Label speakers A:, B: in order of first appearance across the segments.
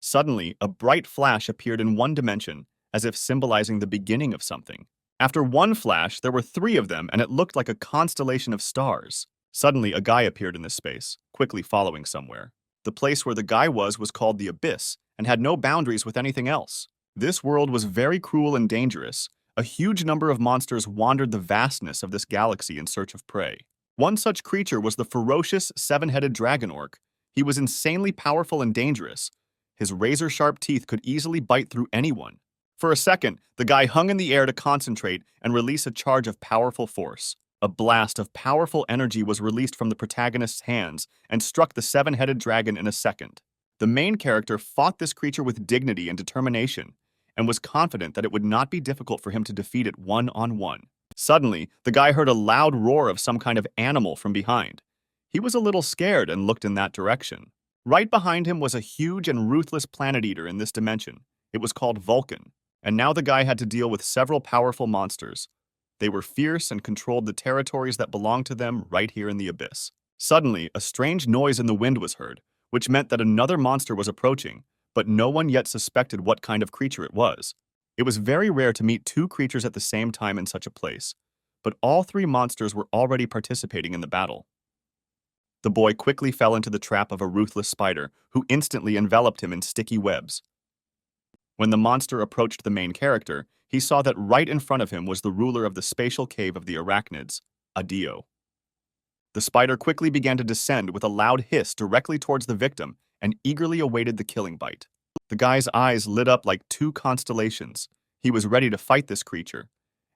A: Suddenly, a bright flash appeared in one dimension, as if symbolizing the beginning of something. After one flash, there were three of them, and it looked like a constellation of stars. Suddenly, a guy appeared in this space, quickly following somewhere. The place where the guy was called the Abyss, and had no boundaries with anything else. This world was very cruel and dangerous. A huge number of monsters wandered the vastness of this galaxy in search of prey. One such creature was the ferocious, seven-headed dragon orc. He was insanely powerful and dangerous. His razor-sharp teeth could easily bite through anyone. For a second, the guy hung in the air to concentrate and release a charge of powerful force. A blast of powerful energy was released from the protagonist's hands and struck the seven-headed dragon in a second. The main character fought this creature with dignity and determination, and was confident that it would not be difficult for him to defeat it one-on-one. Suddenly, the guy heard a loud roar of some kind of animal from behind. He was a little scared and looked in that direction. Right behind him was a huge and ruthless planet-eater in this dimension. It was called Vulcan, and now the guy had to deal with several powerful monsters. They were fierce and controlled the territories that belonged to them right here in the Abyss. Suddenly, a strange noise in the wind was heard, which meant that another monster was approaching, but no one yet suspected what kind of creature it was. It was very rare to meet two creatures at the same time in such a place, but all three monsters were already participating in the battle. The boy quickly fell into the trap of a ruthless spider, who instantly enveloped him in sticky webs. When the monster approached the main character, he saw that right in front of him was the ruler of the spatial cave of the arachnids, Adio. The spider quickly began to descend with a loud hiss directly towards the victim and eagerly awaited the killing bite. The guy's eyes lit up like two constellations. He was ready to fight this creature,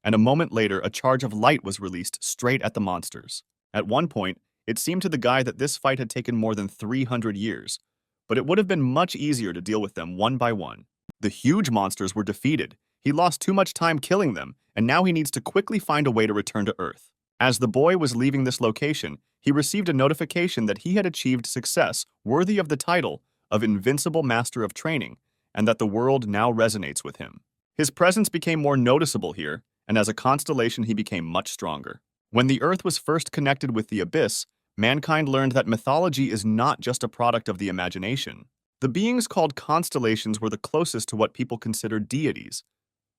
A: and a moment later a charge of light was released straight at the monsters. At one point, it seemed to the guy that this fight had taken more than 300 years, but it would have been much easier to deal with them one by one. The huge monsters were defeated. He lost too much time killing them, and now he needs to quickly find a way to return to Earth. As the boy was leaving this location, he received a notification that he had achieved success worthy of the title of Invincible Master of Training, and that the world now resonates with him. His presence became more noticeable here, and as a constellation he became much stronger. When the Earth was first connected with the Abyss, mankind learned that mythology is not just a product of the imagination. The beings called constellations were the closest to what people considered deities.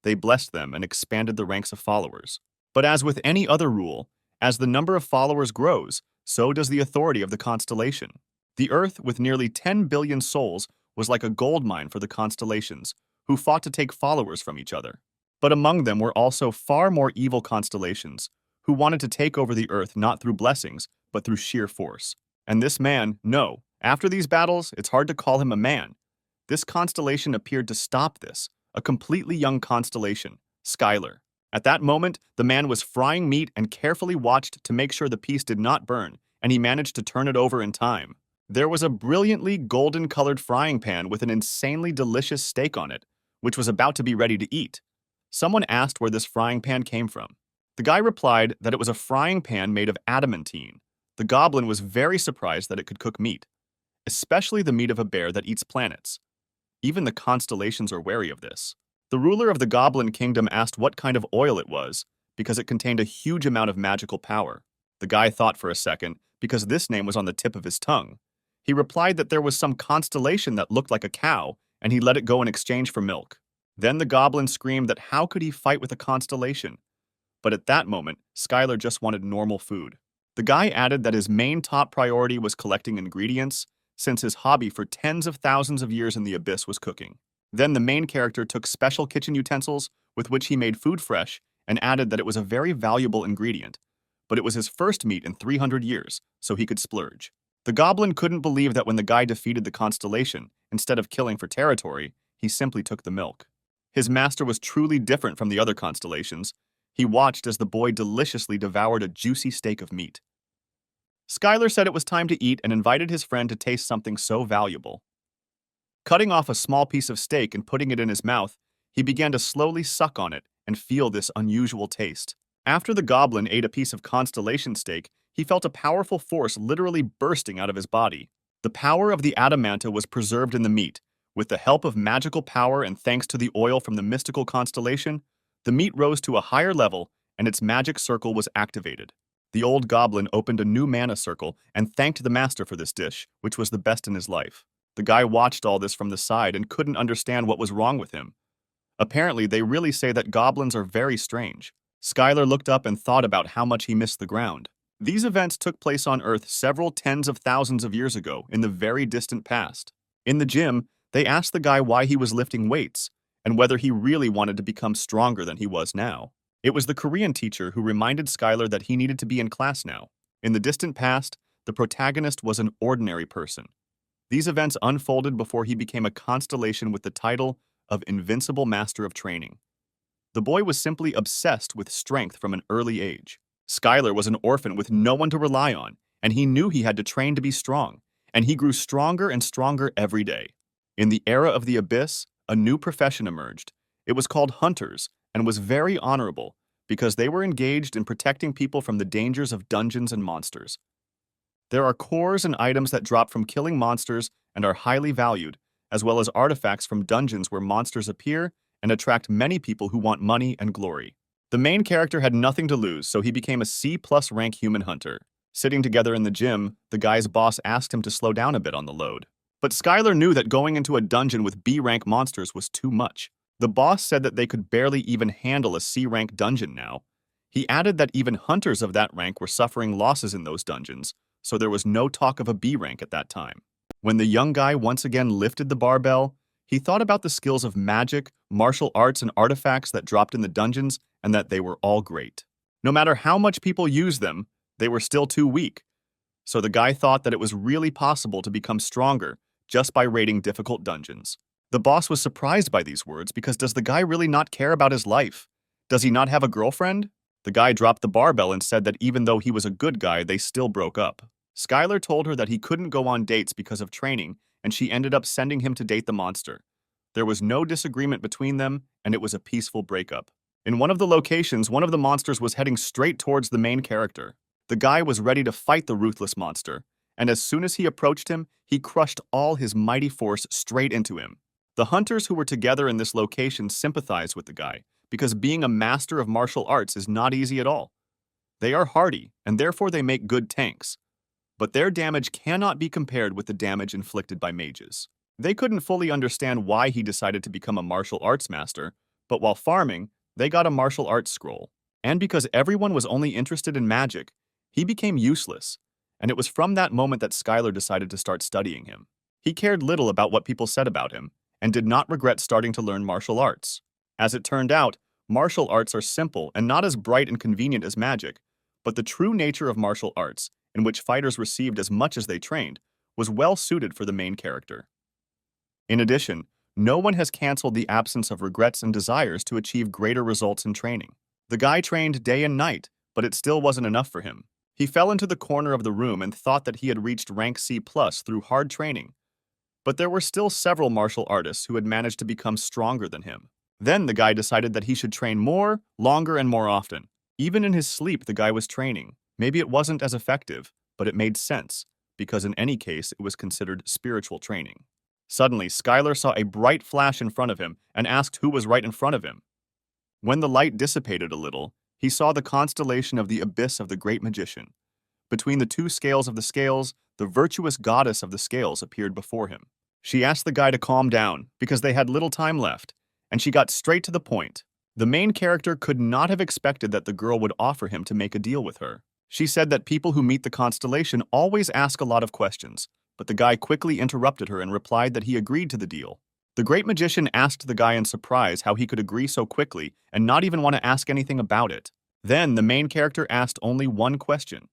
A: They blessed them and expanded the ranks of followers. But as with any other rule, as the number of followers grows, so does the authority of the constellation. The Earth, with nearly 10 billion souls, was like a gold mine for the constellations, who fought to take followers from each other. But among them were also far more evil constellations, who wanted to take over the Earth not through blessings, but through sheer force. And this man, no, after these battles, it's hard to call him a man. This constellation appeared to stop this, a completely young constellation, Skylar. At that moment, the man was frying meat and carefully watched to make sure the piece did not burn, and he managed to turn it over in time. There was a brilliantly golden-colored frying pan with an insanely delicious steak on it, which was about to be ready to eat. Someone asked where this frying pan came from. The guy replied that it was a frying pan made of adamantine. The goblin was very surprised that it could cook meat, especially the meat of a bear that eats planets. Even the constellations are wary of this. The ruler of the Goblin Kingdom asked what kind of oil it was, because it contained a huge amount of magical power. The guy thought for a second, because this name was on the tip of his tongue. He replied that there was some constellation that looked like a cow, and he let it go in exchange for milk. Then the goblin screamed that how could he fight with a constellation? But at that moment, Skylar just wanted normal food. The guy added that his main top priority was collecting ingredients, since his hobby for tens of thousands of years in the Abyss was cooking. Then the main character took special kitchen utensils with which he made food fresh and added that it was a very valuable ingredient, but it was his first meat in 300 years, so he could splurge. The goblin couldn't believe that when the guy defeated the constellation, instead of killing for territory, he simply took the milk. His master was truly different from the other constellations. He watched as the boy deliciously devoured a juicy steak of meat. Skylar said it was time to eat and invited his friend to taste something so valuable. Cutting off a small piece of steak and putting it in his mouth, he began to slowly suck on it and feel this unusual taste. After the goblin ate a piece of constellation steak, he felt a powerful force literally bursting out of his body. The power of the adamanta was preserved in the meat. With the help of magical power and thanks to the oil from the mystical constellation, the meat rose to a higher level and its magic circle was activated. The old goblin opened a new mana circle and thanked the master for this dish, which was the best in his life. The guy watched all this from the side and couldn't understand what was wrong with him. Apparently, they really say that goblins are very strange. Skylar looked up and thought about how much he missed the ground. These events took place on Earth several tens of thousands of years ago in the very distant past. In the gym, they asked the guy why he was lifting weights and whether he really wanted to become stronger than he was now. It was the Korean teacher who reminded Skylar that he needed to be in class now. In the distant past, the protagonist was an ordinary person. These events unfolded before he became a constellation with the title of Invincible Master of Training. The boy was simply obsessed with strength from an early age. Skylar was an orphan with no one to rely on, and he knew he had to train to be strong, and he grew stronger and stronger every day. In the era of the Abyss, a new profession emerged. It was called Hunters, and was very honorable, because they were engaged in protecting people from the dangers of dungeons and monsters. There are cores and items that drop from killing monsters and are highly valued, as well as artifacts from dungeons where monsters appear and attract many people who want money and glory. The main character had nothing to lose, so he became a C+ rank human hunter. Sitting together in the gym, the guy's boss asked him to slow down a bit on the load. But Skylar knew that going into a dungeon with B rank monsters was too much. The boss said that they could barely even handle a C rank dungeon now. He added that even hunters of that rank were suffering losses in those dungeons, so there was no talk of a B rank at that time. When the young guy once again lifted the barbell, he thought about the skills of magic, martial arts, and artifacts that dropped in the dungeons, and that they were all great. No matter how much people used them, they were still too weak. So the guy thought that it was really possible to become stronger just by raiding difficult dungeons. The boss was surprised by these words because does the guy really not care about his life? Does he not have a girlfriend? The guy dropped the barbell and said that even though he was a good guy, they still broke up. Skylar told her that he couldn't go on dates because of training, and she ended up sending him to date the monster. There was no disagreement between them, and it was a peaceful breakup. In one of the locations, one of the monsters was heading straight towards the main character. The guy was ready to fight the ruthless monster, and as soon as he approached him, he crushed all his mighty force straight into him. The hunters who were together in this location sympathized with the guy, because being a master of martial arts is not easy at all. They are hardy, and therefore they make good tanks. But their damage cannot be compared with the damage inflicted by mages. They couldn't fully understand why he decided to become a martial arts master, but while farming, they got a martial arts scroll. And because everyone was only interested in magic, he became useless, and it was from that moment that Skylar decided to start studying him. He cared little about what people said about him, and did not regret starting to learn martial arts. As it turned out, martial arts are simple and not as bright and convenient as magic, but the true nature of martial arts, in which fighters received as much as they trained, was well suited for the main character. In addition, no one has canceled the absence of regrets and desires to achieve greater results in training. The guy trained day and night, but it still wasn't enough for him. He fell into the corner of the room and thought that he had reached rank C+ through hard training. But there were still several martial artists who had managed to become stronger than him. Then the guy decided that he should train more, longer, and more often. Even in his sleep, the guy was training. Maybe it wasn't as effective, but it made sense, because in any case, it was considered spiritual training. Suddenly, Skylar saw a bright flash in front of him and asked who was right in front of him. When the light dissipated a little, he saw the constellation of the abyss of the great magician. Between the two scales of the scales, the virtuous goddess of the scales appeared before him. She asked the guy to calm down, because they had little time left, and she got straight to the point. The main character could not have expected that the girl would offer him to make a deal with her. She said that people who meet the constellation always ask a lot of questions, but the guy quickly interrupted her and replied that he agreed to the deal. The great magician asked the guy in surprise how he could agree so quickly and not even want to ask anything about it. Then the main character asked only one question.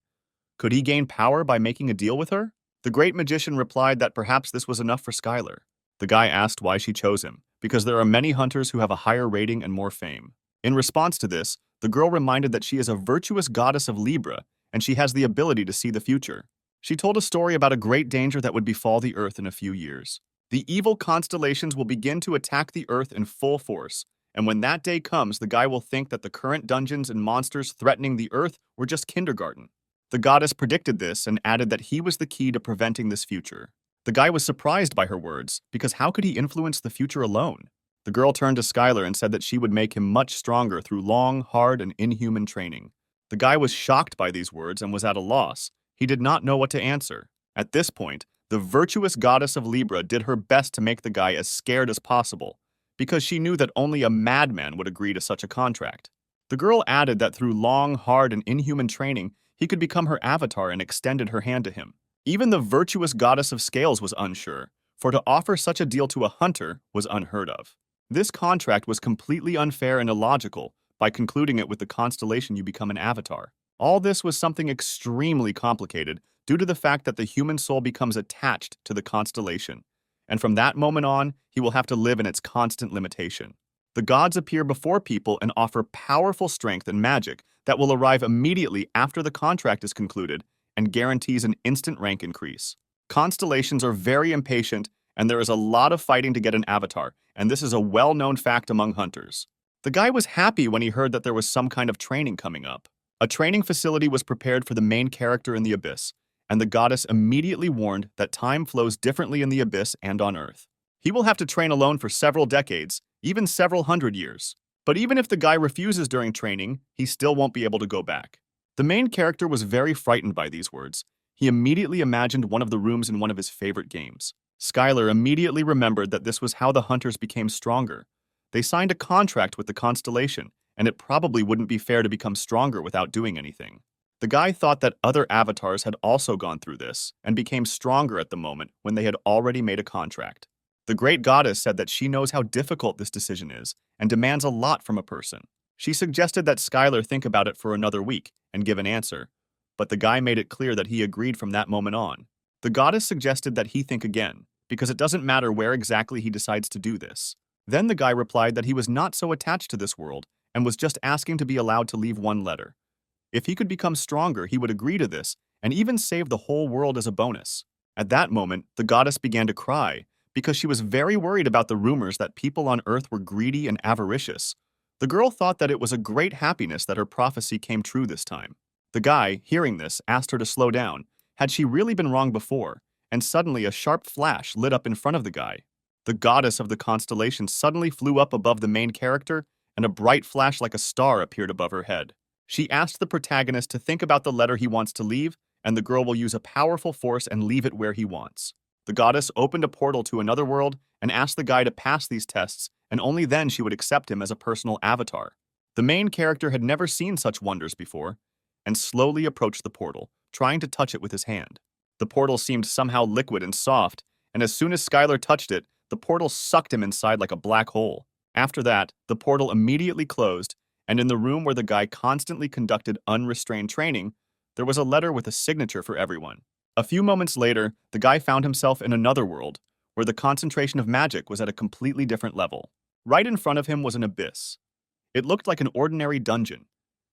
A: Could he gain power by making a deal with her? The great magician replied that perhaps this was enough for Skylar. The guy asked why she chose him, because there are many hunters who have a higher rating and more fame. In response to this, the girl reminded that she is a virtuous goddess of Libra, and she has the ability to see the future. She told a story about a great danger that would befall the Earth in a few years. The evil constellations will begin to attack the Earth in full force, and when that day comes, the guy will think that the current dungeons and monsters threatening the Earth were just kindergarten. The goddess predicted this and added that he was the key to preventing this future. The guy was surprised by her words, because how could he influence the future alone? The girl turned to Skylar and said that she would make him much stronger through long, hard, and inhuman training. The guy was shocked by these words and was at a loss. He did not know what to answer. At this point, The virtuous goddess of Libra did her best to make the guy as scared as possible, because she knew that only a madman would agree to such a contract. The girl added that through long, hard, and inhuman training, he could become her avatar and extended her hand to him. Even the virtuous goddess of scales was unsure, for to offer such a deal to a hunter was unheard of. This contract was completely unfair and illogical. By concluding it with the constellation, you become an avatar. All this was something extremely complicated due to the fact that the human soul becomes attached to the constellation, and from that moment on, he will have to live in its constant limitation. The gods appear before people and offer powerful strength and magic that will arrive immediately after the contract is concluded and guarantees an instant rank increase. Constellations are very impatient, and there is a lot of fighting to get an avatar, and this is a well-known fact among hunters. The guy was happy when he heard that there was some kind of training coming up. A training facility was prepared for the main character in the Abyss, and the goddess immediately warned that time flows differently in the Abyss and on Earth. He will have to train alone for several decades, even several hundred years. But even if the guy refuses during training, he still won't be able to go back. The main character was very frightened by these words. He immediately imagined one of the rooms in one of his favorite games. Skylar immediately remembered that this was how the hunters became stronger. They signed a contract with the constellation, and it probably wouldn't be fair to become stronger without doing anything. The guy thought that other avatars had also gone through this and became stronger at the moment when they had already made a contract. The great goddess said that she knows how difficult this decision is and demands a lot from a person. She suggested that Skylar think about it for another week and give an answer, but the guy made it clear that he agreed from that moment on. The goddess suggested that he think again, because it doesn't matter where exactly he decides to do this. Then the guy replied that he was not so attached to this world and was just asking to be allowed to leave one letter. If he could become stronger, he would agree to this and even save the whole world as a bonus. At that moment, the goddess began to cry because she was very worried about the rumors that people on Earth were greedy and avaricious. The girl thought that it was a great happiness that her prophecy came true this time. The guy, hearing this, asked her to slow down. Had she really been wrong before? And suddenly a sharp flash lit up in front of the guy. The goddess of the constellation suddenly flew up above the main character, and a bright flash like a star appeared above her head. She asked the protagonist to think about the letter he wants to leave, and the girl will use a powerful force and leave it where he wants. The goddess opened a portal to another world and asked the guy to pass these tests, and only then she would accept him as a personal avatar. The main character had never seen such wonders before, and slowly approached the portal, trying to touch it with his hand. The portal seemed somehow liquid and soft, and as soon as Skylar touched it, the portal sucked him inside like a black hole. After that, the portal immediately closed, and in the room where the guy constantly conducted unrestrained training, there was a letter with a signature for everyone. A few moments later, the guy found himself in another world, where the concentration of magic was at a completely different level. Right in front of him was an abyss. It looked like an ordinary dungeon.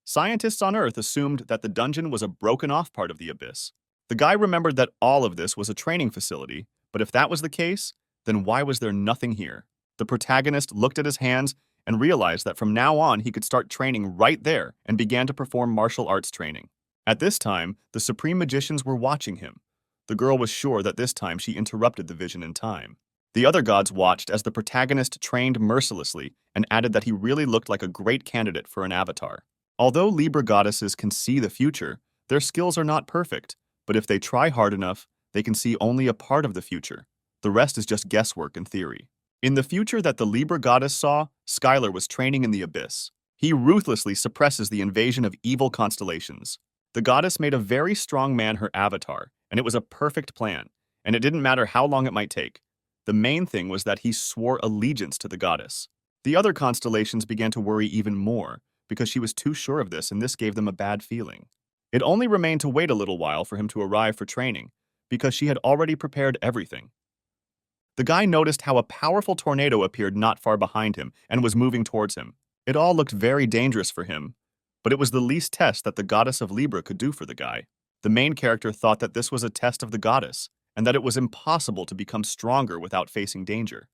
A: Scientists on Earth assumed that the dungeon was a broken-off part of the abyss. The guy remembered that all of this was a training facility, but if that was the case, then why was there nothing here? The protagonist looked at his hands and realized that from now on he could start training right there and began to perform martial arts training. At this time, the supreme magicians were watching him. The girl was sure that this time she interrupted the vision in time. The other gods watched as the protagonist trained mercilessly and added that he really looked like a great candidate for an avatar. Although Libra goddesses can see the future, their skills are not perfect, but if they try hard enough, they can see only a part of the future. The rest is just guesswork and theory. In the future that the Libra goddess saw, Skylar was training in the abyss. He ruthlessly suppresses the invasion of evil constellations. The goddess made a very strong man her avatar, and it was a perfect plan, and it didn't matter how long it might take. The main thing was that he swore allegiance to the goddess. The other constellations began to worry even more, because she was too sure of this, and this gave them a bad feeling. It only remained to wait a little while for him to arrive for training, because she had already prepared everything. The guy noticed how a powerful tornado appeared not far behind him and was moving towards him. It all looked very dangerous for him, but it was the least test that the goddess of Libra could do for the guy. The main character thought that this was a test of the goddess, and that it was impossible to become stronger without facing danger,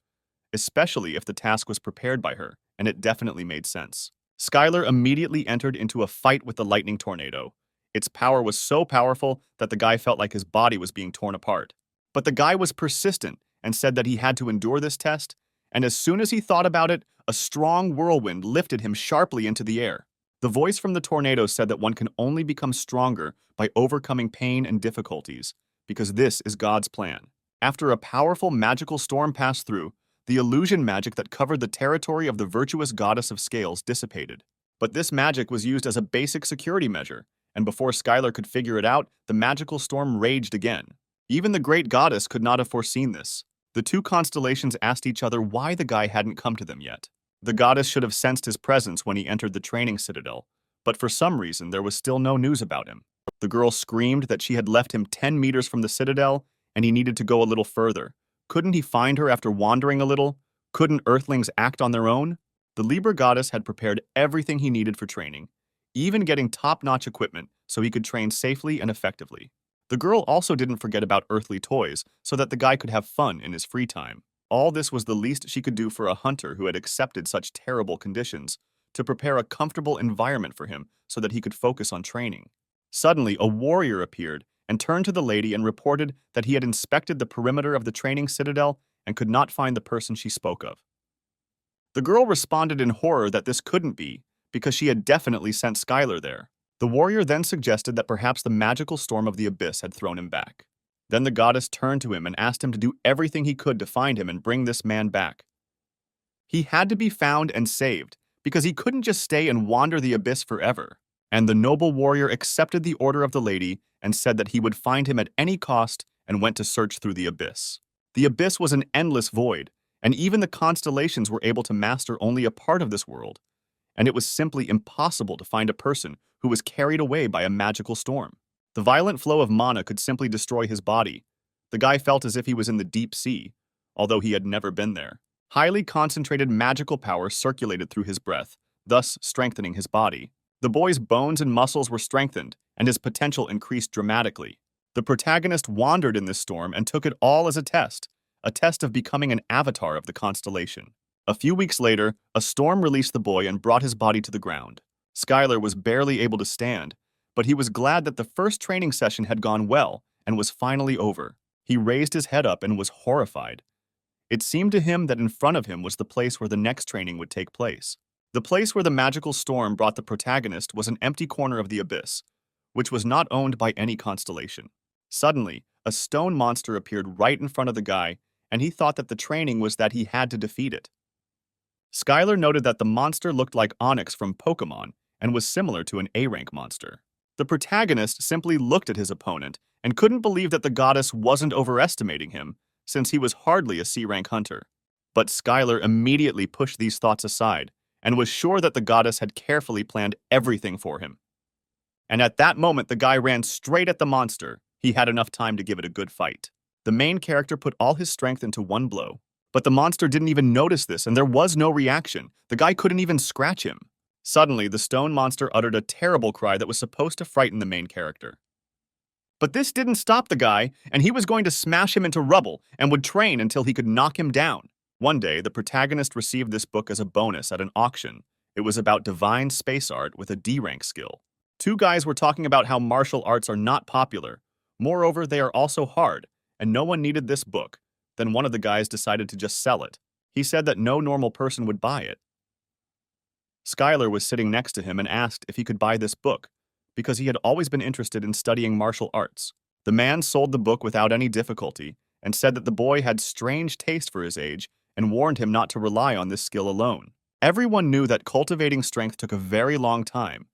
A: especially if the task was prepared by her, and it definitely made sense. Skylar immediately entered into a fight with the lightning tornado. Its power was so powerful that the guy felt like his body was being torn apart. But the guy was persistent and said that he had to endure this test, and as soon as he thought about it, a strong whirlwind lifted him sharply into the air. The voice from the tornado said that one can only become stronger by overcoming pain and difficulties, because this is God's plan. After a powerful magical storm passed through, the illusion magic that covered the territory of the virtuous goddess of scales dissipated. But this magic was used as a basic security measure, and before Skylar could figure it out, the magical storm raged again. Even the great goddess could not have foreseen this. The two constellations asked each other why the guy hadn't come to them yet. The goddess should have sensed his presence when he entered the training citadel, but for some reason there was still no news about him. The girl screamed that she had left him 10 meters from the citadel, and he needed to go a little further. Couldn't he find her after wandering a little? Couldn't Earthlings act on their own? The Libra goddess had prepared everything he needed for training, even getting top-notch equipment so he could train safely and effectively. The girl also didn't forget about earthly toys so that the guy could have fun in his free time. All this was the least she could do for a hunter who had accepted such terrible conditions, to prepare a comfortable environment for him so that he could focus on training. Suddenly, a warrior appeared and turned to the lady and reported that he had inspected the perimeter of the training citadel and could not find the person she spoke of. The girl responded in horror that this couldn't be, because she had definitely sent Skylar there. The warrior then suggested that perhaps the magical storm of the abyss had thrown him back. Then the goddess turned to him and asked him to do everything he could to find him and bring this man back. He had to be found and saved, because he couldn't just stay and wander the abyss forever. And the noble warrior accepted the order of the lady and said that he would find him at any cost and went to search through the abyss. The abyss was an endless void, and even the constellations were able to master only a part of this world, and it was simply impossible to find a person who was carried away by a magical storm. The violent flow of mana could simply destroy his body. The guy felt as if he was in the deep sea, although he had never been there. Highly concentrated magical power circulated through his breath, thus strengthening his body. The boy's bones and muscles were strengthened, and his potential increased dramatically. The protagonist wandered in this storm and took it all as a test of becoming an avatar of the constellation. A few weeks later, a storm released the boy and brought his body to the ground. Skylar was barely able to stand, but he was glad that the first training session had gone well and was finally over. He raised his head up and was horrified. It seemed to him that in front of him was the place where the next training would take place. The place where the magical storm brought the protagonist was an empty corner of the abyss, which was not owned by any constellation. Suddenly, a stone monster appeared right in front of the guy, and he thought that the training was that he had to defeat it. Skylar noted that the monster looked like Onyx from Pokemon and was similar to an A-rank monster. The protagonist simply looked at his opponent and couldn't believe that the goddess wasn't overestimating him, since he was hardly a C-rank hunter. But Skylar immediately pushed these thoughts aside and was sure that the goddess had carefully planned everything for him. And at that moment, the guy ran straight at the monster. He had enough time to give it a good fight. The main character put all his strength into one blow, but the monster didn't even notice this, and there was no reaction. The guy couldn't even scratch him. Suddenly, the stone monster uttered a terrible cry that was supposed to frighten the main character. But this didn't stop the guy, and he was going to smash him into rubble and would train until he could knock him down. One day, the protagonist received this book as a bonus at an auction. It was about divine space art with a D-rank skill. Two guys were talking about how martial arts are not popular. Moreover, they are also hard, and no one needed this book. Then one of the guys decided to just sell it. He said that no normal person would buy it. Skylar was sitting next to him and asked if he could buy this book, because he had always been interested in studying martial arts. The man sold the book without any difficulty and said that the boy had strange taste for his age and warned him not to rely on this skill alone. Everyone knew that cultivating strength took a very long time.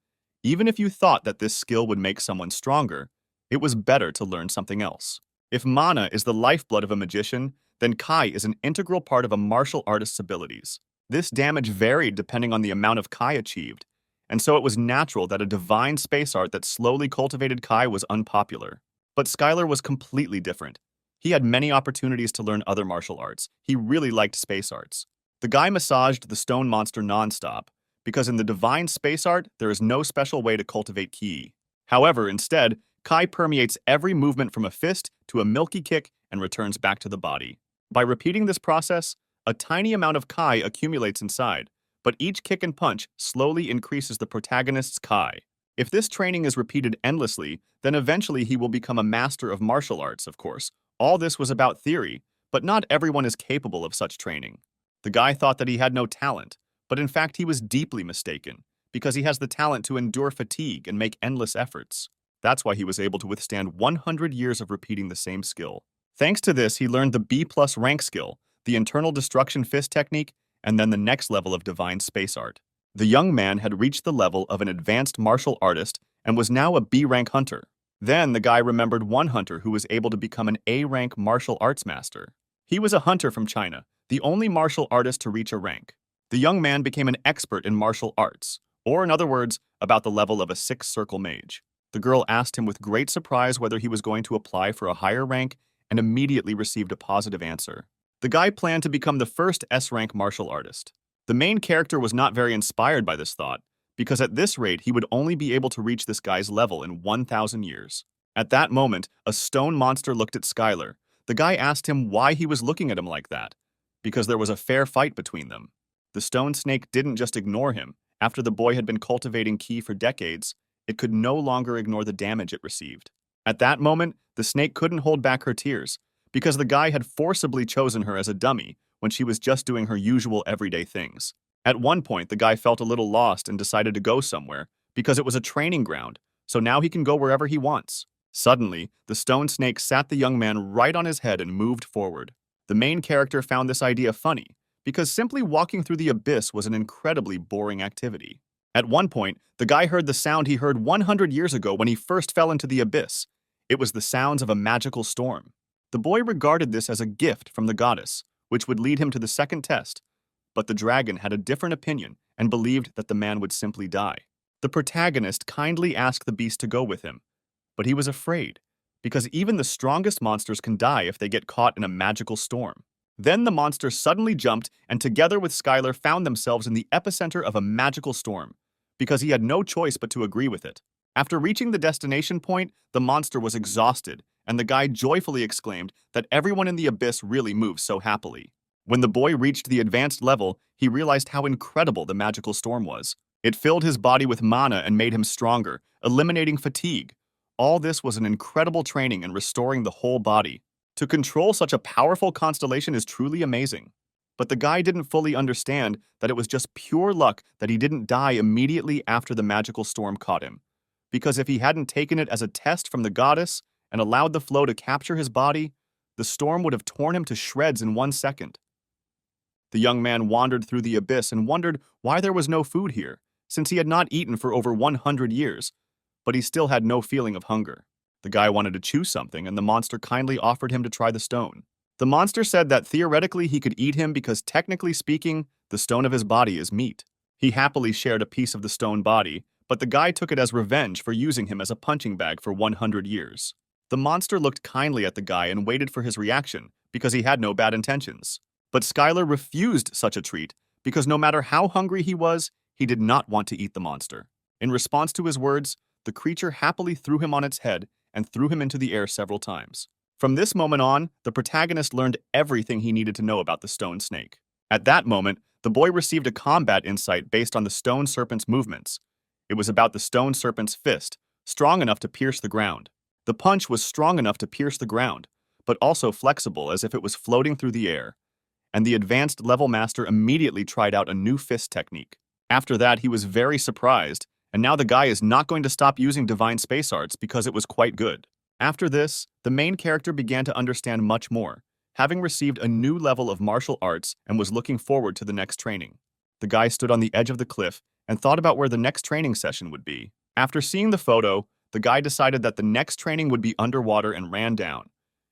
A: Even if you thought that this skill would make someone stronger, it was better to learn something else. If mana is the lifeblood of a magician, then Kai is an integral part of a martial artist's abilities. This damage varied depending on the amount of Kai achieved, and so it was natural that a divine space art that slowly cultivated Kai was unpopular. But Skylar was completely different. He had many opportunities to learn other martial arts. He really liked space arts. The guy massaged the stone monster nonstop, because in the divine space art, there is no special way to cultivate ki. However, instead, Kai permeates every movement from a fist to a milky kick and returns back to the body. By repeating this process, a tiny amount of Kai accumulates inside, but each kick and punch slowly increases the protagonist's Kai. If this training is repeated endlessly, then eventually he will become a master of martial arts, of course. All this was about theory, but not everyone is capable of such training. The guy thought that he had no talent, but in fact he was deeply mistaken, because he has the talent to endure fatigue and make endless efforts. That's why he was able to withstand 100 years of repeating the same skill. Thanks to this, he learned the B+ rank skill, the internal destruction fist technique, and then the next level of divine space art. The young man had reached the level of an advanced martial artist and was now a B-rank hunter. Then the guy remembered one hunter who was able to become an A-rank martial arts master. He was a hunter from China, the only martial artist to reach a rank. The young man became an expert in martial arts, or in other words, about the level of a six-circle mage. The girl asked him with great surprise whether he was going to apply for a higher rank and immediately received a positive answer. The guy planned to become the first S-rank martial artist. The main character was not very inspired by this thought, because at this rate he would only be able to reach this guy's level in 1,000 years. At that moment, a stone monster looked at Skylar. The guy asked him why he was looking at him like that, because there was a fair fight between them. The stone snake didn't just ignore him. After the boy had been cultivating ki for decades, it could no longer ignore the damage it received. At that moment, the snake couldn't hold back her tears, because the guy had forcibly chosen her as a dummy when she was just doing her usual everyday things. At one point, the guy felt a little lost and decided to go somewhere, because it was a training ground, so now he can go wherever he wants. Suddenly, the stone snake sat the young man right on his head and moved forward. The main character found this idea funny, because simply walking through the abyss was an incredibly boring activity. At one point, the guy heard the sound he heard 100 years ago when he first fell into the abyss. It was the sounds of a magical storm. The boy regarded this as a gift from the goddess, which would lead him to the second test, but the dragon had a different opinion and believed that the man would simply die. The protagonist kindly asked the beast to go with him, but he was afraid, because even the strongest monsters can die if they get caught in a magical storm. Then the monster suddenly jumped and together with Skylar found themselves in the epicenter of a magical storm, because he had no choice but to agree with it. After reaching the destination point, the monster was exhausted, and the guy joyfully exclaimed that everyone in the abyss really moves so happily. When the boy reached the advanced level, he realized how incredible the magical storm was. It filled his body with mana and made him stronger, eliminating fatigue. All this was an incredible training in restoring the whole body. To control such a powerful constellation is truly amazing. But the guy didn't fully understand that it was just pure luck that he didn't die immediately after the magical storm caught him. Because if he hadn't taken it as a test from the goddess and allowed the flow to capture his body, the storm would have torn him to shreds in 1 second. The young man wandered through the abyss and wondered why there was no food here, since he had not eaten for over 100 years, but he still had no feeling of hunger. The guy wanted to chew something, and the monster kindly offered him to try the stone. The monster said that theoretically he could eat him because technically speaking, the stone of his body is meat. He happily shared a piece of the stone body, but the guy took it as revenge for using him as a punching bag for 100 years. The monster looked kindly at the guy and waited for his reaction, because he had no bad intentions. But Skylar refused such a treat, because no matter how hungry he was, he did not want to eat the monster. In response to his words, the creature happily threw him on its head and threw him into the air several times. From this moment on, the protagonist learned everything he needed to know about the stone snake. At that moment, the boy received a combat insight based on the stone serpent's movements. It was about the stone serpent's fist, strong enough to pierce the ground. The punch was strong enough to pierce the ground, but also flexible as if it was floating through the air. And the advanced level master immediately tried out a new fist technique. After that, he was very surprised, and now the guy is not going to stop using divine space arts because it was quite good. After this, the main character began to understand much more, having received a new level of martial arts and was looking forward to the next training. The guy stood on the edge of the cliff and thought about where the next training session would be. After seeing the photo, the guy decided that the next training would be underwater and ran down.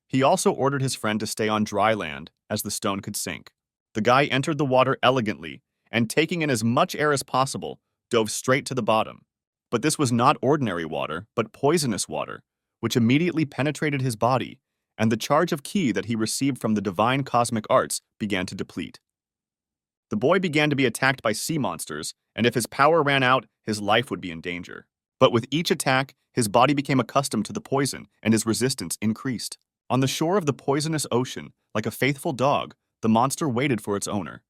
A: He also ordered his friend to stay on dry land, as the stone could sink. The guy entered the water elegantly, and taking in as much air as possible, dove straight to the bottom. But this was not ordinary water, but poisonous water, which immediately penetrated his body, and the charge of ki that he received from the divine cosmic arts began to deplete. The boy began to be attacked by sea monsters, and if his power ran out, his life would be in danger. But with each attack, his body became accustomed to the poison, and his resistance increased. On the shore of the poisonous ocean, like a faithful dog, the monster waited for its owner.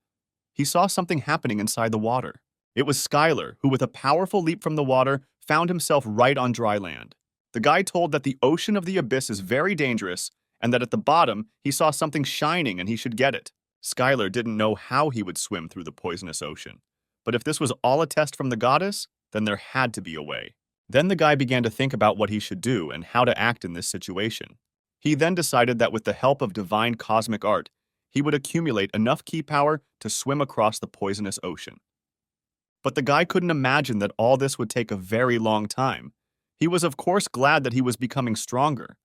A: He saw something happening inside the water. It was Skylar, who with a powerful leap from the water, found himself right on dry land. The guy told that the ocean of the abyss is very dangerous, and that at the bottom, he saw something shining and he should get it. Skylar didn't know how he would swim through the poisonous ocean. But if this was all a test from the goddess, then there had to be a way. Then the guy began to think about what he should do and how to act in this situation. He then decided that with the help of divine cosmic art, he would accumulate enough ki power to swim across the poisonous ocean. But the guy couldn't imagine that all this would take a very long time. He was of course glad that he was becoming stronger,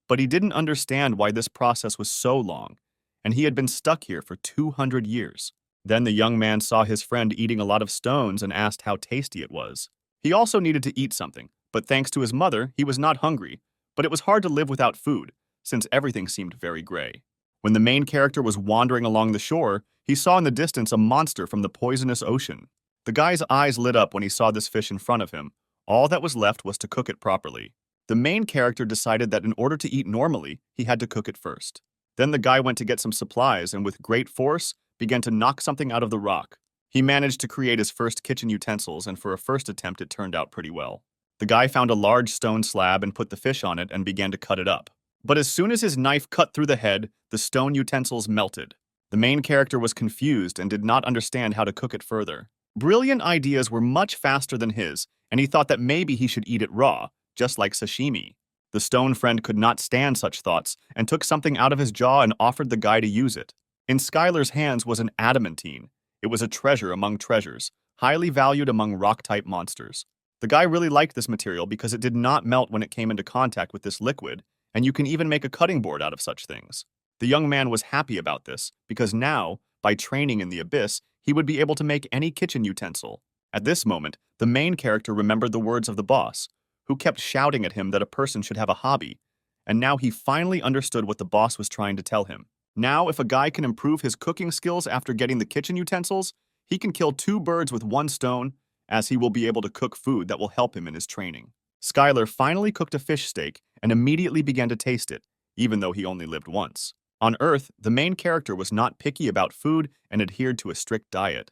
A: but he didn't understand why this process was so long, and he had been stuck here for 200 years. Then the young man saw his friend eating a lot of stones and asked how tasty it was. He also needed to eat something, but thanks to his mother, he was not hungry. But it was hard to live without food, since everything seemed very gray. When the main character was wandering along the shore, he saw in the distance a monster from the poisonous ocean. The guy's eyes lit up when he saw this fish in front of him. All that was left was to cook it properly. The main character decided that in order to eat normally, he had to cook it first. Then the guy went to get some supplies and with great force began to knock something out of the rock. He managed to create his first kitchen utensils, and for a first attempt it turned out pretty well. The guy found a large stone slab and put the fish on it and began to cut it up. But as soon as his knife cut through the head, the stone utensils melted. The main character was confused and did not understand how to cook it further. Brilliant ideas were much faster than his, and he thought that maybe he should eat it raw, just like sashimi. The stone friend could not stand such thoughts and took something out of his jaw and offered the guy to use it. In Skylar's hands was an adamantine. It was a treasure among treasures, highly valued among rock-type monsters. The guy really liked this material because it did not melt when it came into contact with this liquid, and you can even make a cutting board out of such things. The young man was happy about this because now, by training in the abyss, he would be able to make any kitchen utensil. At this moment, the main character remembered the words of the boss, who kept shouting at him that a person should have a hobby, and now he finally understood what the boss was trying to tell him. Now, if a guy can improve his cooking skills after getting the kitchen utensils, he can kill 2 birds with 1 stone, as he will be able to cook food that will help him in his training. Skylar finally cooked a fish steak and immediately began to taste it, even though he only lived once. On Earth, the main character was not picky about food and adhered to a strict diet.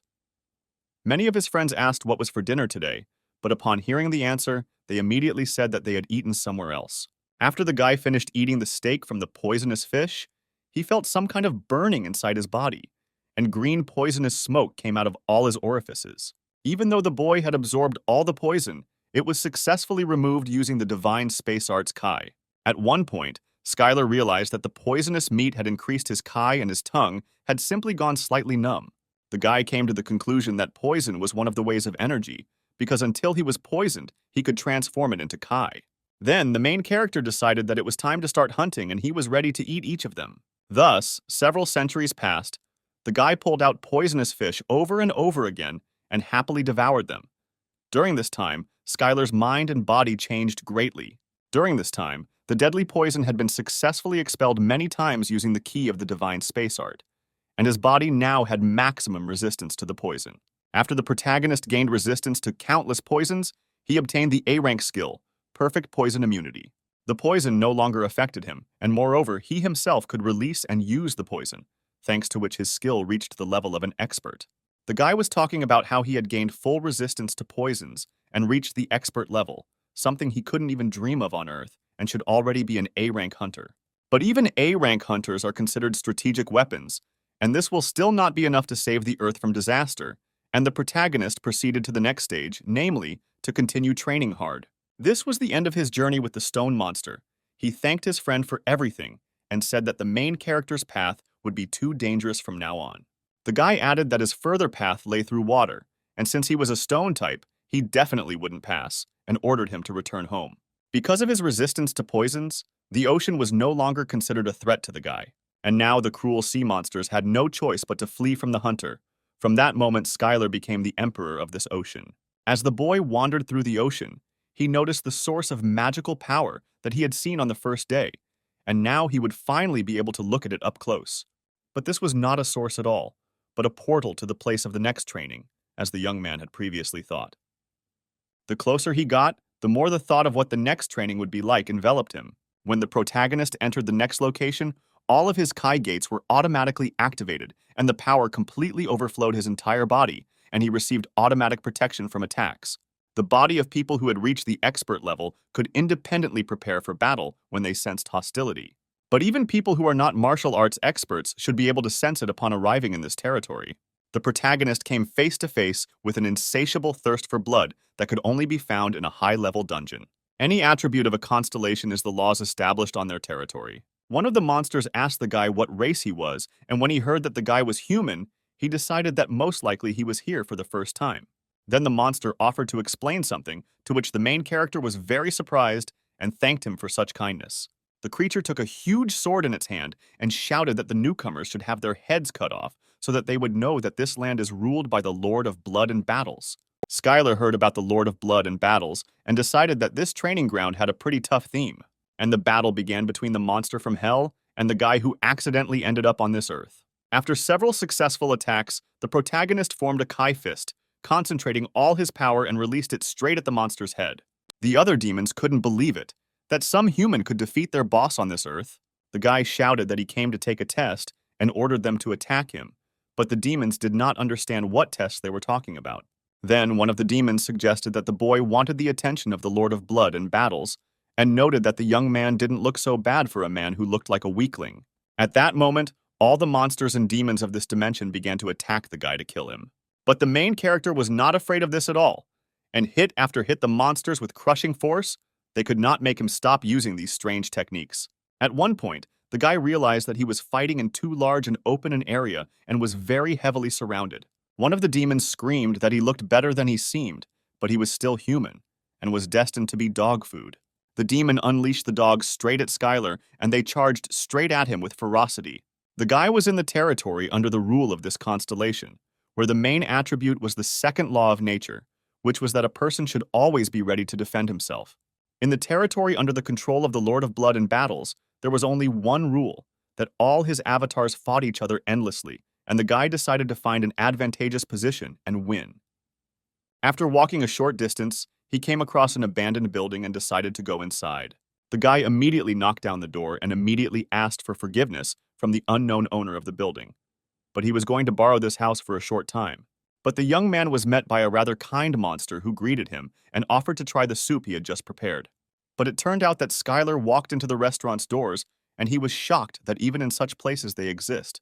A: Many of his friends asked what was for dinner today, but upon hearing the answer, they immediately said that they had eaten somewhere else. After the guy finished eating the steak from the poisonous fish, he felt some kind of burning inside his body, and green poisonous smoke came out of all his orifices. Even though the boy had absorbed all the poison, it was successfully removed using the divine space arts Kai. At one point, Skylar realized that the poisonous meat had increased his Kai and his tongue had simply gone slightly numb. The guy came to the conclusion that poison was one of the ways of energy, because until he was poisoned, he could transform it into Kai. Then, the main character decided that it was time to start hunting and he was ready to eat each of them. Thus, several centuries passed. The guy pulled out poisonous fish over and over again and happily devoured them. During this time, Skylar's mind and body changed greatly. During this time, the deadly poison had been successfully expelled many times using the key of the divine space art, and his body now had maximum resistance to the poison. After the protagonist gained resistance to countless poisons, he obtained the A-rank skill, Perfect Poison Immunity. The poison no longer affected him, and moreover, he himself could release and use the poison, thanks to which his skill reached the level of an expert. The guy was talking about how he had gained full resistance to poisons and reached the expert level, something he couldn't even dream of on Earth, and should already be an A-rank hunter. But even A-rank hunters are considered strategic weapons, and this will still not be enough to save the Earth from disaster, and the protagonist proceeded to the next stage, namely, to continue training hard. This was the end of his journey with the stone monster. He thanked his friend for everything, and said that the main character's path would be too dangerous from now on. The guy added that his further path lay through water, and since he was a stone type, he definitely wouldn't pass, and ordered him to return home. Because of his resistance to poisons, the ocean was no longer considered a threat to the guy, and now the cruel sea monsters had no choice but to flee from the hunter. From that moment, Skylar became the emperor of this ocean. As the boy wandered through the ocean, he noticed the source of magical power that he had seen on the first day, and now he would finally be able to look at it up close. But this was not a source at all, but a portal to the place of the next training, as the young man had previously thought. The closer he got, the more the thought of what the next training would be like enveloped him. When the protagonist entered the next location, all of his Kai gates were automatically activated, and the power completely overflowed his entire body, and he received automatic protection from attacks. The body of people who had reached the expert level could independently prepare for battle when they sensed hostility. But even people who are not martial arts experts should be able to sense it upon arriving in this territory. The protagonist came face to face with an insatiable thirst for blood that could only be found in a high-level dungeon. Any attribute of a constellation is the laws established on their territory. One of the monsters asked the guy what race he was, and when he heard that the guy was human, he decided that most likely he was here for the first time. Then the monster offered to explain something, to which the main character was very surprised and thanked him for such kindness. The creature took a huge sword in its hand and shouted that the newcomers should have their heads cut off so that they would know that this land is ruled by the Lord of Blood and Battles. Skylar heard about the Lord of Blood and Battles and decided that this training ground had a pretty tough theme, and the battle began between the monster from hell and the guy who accidentally ended up on this earth. After several successful attacks, the protagonist formed a Kai fist, concentrating all his power and released it straight at the monster's head. The other demons couldn't believe it, that some human could defeat their boss on this earth. The guy shouted that he came to take a test and ordered them to attack him, but the demons did not understand what test they were talking about. Then one of the demons suggested that the boy wanted the attention of the Lord of Blood and Battles, and noted that the young man didn't look so bad for a man who looked like a weakling. At that moment, all the monsters and demons of this dimension began to attack the guy to kill him. But the main character was not afraid of this at all, and hit after hit the monsters with crushing force. They could not make him stop using these strange techniques. At one point, the guy realized that he was fighting in too large and open an area and was very heavily surrounded. One of the demons screamed that he looked better than he seemed, but he was still human, and was destined to be dog food. The demon unleashed the dogs straight at Skylar, and they charged straight at him with ferocity. The guy was in the territory under the rule of this constellation, where the main attribute was the second law of nature, which was that a person should always be ready to defend himself. In the territory under the control of the Lord of Blood and Battles, there was only one rule, that all his avatars fought each other endlessly, and the guy decided to find an advantageous position and win. After walking a short distance, he came across an abandoned building and decided to go inside. The guy immediately knocked down the door and immediately asked for forgiveness from the unknown owner of the building. But he was going to borrow this house for a short time. But the young man was met by a rather kind monster who greeted him and offered to try the soup he had just prepared. But it turned out that Skylar walked into the restaurant's doors, and he was shocked that even in such places they exist.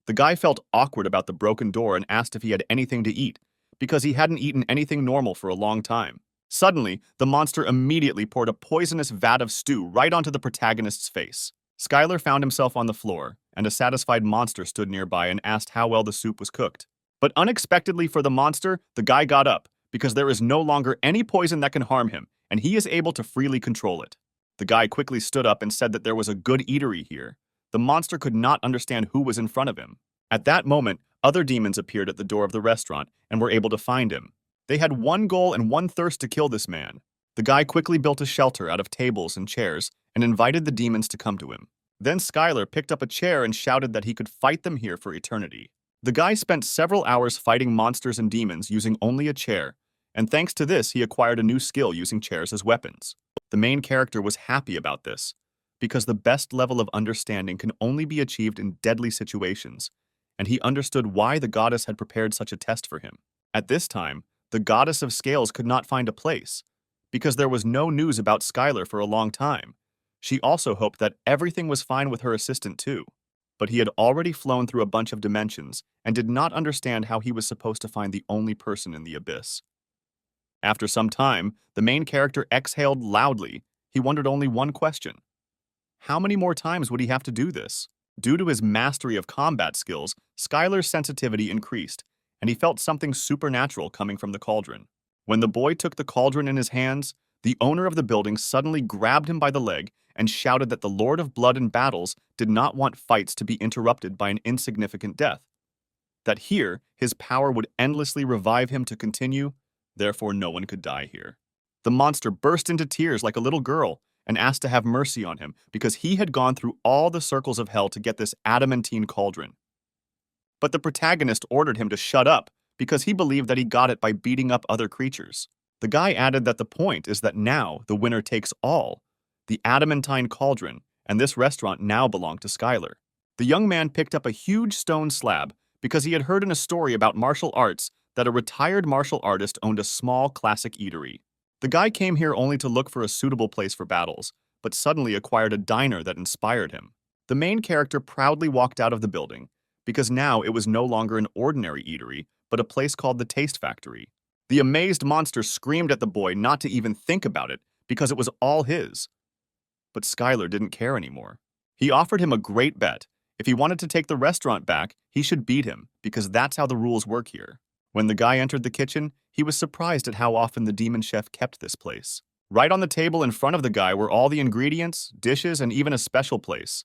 A: The guy felt awkward about the broken door and asked if he had anything to eat, because he hadn't eaten anything normal for a long time. Suddenly, the monster immediately poured a poisonous vat of stew right onto the protagonist's face. Skylar found himself on the floor, and a satisfied monster stood nearby and asked how well the soup was cooked. But unexpectedly for the monster, the guy got up, because there is no longer any poison that can harm him, and he is able to freely control it. The guy quickly stood up and said that there was a good eatery here. The monster could not understand who was in front of him. At that moment, other demons appeared at the door of the restaurant and were able to find him. They had one goal and one thirst to kill this man. The guy quickly built a shelter out of tables and chairs and invited the demons to come to him. Then Skylar picked up a chair and shouted that he could fight them here for eternity. The guy spent several hours fighting monsters and demons using only a chair, and thanks to this he acquired a new skill using chairs as weapons. The main character was happy about this, because the best level of understanding can only be achieved in deadly situations, and he understood why the goddess had prepared such a test for him. At this time, the goddess of scales could not find a place, because there was no news about Skylar for a long time. She also hoped that everything was fine with her assistant too, but he had already flown through a bunch of dimensions and did not understand how he was supposed to find the only person in the abyss. After some time, the main character exhaled loudly. He wondered only one question. How many more times would he have to do this? Due to his mastery of combat skills, Skylar's sensitivity increased, and he felt something supernatural coming from the cauldron. When the boy took the cauldron in his hands, the owner of the building suddenly grabbed him by the leg and shouted that the Lord of Blood and Battles did not want fights to be interrupted by an insignificant death. That here, his power would endlessly revive him to continue, therefore no one could die here. The monster burst into tears like a little girl and asked to have mercy on him because he had gone through all the circles of hell to get this adamantine cauldron. But the protagonist ordered him to shut up because he believed that he got it by beating up other creatures. The guy added that the point is that now the winner takes all. The adamantine cauldron and this restaurant now belonged to Skylar. The young man picked up a huge stone slab because he had heard in a story about martial arts that a retired martial artist owned a small classic eatery. The guy came here only to look for a suitable place for battles, but suddenly acquired a diner that inspired him. The main character proudly walked out of the building, because now it was no longer an ordinary eatery, but a place called the Taste Factory. The amazed monster screamed at the boy not to even think about it, because it was all his. But Skylar didn't care anymore. He offered him a great bet. If he wanted to take the restaurant back, he should beat him, because that's how the rules work here. When the guy entered the kitchen, he was surprised at how often the demon chef kept this place. Right on the table in front of the guy were all the ingredients, dishes, and even a special place.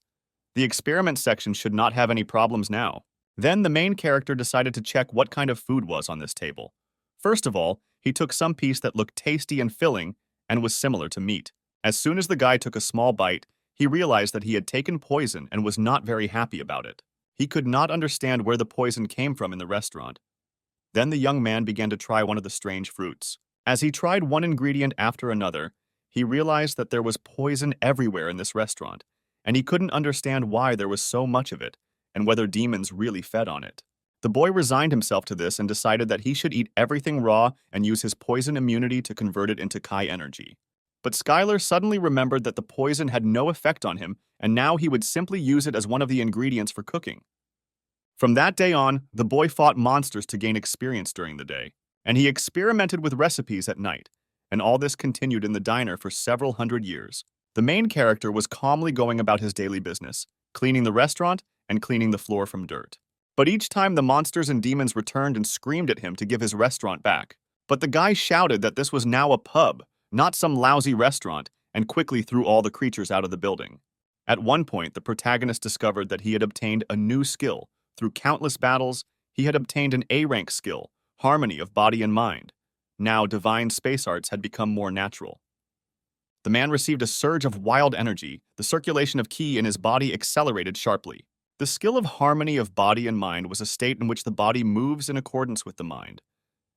A: The experiment section should not have any problems now. Then the main character decided to check what kind of food was on this table. First of all, he took some piece that looked tasty and filling and was similar to meat. As soon as the guy took a small bite, he realized that he had taken poison and was not very happy about it. He could not understand where the poison came from in the restaurant. Then the young man began to try one of the strange fruits. As he tried one ingredient after another, he realized that there was poison everywhere in this restaurant, and he couldn't understand why there was so much of it and whether demons really fed on it. The boy resigned himself to this and decided that he should eat everything raw and use his poison immunity to convert it into Kai energy. But Skylar suddenly remembered that the poison had no effect on him, and now he would simply use it as one of the ingredients for cooking. From that day on, the boy fought monsters to gain experience during the day, and he experimented with recipes at night, and all this continued in the diner for several hundred years. The main character was calmly going about his daily business, cleaning the restaurant and cleaning the floor from dirt. But each time the monsters and demons returned and screamed at him to give his restaurant back. But the guy shouted that this was now a pub, not some lousy restaurant, and quickly threw all the creatures out of the building. At one point, the protagonist discovered that he had obtained a new skill. Through countless battles, he had obtained an A-rank skill, harmony of body and mind. Now, divine space arts had become more natural. The man received a surge of wild energy. The circulation of ki in his body accelerated sharply. The skill of harmony of body and mind was a state in which the body moves in accordance with the mind.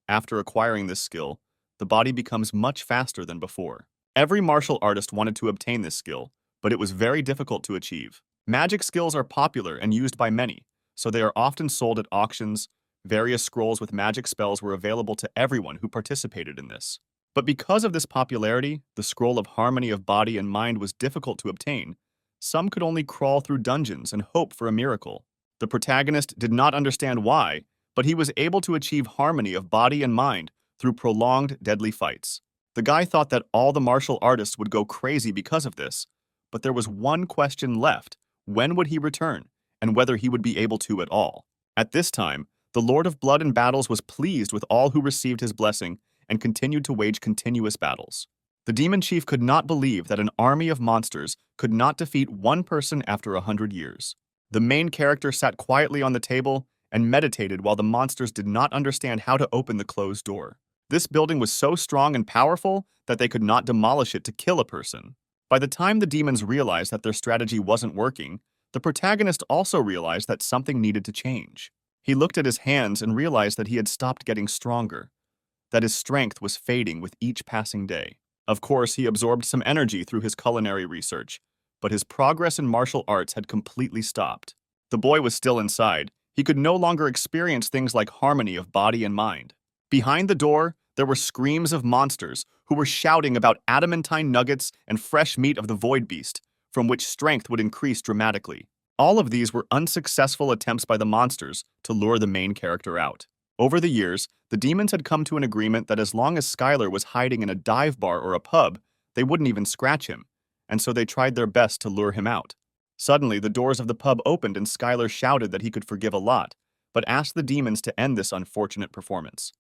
A: After acquiring this skill, the body becomes much faster than before. Every martial artist wanted to obtain this skill, but it was very difficult to achieve. Magic skills are popular and used by many, so they are often sold at auctions. Various scrolls with magic spells were available to everyone who participated in this. But because of this popularity, the scroll of harmony of body and mind was difficult to obtain. Some could only crawl through dungeons and hope for a miracle. The protagonist did not understand why, but he was able to achieve harmony of body and mind through prolonged, deadly fights. The guy thought that all the martial artists would go crazy because of this, but there was one question left: when would he return, and whether he would be able to at all? At this time, the Lord of Blood and Battles was pleased with all who received his blessing and continued to wage continuous battles. The demon chief could not believe that an army of monsters could not defeat one person after 100 years. The main character sat quietly on the table and meditated while the monsters did not understand how to open the closed door. This building was so strong and powerful that they could not demolish it to kill a person. By the time the demons realized that their strategy wasn't working, the protagonist also realized that something needed to change. He looked at his hands and realized that he had stopped getting stronger, that his strength was fading with each passing day. Of course, he absorbed some energy through his culinary research, but his progress in martial arts had completely stopped. The boy was still inside. He could no longer experience things like harmony of body and mind. Behind the door, there were screams of monsters who were shouting about adamantine nuggets and fresh meat of the void beast, from which strength would increase dramatically. All of these were unsuccessful attempts by the monsters to lure the main character out. Over the years, the demons had come to an agreement that as long as Skylar was hiding in a dive bar or a pub, they wouldn't even scratch him, and so they tried their best to lure him out. Suddenly, the doors of the pub opened and Skylar shouted that he could forgive a lot, but asked the demons to end this unfortunate performance.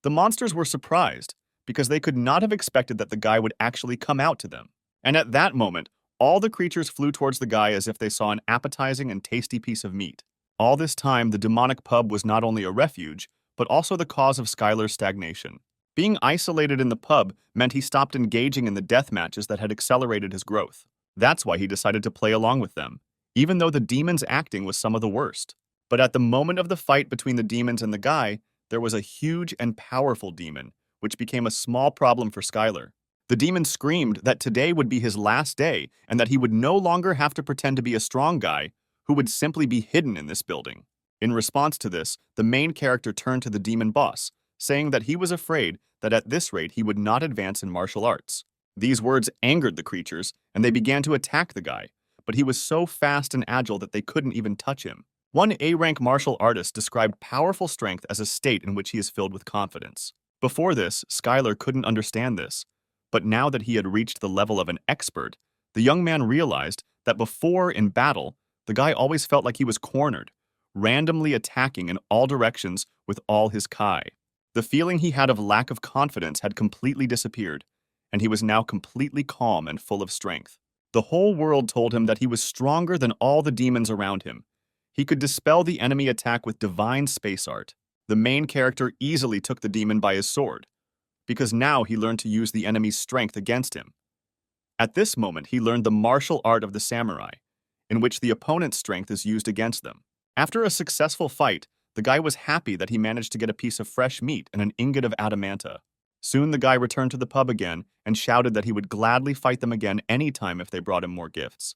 A: The monsters were surprised, because they could not have expected that the guy would actually come out to them. And at that moment, all the creatures flew towards the guy as if they saw an appetizing and tasty piece of meat. All this time, the demonic pub was not only a refuge, but also the cause of Skylar's stagnation. Being isolated in the pub meant he stopped engaging in the death matches that had accelerated his growth. That's why he decided to play along with them, even though the demons' acting was some of the worst. But at the moment of the fight between the demons and the guy, there was a huge and powerful demon, which became a small problem for Skylar. The demon screamed that today would be his last day and that he would no longer have to pretend to be a strong guy who would simply be hidden in this building. In response to this, the main character turned to the demon boss, saying that he was afraid that at this rate he would not advance in martial arts. These words angered the creatures, and they began to attack the guy, but he was so fast and agile that they couldn't even touch him. One A-rank martial artist described powerful strength as a state in which he is filled with confidence. Before this, Skylar couldn't understand this, But now that he had reached the level of an expert, the young man realized that before in battle, the guy always felt like he was cornered, randomly attacking in all directions with all his kai. The feeling he had of lack of confidence had completely disappeared, and he was now completely calm and full of strength. The whole world told him that he was stronger than all the demons around him. He could dispel the enemy attack with divine space art. The main character easily took the demon by his sword, because now he learned to use the enemy's strength against him. At this moment, he learned the martial art of the samurai, in which the opponent's strength is used against them. After a successful fight, the guy was happy that he managed to get a piece of fresh meat and an ingot of adamanta. Soon the guy returned to the pub again and shouted that he would gladly fight them again anytime if they brought him more gifts.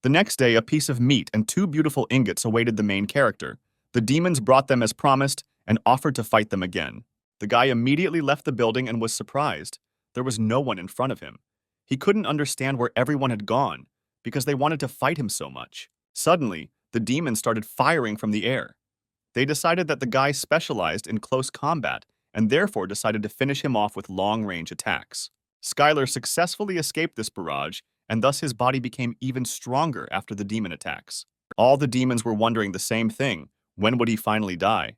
A: The next day, a piece of meat and 2 beautiful ingots awaited the main character. The demons brought them as promised and offered to fight them again. The guy immediately left the building and was surprised. There was no one in front of him. He couldn't understand where everyone had gone because they wanted to fight him so much. Suddenly, the demons started firing from the air. They decided that the guy specialized in close combat and therefore decided to finish him off with long-range attacks. Skylar successfully escaped this barrage, and thus his body became even stronger after the demon attacks. All the demons were wondering the same thing: when would he finally die?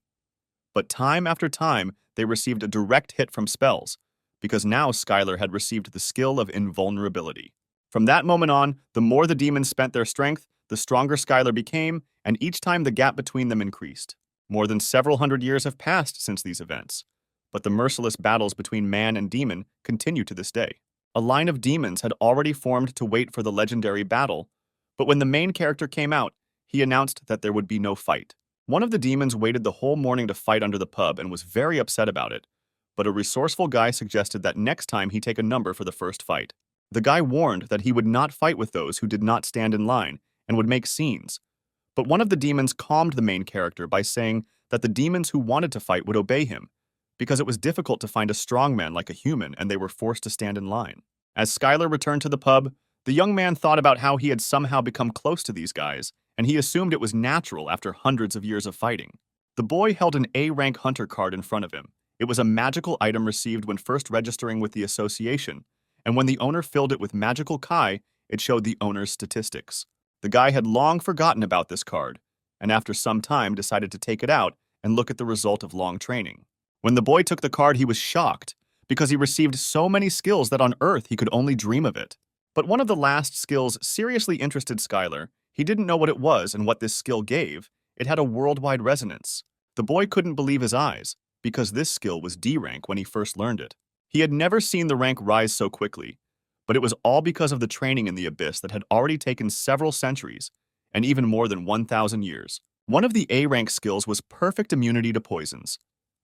A: But time after time, they received a direct hit from spells, because now Skylar had received the skill of invulnerability. From that moment on, the more the demons spent their strength, the stronger Skylar became, and each time the gap between them increased. More than several hundred years have passed since these events, but the merciless battles between man and demon continue to this day. A line of demons had already formed to wait for the legendary battle, but when the main character came out, he announced that there would be no fight. One of the demons waited the whole morning to fight under the pub and was very upset about it, but a resourceful guy suggested that next time he take a number for the first fight. The guy warned that he would not fight with those who did not stand in line and would make scenes, but one of the demons calmed the main character by saying that the demons who wanted to fight would obey him, because it was difficult to find a strong man like a human and they were forced to stand in line. As Skylar returned to the pub, the young man thought about how he had somehow become close to these guys, and he assumed it was natural after hundreds of years of fighting. The boy held an A-rank hunter card in front of him. It was a magical item received when first registering with the association, and when the owner filled it with magical kai, it showed the owner's statistics. The guy had long forgotten about this card, and after some time decided to take it out and look at the result of long training. When the boy took the card, he was shocked, because he received so many skills that on Earth he could only dream of it. But one of the last skills seriously interested Skylar. He didn't know what it was and what this skill gave. It had a worldwide resonance. The boy couldn't believe his eyes, because this skill was D rank when he first learned it. He had never seen the rank rise so quickly, but it was all because of the training in the abyss that had already taken several centuries, and even more than 1,000 years. One of the A-rank skills was perfect immunity to poisons,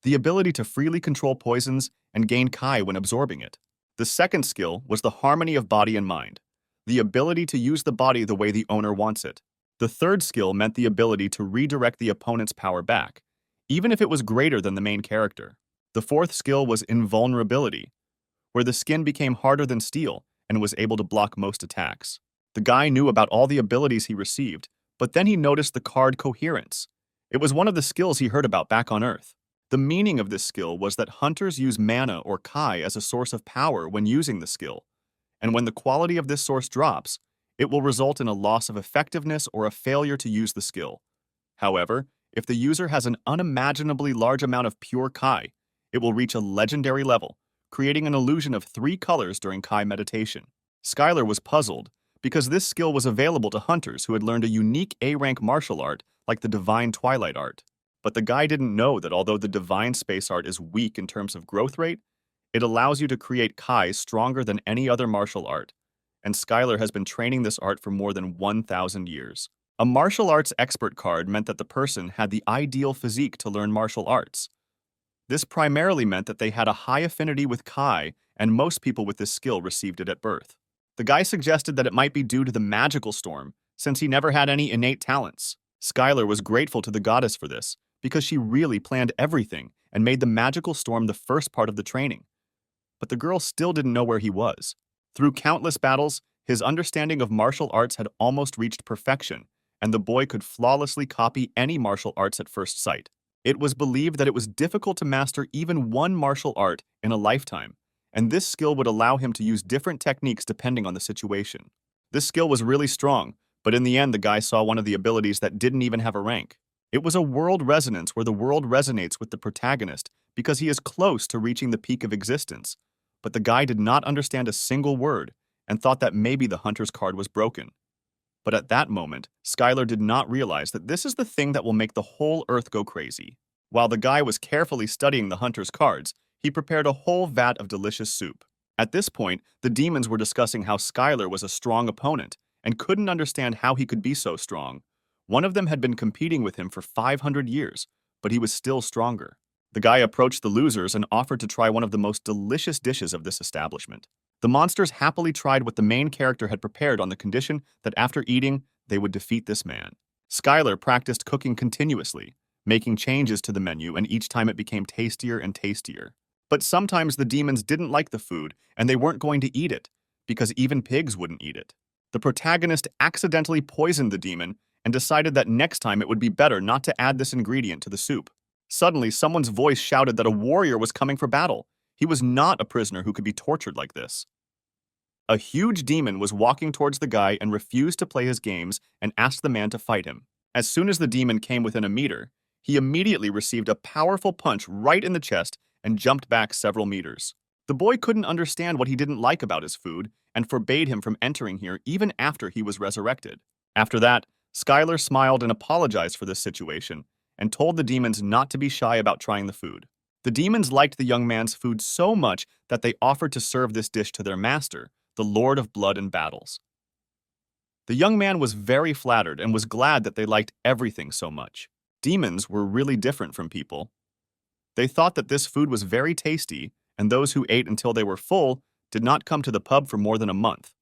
A: the ability to freely control poisons and gain kai when absorbing it. The second skill was the harmony of body and mind, the ability to use the body the way the owner wants it. The third skill meant the ability to redirect the opponent's power back, even if it was greater than the main character. The fourth skill was invulnerability, where the skin became harder than steel and was able to block most attacks. The guy knew about all the abilities he received, but then he noticed the card coherence. It was one of the skills he heard about back on Earth. The meaning of this skill was that hunters use mana or kai as a source of power when using the skill, and when the quality of this source drops, it will result in a loss of effectiveness or a failure to use the skill. However, if the user has an unimaginably large amount of pure kai, it will reach a legendary level, creating an illusion of 3 colors during kai meditation. Skylar was puzzled, because this skill was available to hunters who had learned a unique A-rank martial art like the Divine Twilight Art. But the guy didn't know that although the Divine Space Art is weak in terms of growth rate, it allows you to create kai stronger than any other martial art, and Skylar has been training this art for more than 1,000 years. A martial arts expert card meant that the person had the ideal physique to learn martial arts. This primarily meant that they had a high affinity with kai, and most people with this skill received it at birth. The guy suggested that it might be due to the magical storm, since he never had any innate talents. Skylar was grateful to the goddess for this, because she really planned everything and made the magical storm the first part of the training. But the girl still didn't know where he was. Through countless battles, his understanding of martial arts had almost reached perfection, and the boy could flawlessly copy any martial arts at first sight. It was believed that it was difficult to master even one martial art in a lifetime, and this skill would allow him to use different techniques depending on the situation. This skill was really strong, but in the end the guy saw one of the abilities that didn't even have a rank. It was a world resonance where the world resonates with the protagonist because he is close to reaching the peak of existence. But the guy did not understand a single word and thought that maybe the hunter's card was broken. But at that moment, Skylar did not realize that this is the thing that will make the whole earth go crazy. While the guy was carefully studying the hunter's cards, he prepared a whole vat of delicious soup. At this point, the demons were discussing how Skylar was a strong opponent and couldn't understand how he could be so strong. One of them had been competing with him for 500 years, but he was still stronger. The guy approached the losers and offered to try one of the most delicious dishes of this establishment. The monsters happily tried what the main character had prepared on the condition that after eating, they would defeat this man. Skylar practiced cooking continuously, making changes to the menu, and each time it became tastier and tastier. But sometimes the demons didn't like the food, and they weren't going to eat it, because even pigs wouldn't eat it. The protagonist accidentally poisoned the demon and decided that next time it would be better not to add this ingredient to the soup. Suddenly, someone's voice shouted that a warrior was coming for battle. He was not a prisoner who could be tortured like this. A huge demon was walking towards the guy and refused to play his games and asked the man to fight him. As soon as the demon came within a meter, he immediately received a powerful punch right in the chest and jumped back several meters. The boy couldn't understand what he didn't like about his food and forbade him from entering here even after he was resurrected. After that, Skylar smiled and apologized for this situation and told the demons not to be shy about trying the food. The demons liked the young man's food so much that they offered to serve this dish to their master, the Lord of Blood and Battles. The young man was very flattered and was glad that they liked everything so much. Demons were really different from people. They thought that this food was very tasty, and those who ate until they were full did not come to the pub for more than a month.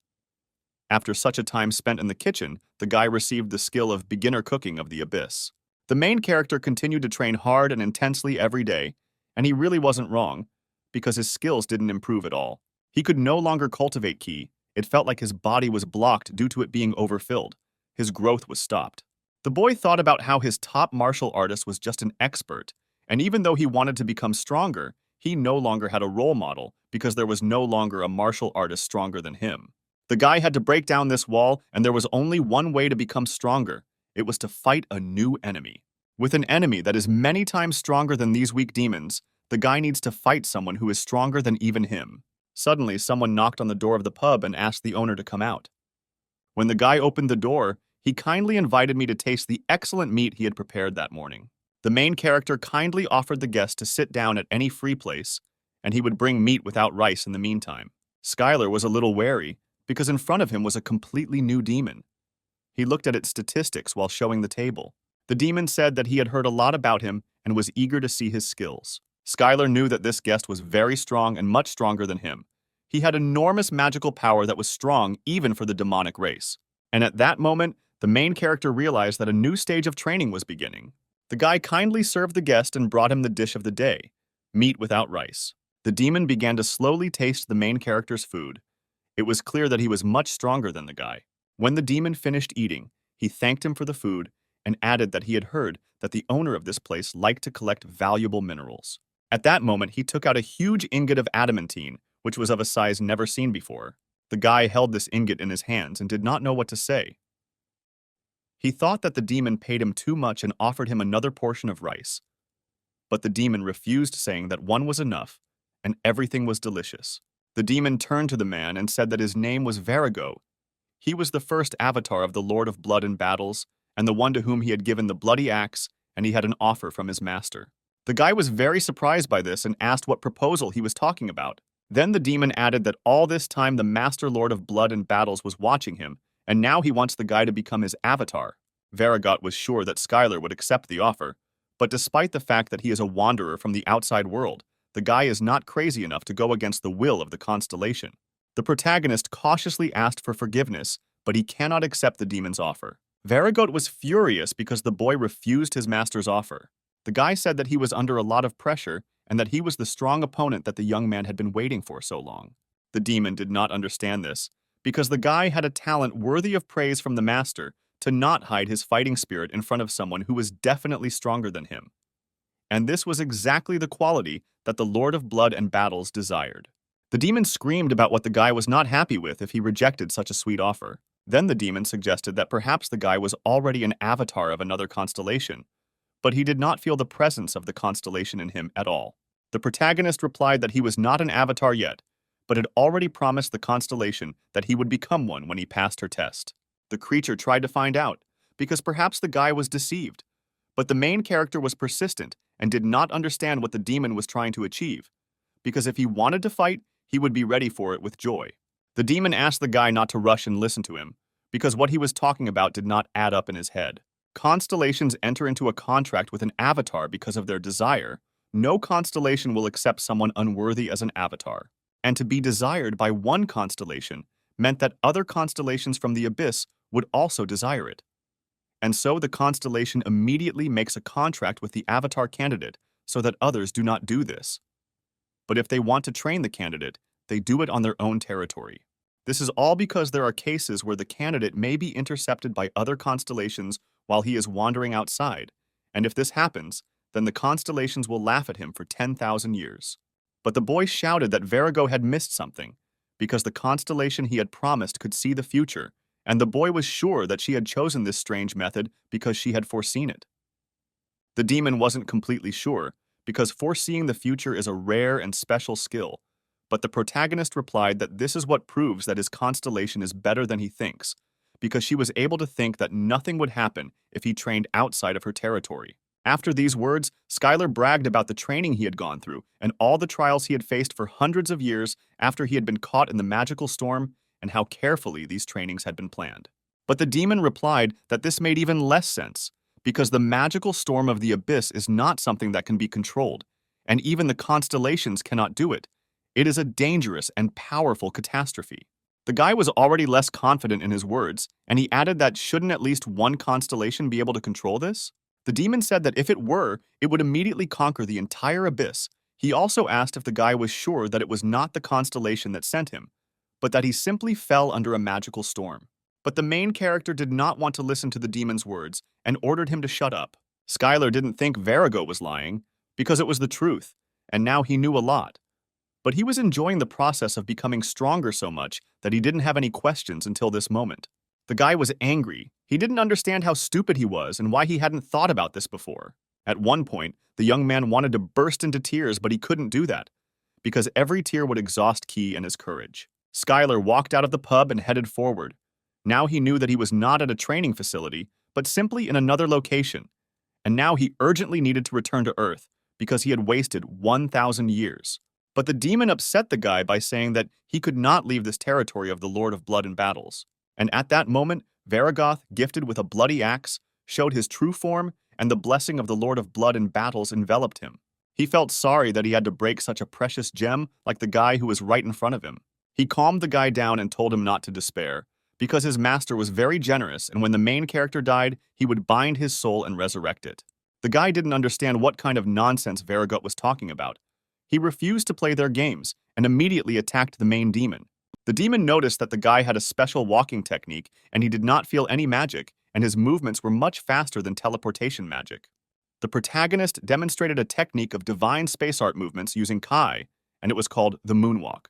A: After such a time spent in the kitchen, the guy received the skill of beginner cooking of the abyss. The main character continued to train hard and intensely every day, and he really wasn't wrong, because his skills didn't improve at all. He could no longer cultivate ki. It felt like his body was blocked due to it being overfilled. His growth was stopped. The boy thought about how his top martial artist was just an expert, and even though he wanted to become stronger, he no longer had a role model because there was no longer a martial artist stronger than him. The guy had to break down this wall, and there was only one way to become stronger. It was to fight a new enemy. With an enemy that is many times stronger than these weak demons, the guy needs to fight someone who is stronger than even him. Suddenly, someone knocked on the door of the pub and asked the owner to come out. When the guy opened the door, he kindly invited me to taste the excellent meat he had prepared that morning. The main character kindly offered the guest to sit down at any free place, and he would bring meat without rice in the meantime. Skylar was a little wary, because in front of him was a completely new demon. He looked at its statistics while showing the table. The demon said that he had heard a lot about him and was eager to see his skills. Skylar knew that this guest was very strong and much stronger than him. He had enormous magical power that was strong even for the demonic race. And at that moment, the main character realized that a new stage of training was beginning. The guy kindly served the guest and brought him the dish of the day, meat without rice. The demon began to slowly taste the main character's food. It was clear that he was much stronger than the guy. When the demon finished eating, he thanked him for the food and added that he had heard that the owner of this place liked to collect valuable minerals. At that moment, he took out a huge ingot of adamantine, which was of a size never seen before. The guy held this ingot in his hands and did not know what to say. He thought that the demon paid him too much and offered him another portion of rice. But the demon refused, saying that one was enough, and everything was delicious. The demon turned to the man and said that his name was Virago. He was the first avatar of the Lord of Blood and Battles, and the one to whom he had given the bloody axe, and he had an offer from his master. The guy was very surprised by this and asked what proposal he was talking about. Then the demon added that all this time the Master Lord of Blood and Battles was watching him, and now he wants the guy to become his avatar. Varagot was sure that Skylar would accept the offer, but despite the fact that he is a wanderer from the outside world, the guy is not crazy enough to go against the will of the constellation. The protagonist cautiously asked for forgiveness, but he cannot accept the demon's offer. Varagot was furious because the boy refused his master's offer. The guy said that he was under a lot of pressure and that he was the strong opponent that the young man had been waiting for so long. The demon did not understand this, because the guy had a talent worthy of praise from the master to not hide his fighting spirit in front of someone who was definitely stronger than him. And this was exactly the quality that the Lord of Blood and Battles desired. The demon screamed about what the guy was not happy with if he rejected such a sweet offer. Then the demon suggested that perhaps the guy was already an avatar of another constellation, but he did not feel the presence of the constellation in him at all. The protagonist replied that he was not an avatar yet, but had already promised the constellation that he would become one when he passed her test. The creature tried to find out, because perhaps the guy was deceived, but the main character was persistent and did not understand what the demon was trying to achieve, because if he wanted to fight, he would be ready for it with joy. The demon asked the guy not to rush and listen to him, because what he was talking about did not add up in his head. Constellations enter into a contract with an avatar because of their desire. No constellation will accept someone unworthy as an avatar. And to be desired by one constellation meant that other constellations from the abyss would also desire it. And so the constellation immediately makes a contract with the avatar candidate so that others do not do this. But if they want to train the candidate, they do it on their own territory. This is all because there are cases where the candidate may be intercepted by other constellations while he is wandering outside, and if this happens, then the constellations will laugh at him for 10,000 years. But the boy shouted that Virago had missed something, because the constellation he had promised could see the future, and the boy was sure that she had chosen this strange method because she had foreseen it. The demon wasn't completely sure, because foreseeing the future is a rare and special skill, but the protagonist replied that this is what proves that his constellation is better than he thinks, because she was able to think that nothing would happen if he trained outside of her territory. After these words, Skylar bragged about the training he had gone through and all the trials he had faced for hundreds of years after he had been caught in the magical storm and how carefully these trainings had been planned. But the demon replied that this made even less sense, because the magical storm of the abyss is not something that can be controlled, and even the constellations cannot do it. It is a dangerous and powerful catastrophe. The guy was already less confident in his words, and he added that shouldn't at least one constellation be able to control this? The demon said that if it were, it would immediately conquer the entire abyss. He also asked if the guy was sure that it was not the constellation that sent him, but that he simply fell under a magical storm. But the main character did not want to listen to the demon's words and ordered him to shut up. Skylar didn't think Virago was lying, because it was the truth, and now he knew a lot. But he was enjoying the process of becoming stronger so much that he didn't have any questions until this moment. The guy was angry. He didn't understand how stupid he was and why he hadn't thought about this before. At one point, the young man wanted to burst into tears, but he couldn't do that, because every tear would exhaust Key and his courage. Skylar walked out of the pub and headed forward. Now he knew that he was not at a training facility, but simply in another location. And now he urgently needed to return to Earth, because he had wasted 1,000 years. But the demon upset the guy by saying that he could not leave this territory of the Lord of Blood and Battles. And at that moment, Varagoth, gifted with a bloody axe, showed his true form, and the blessing of the Lord of Blood and Battles enveloped him. He felt sorry that he had to break such a precious gem like the guy who was right in front of him. He calmed the guy down and told him not to despair, because his master was very generous, and when the main character died, he would bind his soul and resurrect it. The guy didn't understand what kind of nonsense Varagot was talking about. He refused to play their games and immediately attacked the main demon. The demon noticed that the guy had a special walking technique and he did not feel any magic, and his movements were much faster than teleportation magic. The protagonist demonstrated a technique of divine space art movements using Kai, and it was called the moonwalk.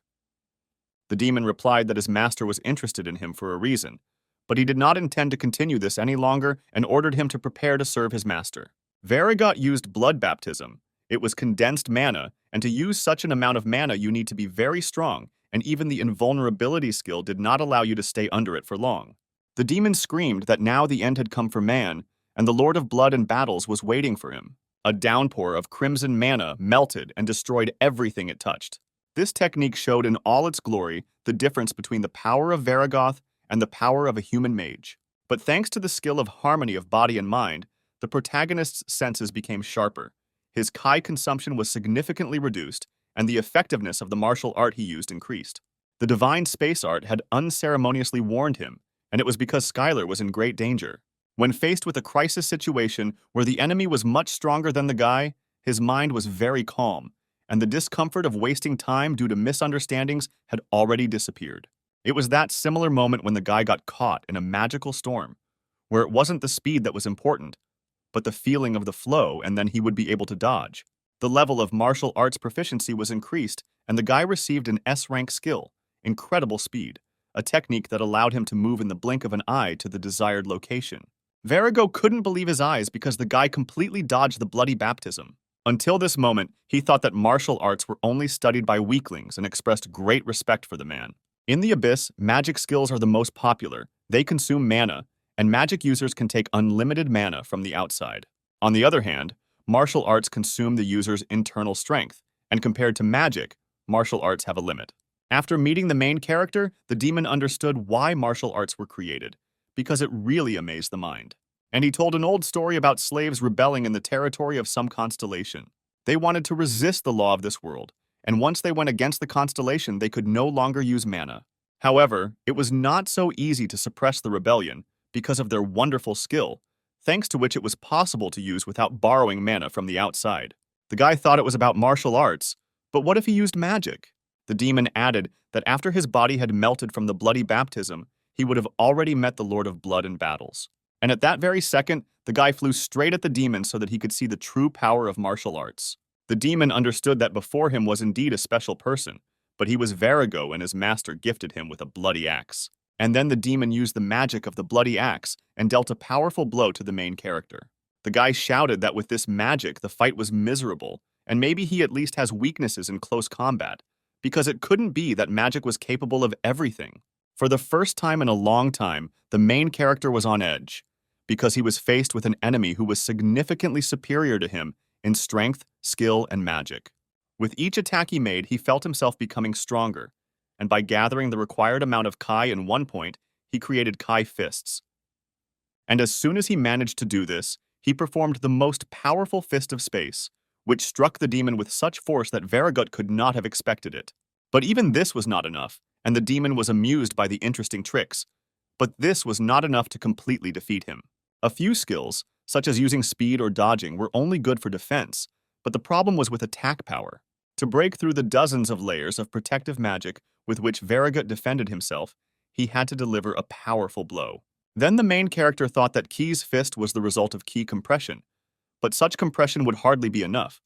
A: The demon replied that his master was interested in him for a reason, but he did not intend to continue this any longer and ordered him to prepare to serve his master. Varagot used blood baptism. It was condensed mana, and to use such an amount of mana you need to be very strong, and even the invulnerability skill did not allow you to stay under it for long. The demon screamed that now the end had come for man, and the Lord of Blood and Battles was waiting for him. A downpour of crimson mana melted and destroyed everything it touched. This technique showed in all its glory the difference between the power of Varagoth and the power of a human mage. But thanks to the skill of harmony of body and mind, the protagonist's senses became sharper. His Kai consumption was significantly reduced, and the effectiveness of the martial art he used increased. The divine space art had unceremoniously warned him, and it was because Skylar was in great danger. When faced with a crisis situation where the enemy was much stronger than the guy, his mind was very calm, and the discomfort of wasting time due to misunderstandings had already disappeared. It was that similar moment when the guy got caught in a magical storm, where it wasn't the speed that was important, but the feeling of the flow, and then he would be able to dodge. The level of martial arts proficiency was increased, and the guy received an S-rank skill, incredible speed, a technique that allowed him to move in the blink of an eye to the desired location. Verigo couldn't believe his eyes because the guy completely dodged the bloody baptism. Until this moment, he thought that martial arts were only studied by weaklings and expressed great respect for the man. In the Abyss, magic skills are the most popular. They consume mana, and magic users can take unlimited mana from the outside. On the other hand, martial arts consume the user's internal strength, and compared to magic, martial arts have a limit. After meeting the main character, the demon understood why martial arts were created, because it really amazed the mind. And he told an old story about slaves rebelling in the territory of some constellation. They wanted to resist the law of this world, and once they went against the constellation, they could no longer use mana. However, it was not so easy to suppress the rebellion because of their wonderful skill, thanks to which it was possible to use without borrowing mana from the outside. The guy thought it was about martial arts, but what if he used magic? The demon added that after his body had melted from the bloody baptism, he would have already met the Lord of Blood in battles. And at that very second, the guy flew straight at the demon so that he could see the true power of martial arts. The demon understood that before him was indeed a special person, but he was Verigo and his master gifted him with a bloody axe. And then the demon used the magic of the bloody axe and dealt a powerful blow to the main character. The guy shouted that with this magic, the fight was miserable, and maybe he at least has weaknesses in close combat, because it couldn't be that magic was capable of everything. For the first time in a long time, the main character was on edge, because he was faced with an enemy who was significantly superior to him in strength, skill, and magic. With each attack he made, he felt himself becoming stronger, and by gathering the required amount of Kai in one point, he created Kai fists. And as soon as he managed to do this, he performed the most powerful fist of space, which struck the demon with such force that Verigut could not have expected it. But even this was not enough, and the demon was amused by the interesting tricks. But this was not enough to completely defeat him. A few skills, such as using speed or dodging, were only good for defense, but the problem was with attack power. To break through the dozens of layers of protective magic with which Verigut defended himself, he had to deliver a powerful blow. Then the main character thought that Ki's fist was the result of Ki compression, but such compression would hardly be enough.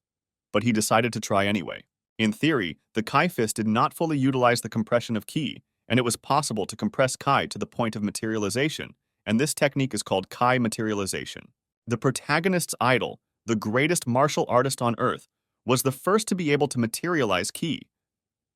A: But he decided to try anyway. In theory, the Kai fist did not fully utilize the compression of Ki, and it was possible to compress Kai to the point of materialization, and this technique is called Kai materialization. The protagonist's idol, the greatest martial artist on Earth, was the first to be able to materialize Ki.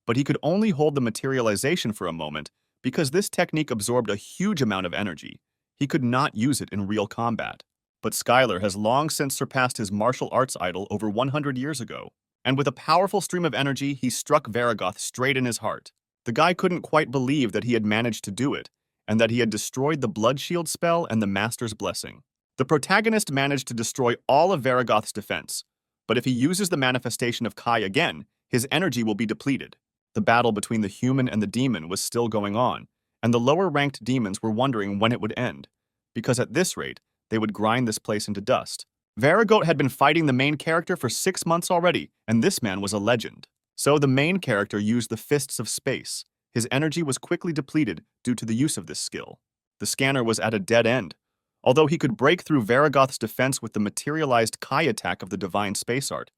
A: But he could only hold the materialization for a moment because this technique absorbed a huge amount of energy. He could not use it in real combat. But Skylar has long since surpassed his martial arts idol over 100 years ago, and with a powerful stream of energy, he struck Varigoth straight in his heart. The guy couldn't quite believe that he had managed to do it, and that he had destroyed the Blood Shield spell and the Master's Blessing. The protagonist managed to destroy all of Varigoth's defense, but if he uses the manifestation of Kai again, his energy will be depleted. The battle between the human and the demon was still going on, and the lower-ranked demons were wondering when it would end, because at this rate, they would grind this place into dust. Varigot had been fighting the main character for 6 months already, and this man was a legend. So the main character used the Fists of Space. His energy was quickly depleted due to the use of this skill. The scanner was at a dead end. Although he could break through Varigoth's defense with the materialized Kai attack of the Divine Space Art,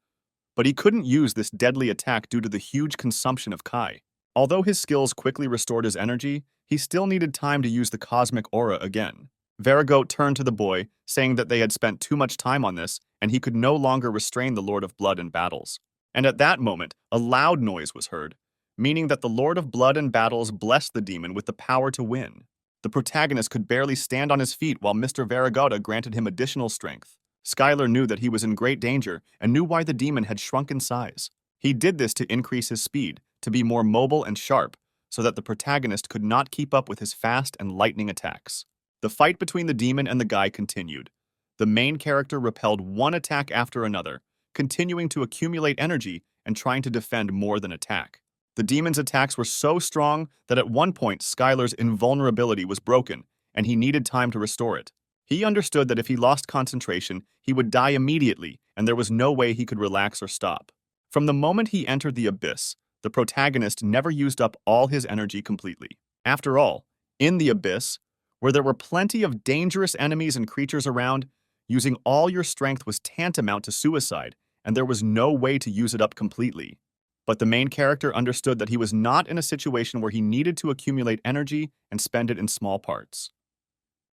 A: but he couldn't use this deadly attack due to the huge consumption of Kai. Although his skills quickly restored his energy, he still needed time to use the Cosmic Aura again. Varigot turned to the boy, saying that they had spent too much time on this, and he could no longer restrain the Lord of Blood in battles. And at that moment, a loud noise was heard, meaning that the Lord of Blood in battles blessed the demon with the power to win. The protagonist could barely stand on his feet while Mr. Varigota granted him additional strength. Skylar knew that he was in great danger and knew why the demon had shrunk in size. He did this to increase his speed, to be more mobile and sharp, so that the protagonist could not keep up with his fast and lightning attacks. The fight between the demon and the guy continued. The main character repelled one attack after another, continuing to accumulate energy and trying to defend more than attack. The demon's attacks were so strong that at one point Skylar's invulnerability was broken, and he needed time to restore it. He understood that if he lost concentration, he would die immediately, and there was no way he could relax or stop. From the moment he entered the Abyss, the protagonist never used up all his energy completely. After all, in the Abyss, where there were plenty of dangerous enemies and creatures around, using all your strength was tantamount to suicide, and there was no way to use it up completely. But the main character understood that he was not in a situation where he needed to accumulate energy and spend it in small parts.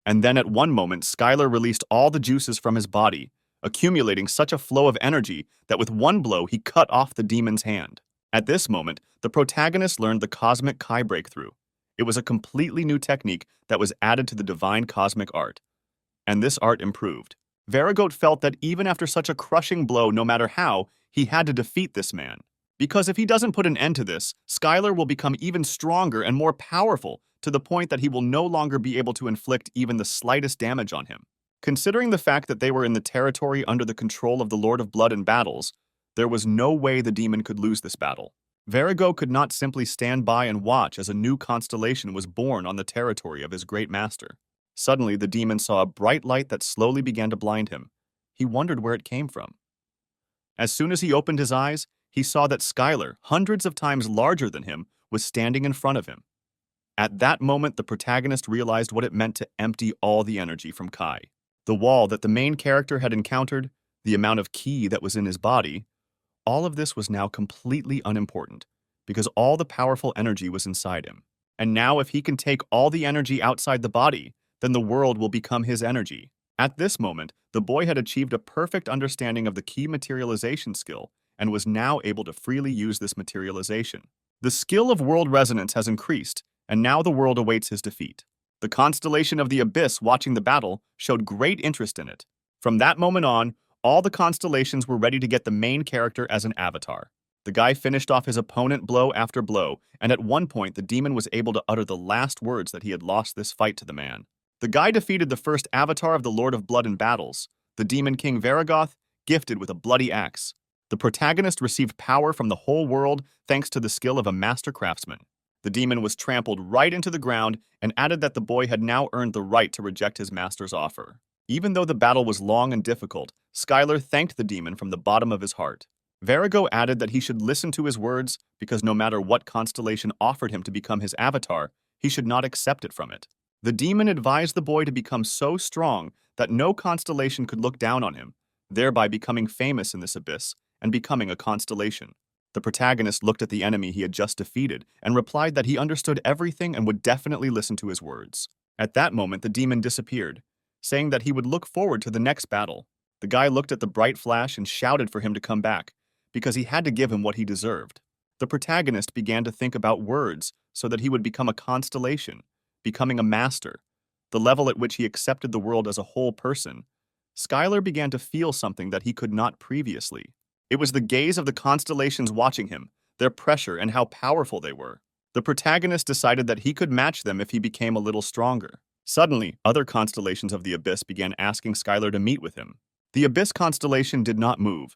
A: And then at one moment, Skylar released all the juices from his body, accumulating such a flow of energy that with one blow he cut off the demon's hand. At this moment, the protagonist learned the cosmic Kai breakthrough. It was a completely new technique that was added to the divine cosmic art. And this art improved. Varagoat felt that even after such a crushing blow, no matter how, he had to defeat this man. Because if he doesn't put an end to this, Skylar will become even stronger and more powerful to the point that he will no longer be able to inflict even the slightest damage on him. Considering the fact that they were in the territory under the control of the Lord of Blood and Battles, there was no way the demon could lose this battle. Varago could not simply stand by and watch as a new constellation was born on the territory of his great master. Suddenly, the demon saw a bright light that slowly began to blind him. He wondered where it came from. As soon as he opened his eyes, he saw that Skylar, hundreds of times larger than him, was standing in front of him. At that moment, the protagonist realized what it meant to empty all the energy from Kai. The wall that the main character had encountered, the amount of ki that was in his body, all of this was now completely unimportant, because all the powerful energy was inside him. And now if he can take all the energy outside the body, then the world will become his energy. At this moment, the boy had achieved a perfect understanding of the ki materialization skill and was now able to freely use this materialization. The skill of world resonance has increased, and now the world awaits his defeat. The constellation of the Abyss watching the battle showed great interest in it. From that moment on, all the constellations were ready to get the main character as an avatar. The guy finished off his opponent blow after blow, and at one point the demon was able to utter the last words that he had lost this fight to the man. The guy defeated the first avatar of the Lord of Blood and Battles, the Demon King Varagoth, gifted with a bloody axe. The protagonist received power from the whole world thanks to the skill of a master craftsman. The demon was trampled right into the ground and added that the boy had now earned the right to reject his master's offer. Even though the battle was long and difficult, Skylar thanked the demon from the bottom of his heart. Varago added that he should listen to his words because no matter what constellation offered him to become his avatar, he should not accept it from it. The demon advised the boy to become so strong that no constellation could look down on him, thereby becoming famous in this abyss and becoming a constellation. The protagonist looked at the enemy he had just defeated and replied that he understood everything and would definitely listen to his words. At that moment, the demon disappeared, saying that he would look forward to the next battle. The guy looked at the bright flash and shouted for him to come back, because he had to give him what he deserved. The protagonist began to think about words so that he would become a constellation, becoming a master, the level at which he accepted the world as a whole person. Skylar began to feel something that he could not previously. It was the gaze of the constellations watching him, their pressure, and how powerful they were. The protagonist decided that he could match them if he became a little stronger. Suddenly, other constellations of the Abyss began asking Skylar to meet with him. The Abyss constellation did not move.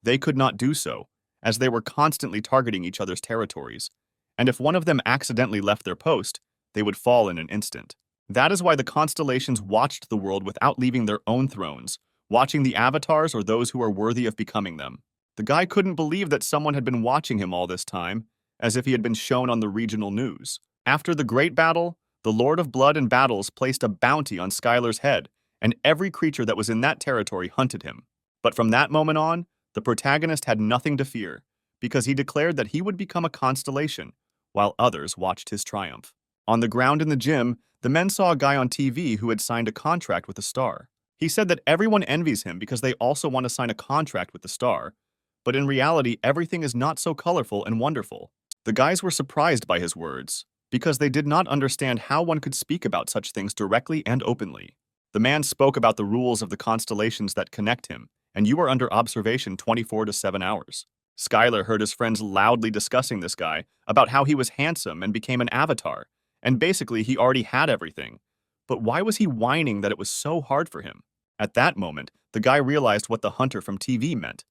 A: They could not do so, as they were constantly targeting each other's territories, and if one of them accidentally left their post, they would fall in an instant. That is why the constellations watched the world without leaving their own thrones, watching the avatars or those who are worthy of becoming them. The guy couldn't believe that someone had been watching him all this time, as if he had been shown on the regional news. After the great battle, the Lord of Blood and Battles placed a bounty on Skylar's head, and every creature that was in that territory hunted him. But from that moment on, the protagonist had nothing to fear, because he declared that he would become a constellation, while others watched his triumph. On the ground in the gym, the men saw a guy on TV who had signed a contract with a star. He said that everyone envies him because they also want to sign a contract with the star, but in reality, everything is not so colorful and wonderful. The guys were surprised by his words, because they did not understand how one could speak about such things directly and openly. The man spoke about the rules of the constellations that connect him, and you are under observation 24 to 7 hours. Skylar heard his friends loudly discussing this guy about how he was handsome and became an avatar, and basically he already had everything. But why was he whining that it was so hard for him? At that moment, the guy realized what the hunter from TV meant.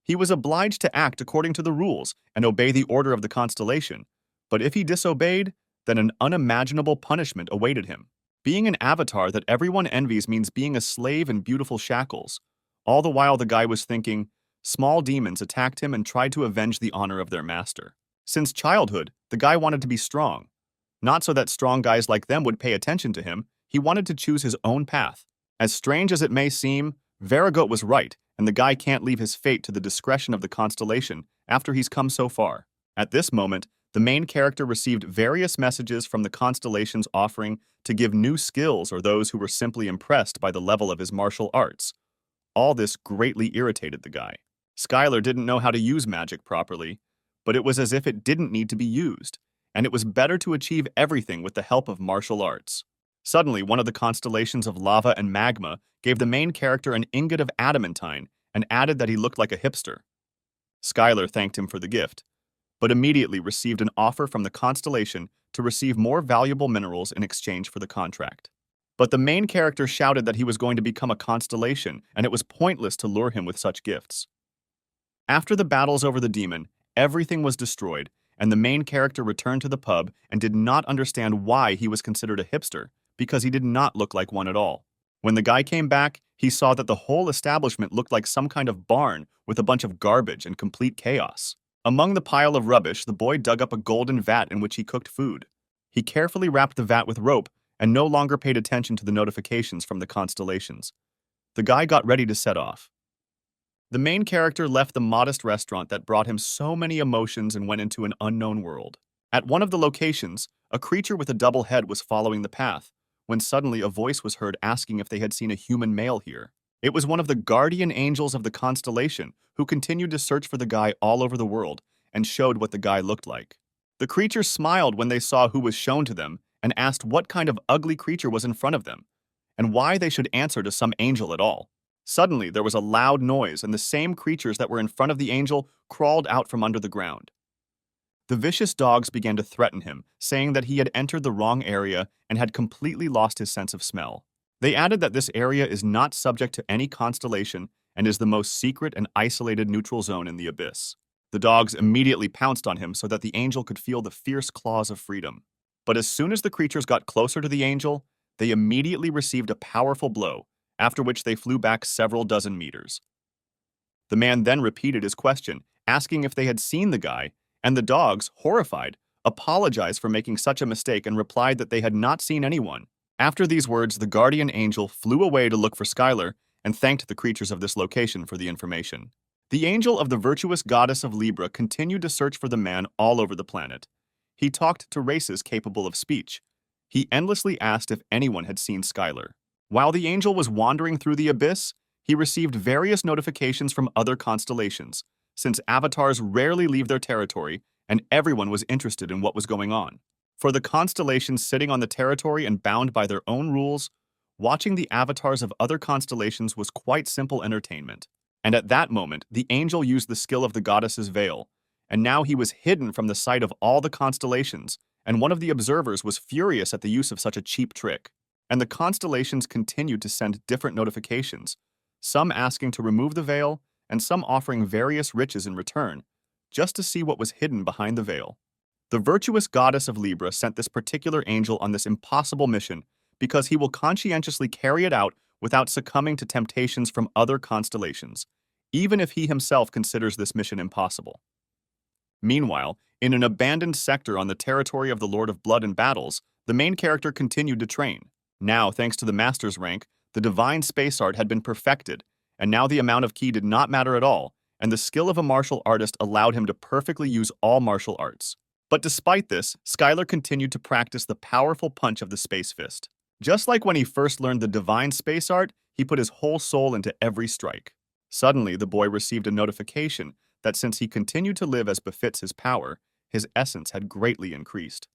A: He was obliged to act according to the rules and obey the order of the constellation, but if he disobeyed, then an unimaginable punishment awaited him. Being an avatar that everyone envies means being a slave in beautiful shackles. All the while the guy was thinking, small demons attacked him and tried to avenge the honor of their master. Since childhood, the guy wanted to be strong. Not so that strong guys like them would pay attention to him, he wanted to choose his own path. As strange as it may seem, Varigot was right, and the guy can't leave his fate to the discretion of the constellation after he's come so far. At this moment, the main character received various messages from the constellations offering to give new skills or those who were simply impressed by the level of his martial arts. All this greatly irritated the guy. Skylar didn't know how to use magic properly, but it was as if it didn't need to be used, and it was better to achieve everything with the help of martial arts. Suddenly, one of the constellations of lava and magma gave the main character an ingot of adamantine and added that he looked like a hipster. Skylar thanked him for the gift, but immediately received an offer from the constellation to receive more valuable minerals in exchange for the contract. But the main character shouted that he was going to become a constellation, and it was pointless to lure him with such gifts. After the battles over the demon, everything was destroyed, and the main character returned to the pub and did not understand why he was considered a hipster, because he did not look like one at all. When the guy came back, he saw that the whole establishment looked like some kind of barn with a bunch of garbage and complete chaos. Among the pile of rubbish, the boy dug up a golden vat in which he cooked food. He carefully wrapped the vat with rope and no longer paid attention to the notifications from the constellations. The guy got ready to set off. The main character left the modest restaurant that brought him so many emotions and went into an unknown world. At one of the locations, a creature with a double head was following the path, when suddenly a voice was heard asking if they had seen a human male here. It was one of the guardian angels of the constellation who continued to search for the guy all over the world and showed what the guy looked like. The creature smiled when they saw who was shown to them and asked what kind of ugly creature was in front of them and why they should answer to some angel at all. Suddenly, there was a loud noise, and the same creatures that were in front of the angel crawled out from under the ground. The vicious dogs began to threaten him, saying that he had entered the wrong area and had completely lost his sense of smell. They added that this area is not subject to any constellation and is the most secret and isolated neutral zone in the abyss. The dogs immediately pounced on him so that the angel could feel the fierce claws of freedom. But as soon as the creatures got closer to the angel, they immediately received a powerful blow, after which they flew back several dozen meters. The man then repeated his question, asking if they had seen the guy, and the dogs, horrified, apologized for making such a mistake and replied that they had not seen anyone. After these words, the guardian angel flew away to look for Skylar and thanked the creatures of this location for the information. The angel of the virtuous goddess of Libra continued to search for the man all over the planet. He talked to races capable of speech. He endlessly asked if anyone had seen Skylar. While the angel was wandering through the abyss, he received various notifications from other constellations, since avatars rarely leave their territory and everyone was interested in what was going on. For the constellations sitting on the territory and bound by their own rules, watching the avatars of other constellations was quite simple entertainment. And at that moment, the angel used the skill of the goddess's veil, and now he was hidden from the sight of all the constellations, and one of the observers was furious at the use of such a cheap trick. And the constellations continued to send different notifications, some asking to remove the veil, and some offering various riches in return, just to see what was hidden behind the veil. The virtuous goddess of Libra sent this particular angel on this impossible mission because he will conscientiously carry it out without succumbing to temptations from other constellations, even if he himself considers this mission impossible. Meanwhile, in an abandoned sector on the territory of the Lord of Blood and Battles, the main character continued to train. Now, thanks to the master's rank, the divine space art had been perfected, and now the amount of ki did not matter at all, and the skill of a martial artist allowed him to perfectly use all martial arts. But despite this, Skylar continued to practice the powerful punch of the space fist. Just like when he first learned the divine space art, he put his whole soul into every strike. Suddenly, the boy received a notification that since he continued to live as befits his power, his essence had greatly increased.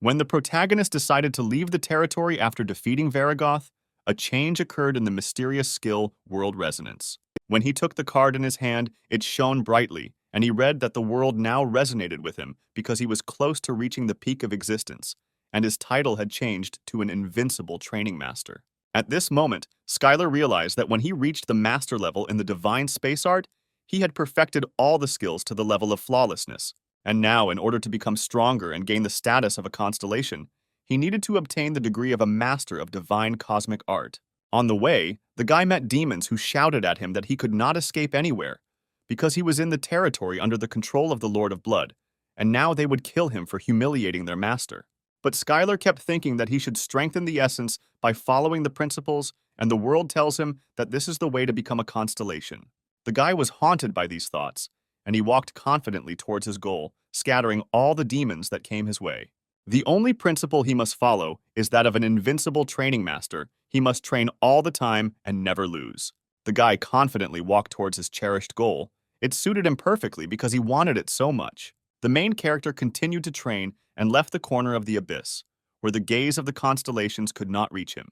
A: When the protagonist decided to leave the territory after defeating Varigoth, a change occurred in the mysterious skill World Resonance. When he took the card in his hand, it shone brightly, and he read that the world now resonated with him because he was close to reaching the peak of existence, and his title had changed to an invincible training master. At this moment, Skylar realized that when he reached the master level in the divine space art, he had perfected all the skills to the level of flawlessness. And now, in order to become stronger and gain the status of a constellation, he needed to obtain the degree of a master of divine cosmic art. On the way, the guy met demons who shouted at him that he could not escape anywhere, because he was in the territory under the control of the Lord of Blood, and now they would kill him for humiliating their master. But Skylar kept thinking that he should strengthen the essence by following the principles and the world tells him that this is the way to become a constellation. The guy was haunted by these thoughts, and he walked confidently towards his goal, scattering all the demons that came his way. The only principle he must follow is that of an invincible training master. He must train all the time and never lose. The guy confidently walked towards his cherished goal. It suited him perfectly because he wanted it so much. The main character continued to train and left the corner of the abyss, where the gaze of the constellations could not reach him.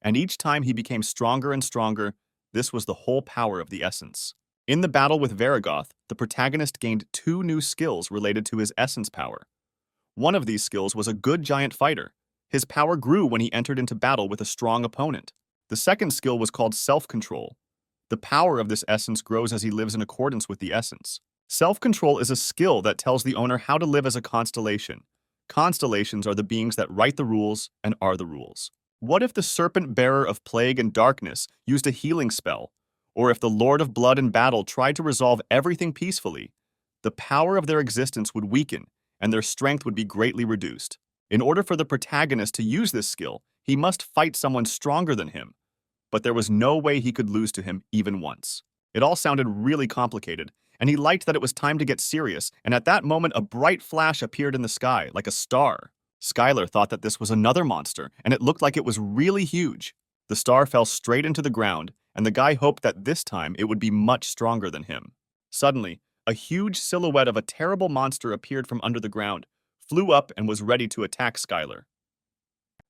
A: And each time he became stronger and stronger. This was the whole power of the essence. In the battle with Varigoth, the protagonist gained 2 new skills related to his essence power. One of these skills was a good giant fighter. His power grew when he entered into battle with a strong opponent. The second skill was called self-control. The power of this essence grows as he lives in accordance with the essence. Self-control is a skill that tells the owner how to live as a constellation. Constellations are the beings that write the rules and are the rules. What if the serpent bearer of plague and darkness used a healing spell? Or if the Lord of Blood in battle tried to resolve everything peacefully? The power of their existence would weaken, and their strength would be greatly reduced. In order for the protagonist to use this skill, he must fight someone stronger than him. But there was no way he could lose to him even once. It all sounded really complicated, and he liked that it was time to get serious, and at that moment a bright flash appeared in the sky, like a star. Skylar thought that this was another monster, and it looked like it was really huge. The star fell straight into the ground, and the guy hoped that this time it would be much stronger than him. Suddenly, a huge silhouette of a terrible monster appeared from under the ground, flew up, and was ready to attack Skylar.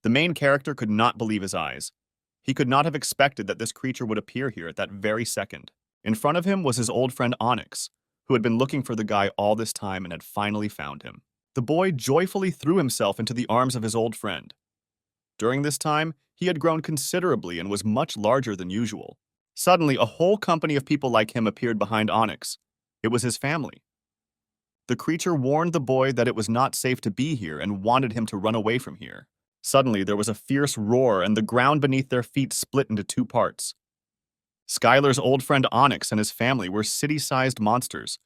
A: The main character could not believe his eyes. He could not have expected that this creature would appear here at that very second. In front of him was his old friend Onyx, who had been looking for the guy all this time and had finally found him. The boy joyfully threw himself into the arms of his old friend. During this time, he had grown considerably and was much larger than usual. Suddenly, a whole company of people like him appeared behind Onyx. It was his family. The creature warned the boy that it was not safe to be here and wanted him to run away from here. Suddenly, there was a fierce roar, and the ground beneath their feet split into 2 parts. Skylar's old friend Onyx and his family were city-sized monsters,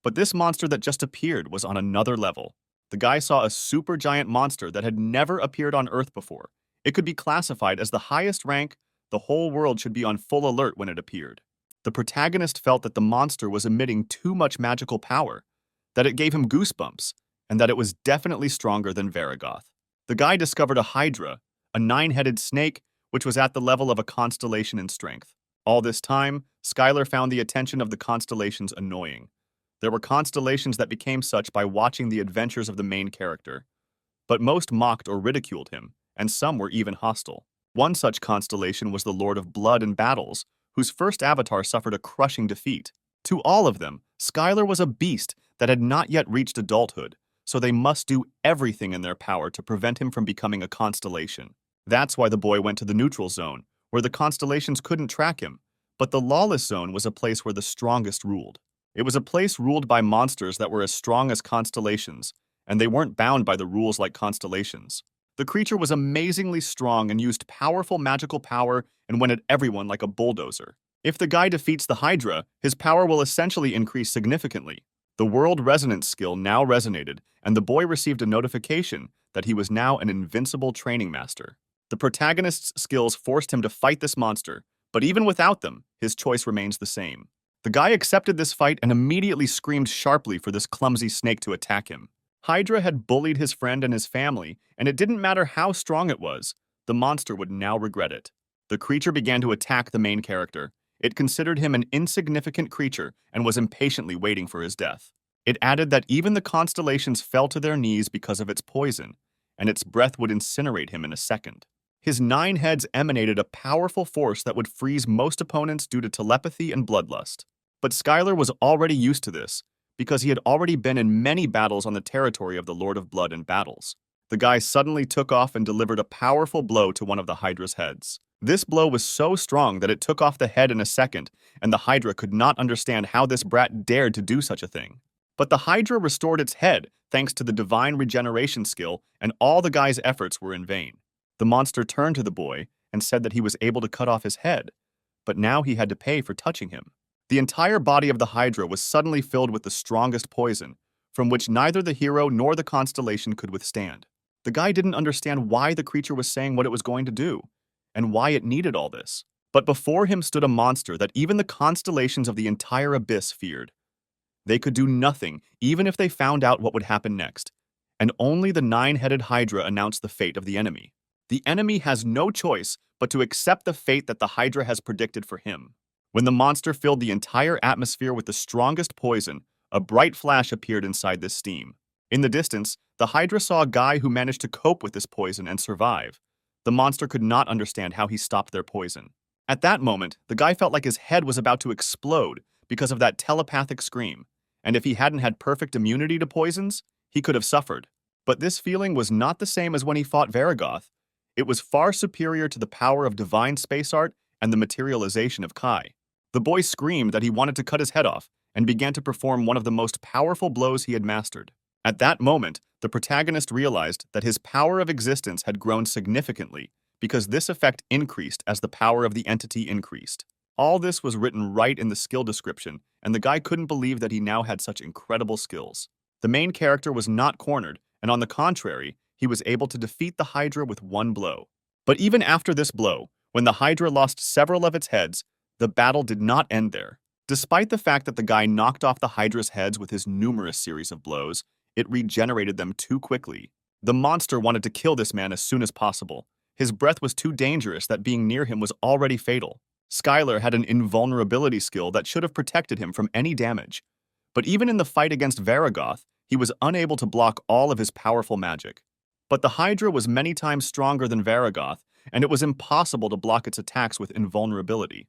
A: but this monster that just appeared was on another level. The guy saw a supergiant monster that had never appeared on Earth before. It could be classified as the highest rank. The whole world should be on full alert when it appeared. The protagonist felt that the monster was emitting too much magical power, that it gave him goosebumps, and that it was definitely stronger than Varigoth. The guy discovered a hydra, a 9-headed snake, which was at the level of a constellation in strength. All this time, Skylar found the attention of the constellations annoying. There were constellations that became such by watching the adventures of the main character, but most mocked or ridiculed him, and some were even hostile. One such constellation was the Lord of Blood and Battles, whose first avatar suffered a crushing defeat. To all of them, Skylar was a beast that had not yet reached adulthood, so they must do everything in their power to prevent him from becoming a constellation. That's why the boy went to the neutral zone, where the constellations couldn't track him, but the lawless zone was a place where the strongest ruled. It was a place ruled by monsters that were as strong as constellations, and they weren't bound by the rules like constellations. The creature was amazingly strong and used powerful magical power and went at everyone like a bulldozer. If the guy defeats the Hydra, his power will essentially increase significantly. The World Resonance skill now resonated, and the boy received a notification that he was now an invincible training master. The protagonist's skills forced him to fight this monster, but even without them, his choice remains the same. The guy accepted this fight and immediately screamed sharply for this clumsy snake to attack him. Hydra had bullied his friend and his family, and it didn't matter how strong it was, the monster would now regret it. The creature began to attack the main character. It considered him an insignificant creature and was impatiently waiting for his death. It added that even the constellations fell to their knees because of its poison, and its breath would incinerate him in a second. His 9 heads emanated a powerful force that would freeze most opponents due to telepathy and bloodlust. But Skylar was already used to this, because he had already been in many battles on the territory of the Lord of Blood and Battles. The guy suddenly took off and delivered a powerful blow to one of the Hydra's heads. This blow was so strong that it took off the head in a second, and the Hydra could not understand how this brat dared to do such a thing. But the Hydra restored its head thanks to the divine regeneration skill, and all the guy's efforts were in vain. The monster turned to the boy and said that he was able to cut off his head, but now he had to pay for touching him. The entire body of the Hydra was suddenly filled with the strongest poison, from which neither the hero nor the constellation could withstand. The guy didn't understand why the creature was saying what it was going to do, and why it needed all this. But before him stood a monster that even the constellations of the entire abyss feared. They could do nothing, even if they found out what would happen next. And only the nine-headed Hydra announced the fate of the enemy. The enemy has no choice but to accept the fate that the Hydra has predicted for him. When the monster filled the entire atmosphere with the strongest poison, a bright flash appeared inside this steam. In the distance, the Hydra saw a guy who managed to cope with this poison and survive. The monster could not understand how he stopped their poison. At that moment, the guy felt like his head was about to explode because of that telepathic scream, and if he hadn't had perfect immunity to poisons, he could have suffered. But this feeling was not the same as when he fought Varagoth. It was far superior to the power of divine space art and the materialization of Kai. The boy screamed that he wanted to cut his head off and began to perform one of the most powerful blows he had mastered. At that moment, the protagonist realized that his power of existence had grown significantly because this effect increased as the power of the entity increased. All this was written right in the skill description, and the guy couldn't believe that he now had such incredible skills. The main character was not cornered, and on the contrary, he was able to defeat the Hydra with one blow. But even after this blow, when the Hydra lost several of its heads, the battle did not end there. Despite the fact that the guy knocked off the Hydra's heads with his numerous series of blows, it regenerated them too quickly. The monster wanted to kill this man as soon as possible. His breath was too dangerous that being near him was already fatal. Skylar had an invulnerability skill that should have protected him from any damage. But even in the fight against Varagoth, he was unable to block all of his powerful magic. But the Hydra was many times stronger than Varagoth, and it was impossible to block its attacks with invulnerability.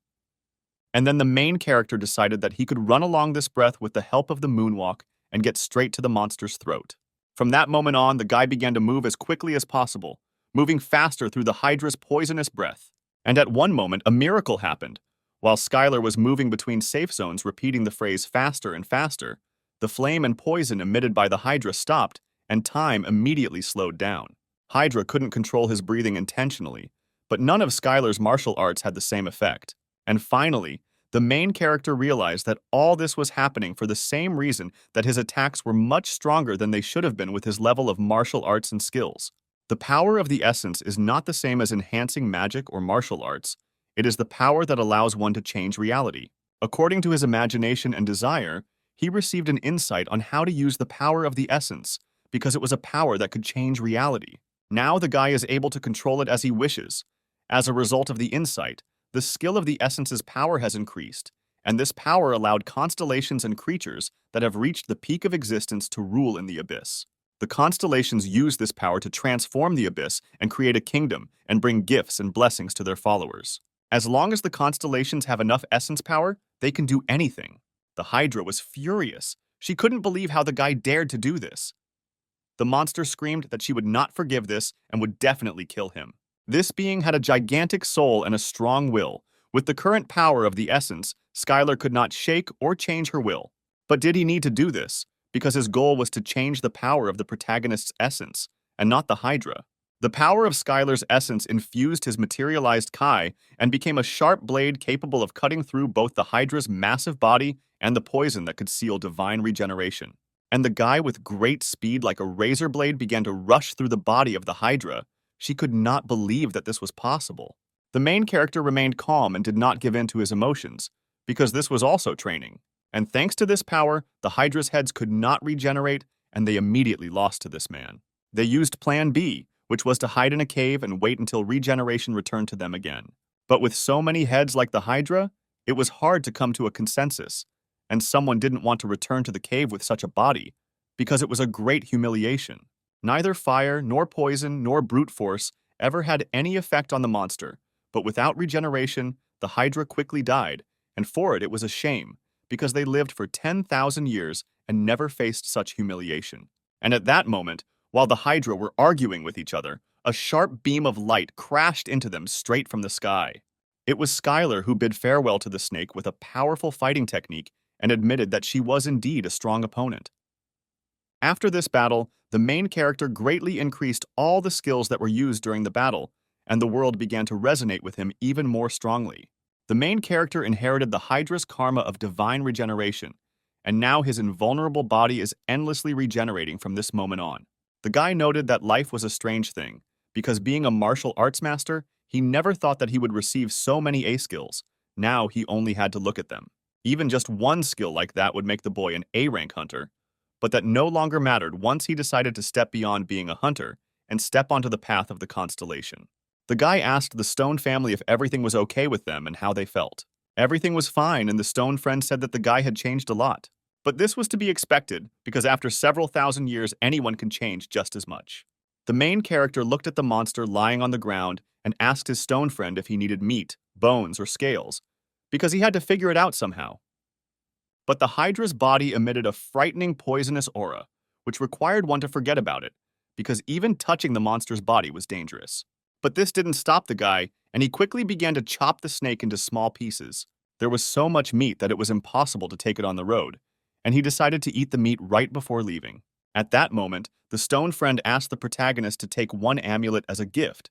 A: And then the main character decided that he could run along this breath with the help of the moonwalk and get straight to the monster's throat. From that moment on, the guy began to move as quickly as possible, moving faster through the Hydra's poisonous breath. And at one moment, a miracle happened. While Skylar was moving between safe zones repeating the phrase faster and faster, the flame and poison emitted by the Hydra stopped, and time immediately slowed down. Hydra couldn't control his breathing intentionally, but none of Skylar's martial arts had the same effect. And finally, the main character realized that all this was happening for the same reason that his attacks were much stronger than they should have been with his level of martial arts and skills. The power of the essence is not the same as enhancing magic or martial arts. It is the power that allows one to change reality. According to his imagination and desire, he received an insight on how to use the power of the essence because it was a power that could change reality. Now the guy is able to control it as he wishes. As a result of the insight, the skill of the essence's power has increased, and this power allowed constellations and creatures that have reached the peak of existence to rule in the abyss. The constellations use this power to transform the abyss and create a kingdom and bring gifts and blessings to their followers. As long as the constellations have enough essence power, they can do anything. The Hydra was furious. She couldn't believe how the guy dared to do this. The monster screamed that she would not forgive this and would definitely kill him. This being had a gigantic soul and a strong will. With the current power of the essence, Skylar could not shake or change her will. But did he need to do this? Because his goal was to change the power of the protagonist's essence, and not the Hydra. The power of Skylar's essence infused his materialized Kai and became a sharp blade capable of cutting through both the Hydra's massive body and the poison that could seal divine regeneration. And the guy with great speed like a razor blade began to rush through the body of the Hydra. She could not believe that this was possible. The main character remained calm and did not give in to his emotions, because this was also training. And thanks to this power, the Hydra's heads could not regenerate, and they immediately lost to this man. They used Plan B, which was to hide in a cave and wait until regeneration returned to them again. But with so many heads like the Hydra, it was hard to come to a consensus, and someone didn't want to return to the cave with such a body, because it was a great humiliation. Neither fire, nor poison, nor brute force ever had any effect on the monster, but without regeneration, the Hydra quickly died, and for it was a shame, because they lived for 10,000 years and never faced such humiliation. And at that moment, while the Hydra were arguing with each other, a sharp beam of light crashed into them straight from the sky. It was Skylar who bid farewell to the snake with a powerful fighting technique and admitted that she was indeed a strong opponent. After this battle, the main character greatly increased all the skills that were used during the battle, and the world began to resonate with him even more strongly. The main character inherited the Hydra's karma of divine regeneration, and now his invulnerable body is endlessly regenerating from this moment on. The guy noted that life was a strange thing, because being a martial arts master, He never thought that he would receive so many A skills. Now he only had to look at them. Even just one skill like that would make the boy an A-rank hunter, but that no longer mattered once he decided to step beyond being a hunter and step onto the path of the constellation. The guy asked the Stone family if everything was okay with them and how they felt. Everything was fine, and the Stone friend said that the guy had changed a lot. But this was to be expected, because after several thousand years, anyone can change just as much. The main character looked at the monster lying on the ground and asked his stone friend if he needed meat, bones, or scales, because he had to figure it out somehow. But the Hydra's body emitted a frightening poisonous aura, which required one to forget about it, because even touching the monster's body was dangerous. But this didn't stop the guy, and he quickly began to chop the snake into small pieces. There was so much meat that it was impossible to take it on the road, and he decided to eat the meat right before leaving. At that moment, the stone friend asked the protagonist to take one amulet as a gift.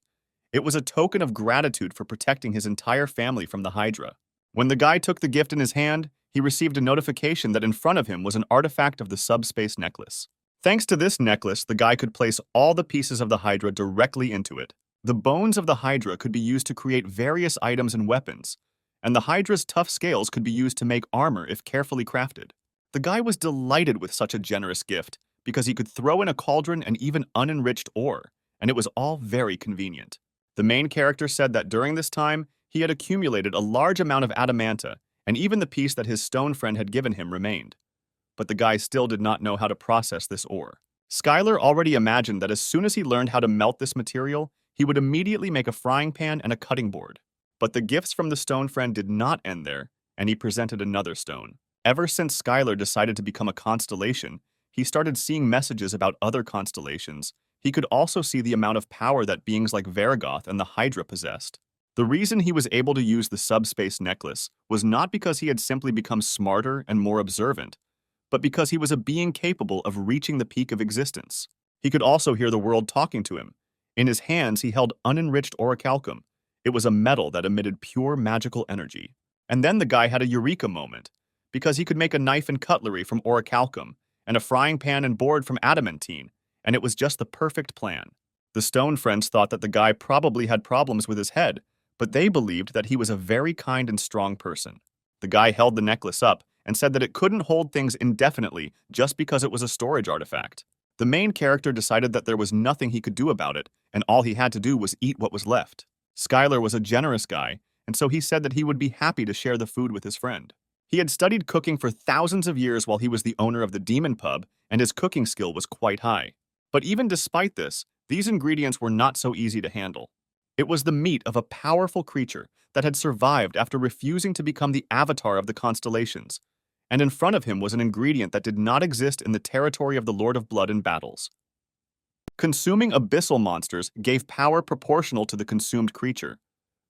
A: It was a token of gratitude for protecting his entire family from the Hydra. When the guy took the gift in his hand, he received a notification that in front of him was an artifact of the subspace necklace. Thanks to this necklace, the guy could place all the pieces of the Hydra directly into it. The bones of the Hydra could be used to create various items and weapons, and the Hydra's tough scales could be used to make armor if carefully crafted. The guy was delighted with such a generous gift because he could throw in a cauldron and even unenriched ore, and it was all very convenient. The main character said that during this time, he had accumulated a large amount of adamanta, and even the piece that his stone friend had given him remained. But the guy still did not know how to process this ore. Skylar already imagined that as soon as he learned how to melt this material, he would immediately make a frying pan and a cutting board. But the gifts from the stone friend did not end there, and he presented another stone. Ever since Skylar decided to become a constellation, he started seeing messages about other constellations. He could also see the amount of power that beings like Varagoth and the Hydra possessed. The reason he was able to use the subspace necklace was not because he had simply become smarter and more observant, but because he was a being capable of reaching the peak of existence. He could also hear the world talking to him. In his hands, he held unenriched orichalcum. It was a metal that emitted pure magical energy. And then the guy had a eureka moment, because he could make a knife and cutlery from orichalcum, and a frying pan and board from adamantine, and it was just the perfect plan. The stone friends thought that the guy probably had problems with his head, but they believed that he was a very kind and strong person. The guy held the necklace up and said that it couldn't hold things indefinitely just because it was a storage artifact. The main character decided that there was nothing he could do about it, and all he had to do was eat what was left. Skylar was a generous guy, and so he said that he would be happy to share the food with his friend. He had studied cooking for thousands of years while he was the owner of the Demon Pub, and his cooking skill was quite high. But even despite this, these ingredients were not so easy to handle. It was the meat of a powerful creature that had survived after refusing to become the avatar of the constellations, and in front of him was an ingredient that did not exist in the territory of the Lord of Blood in battles. Consuming abyssal monsters gave power proportional to the consumed creature,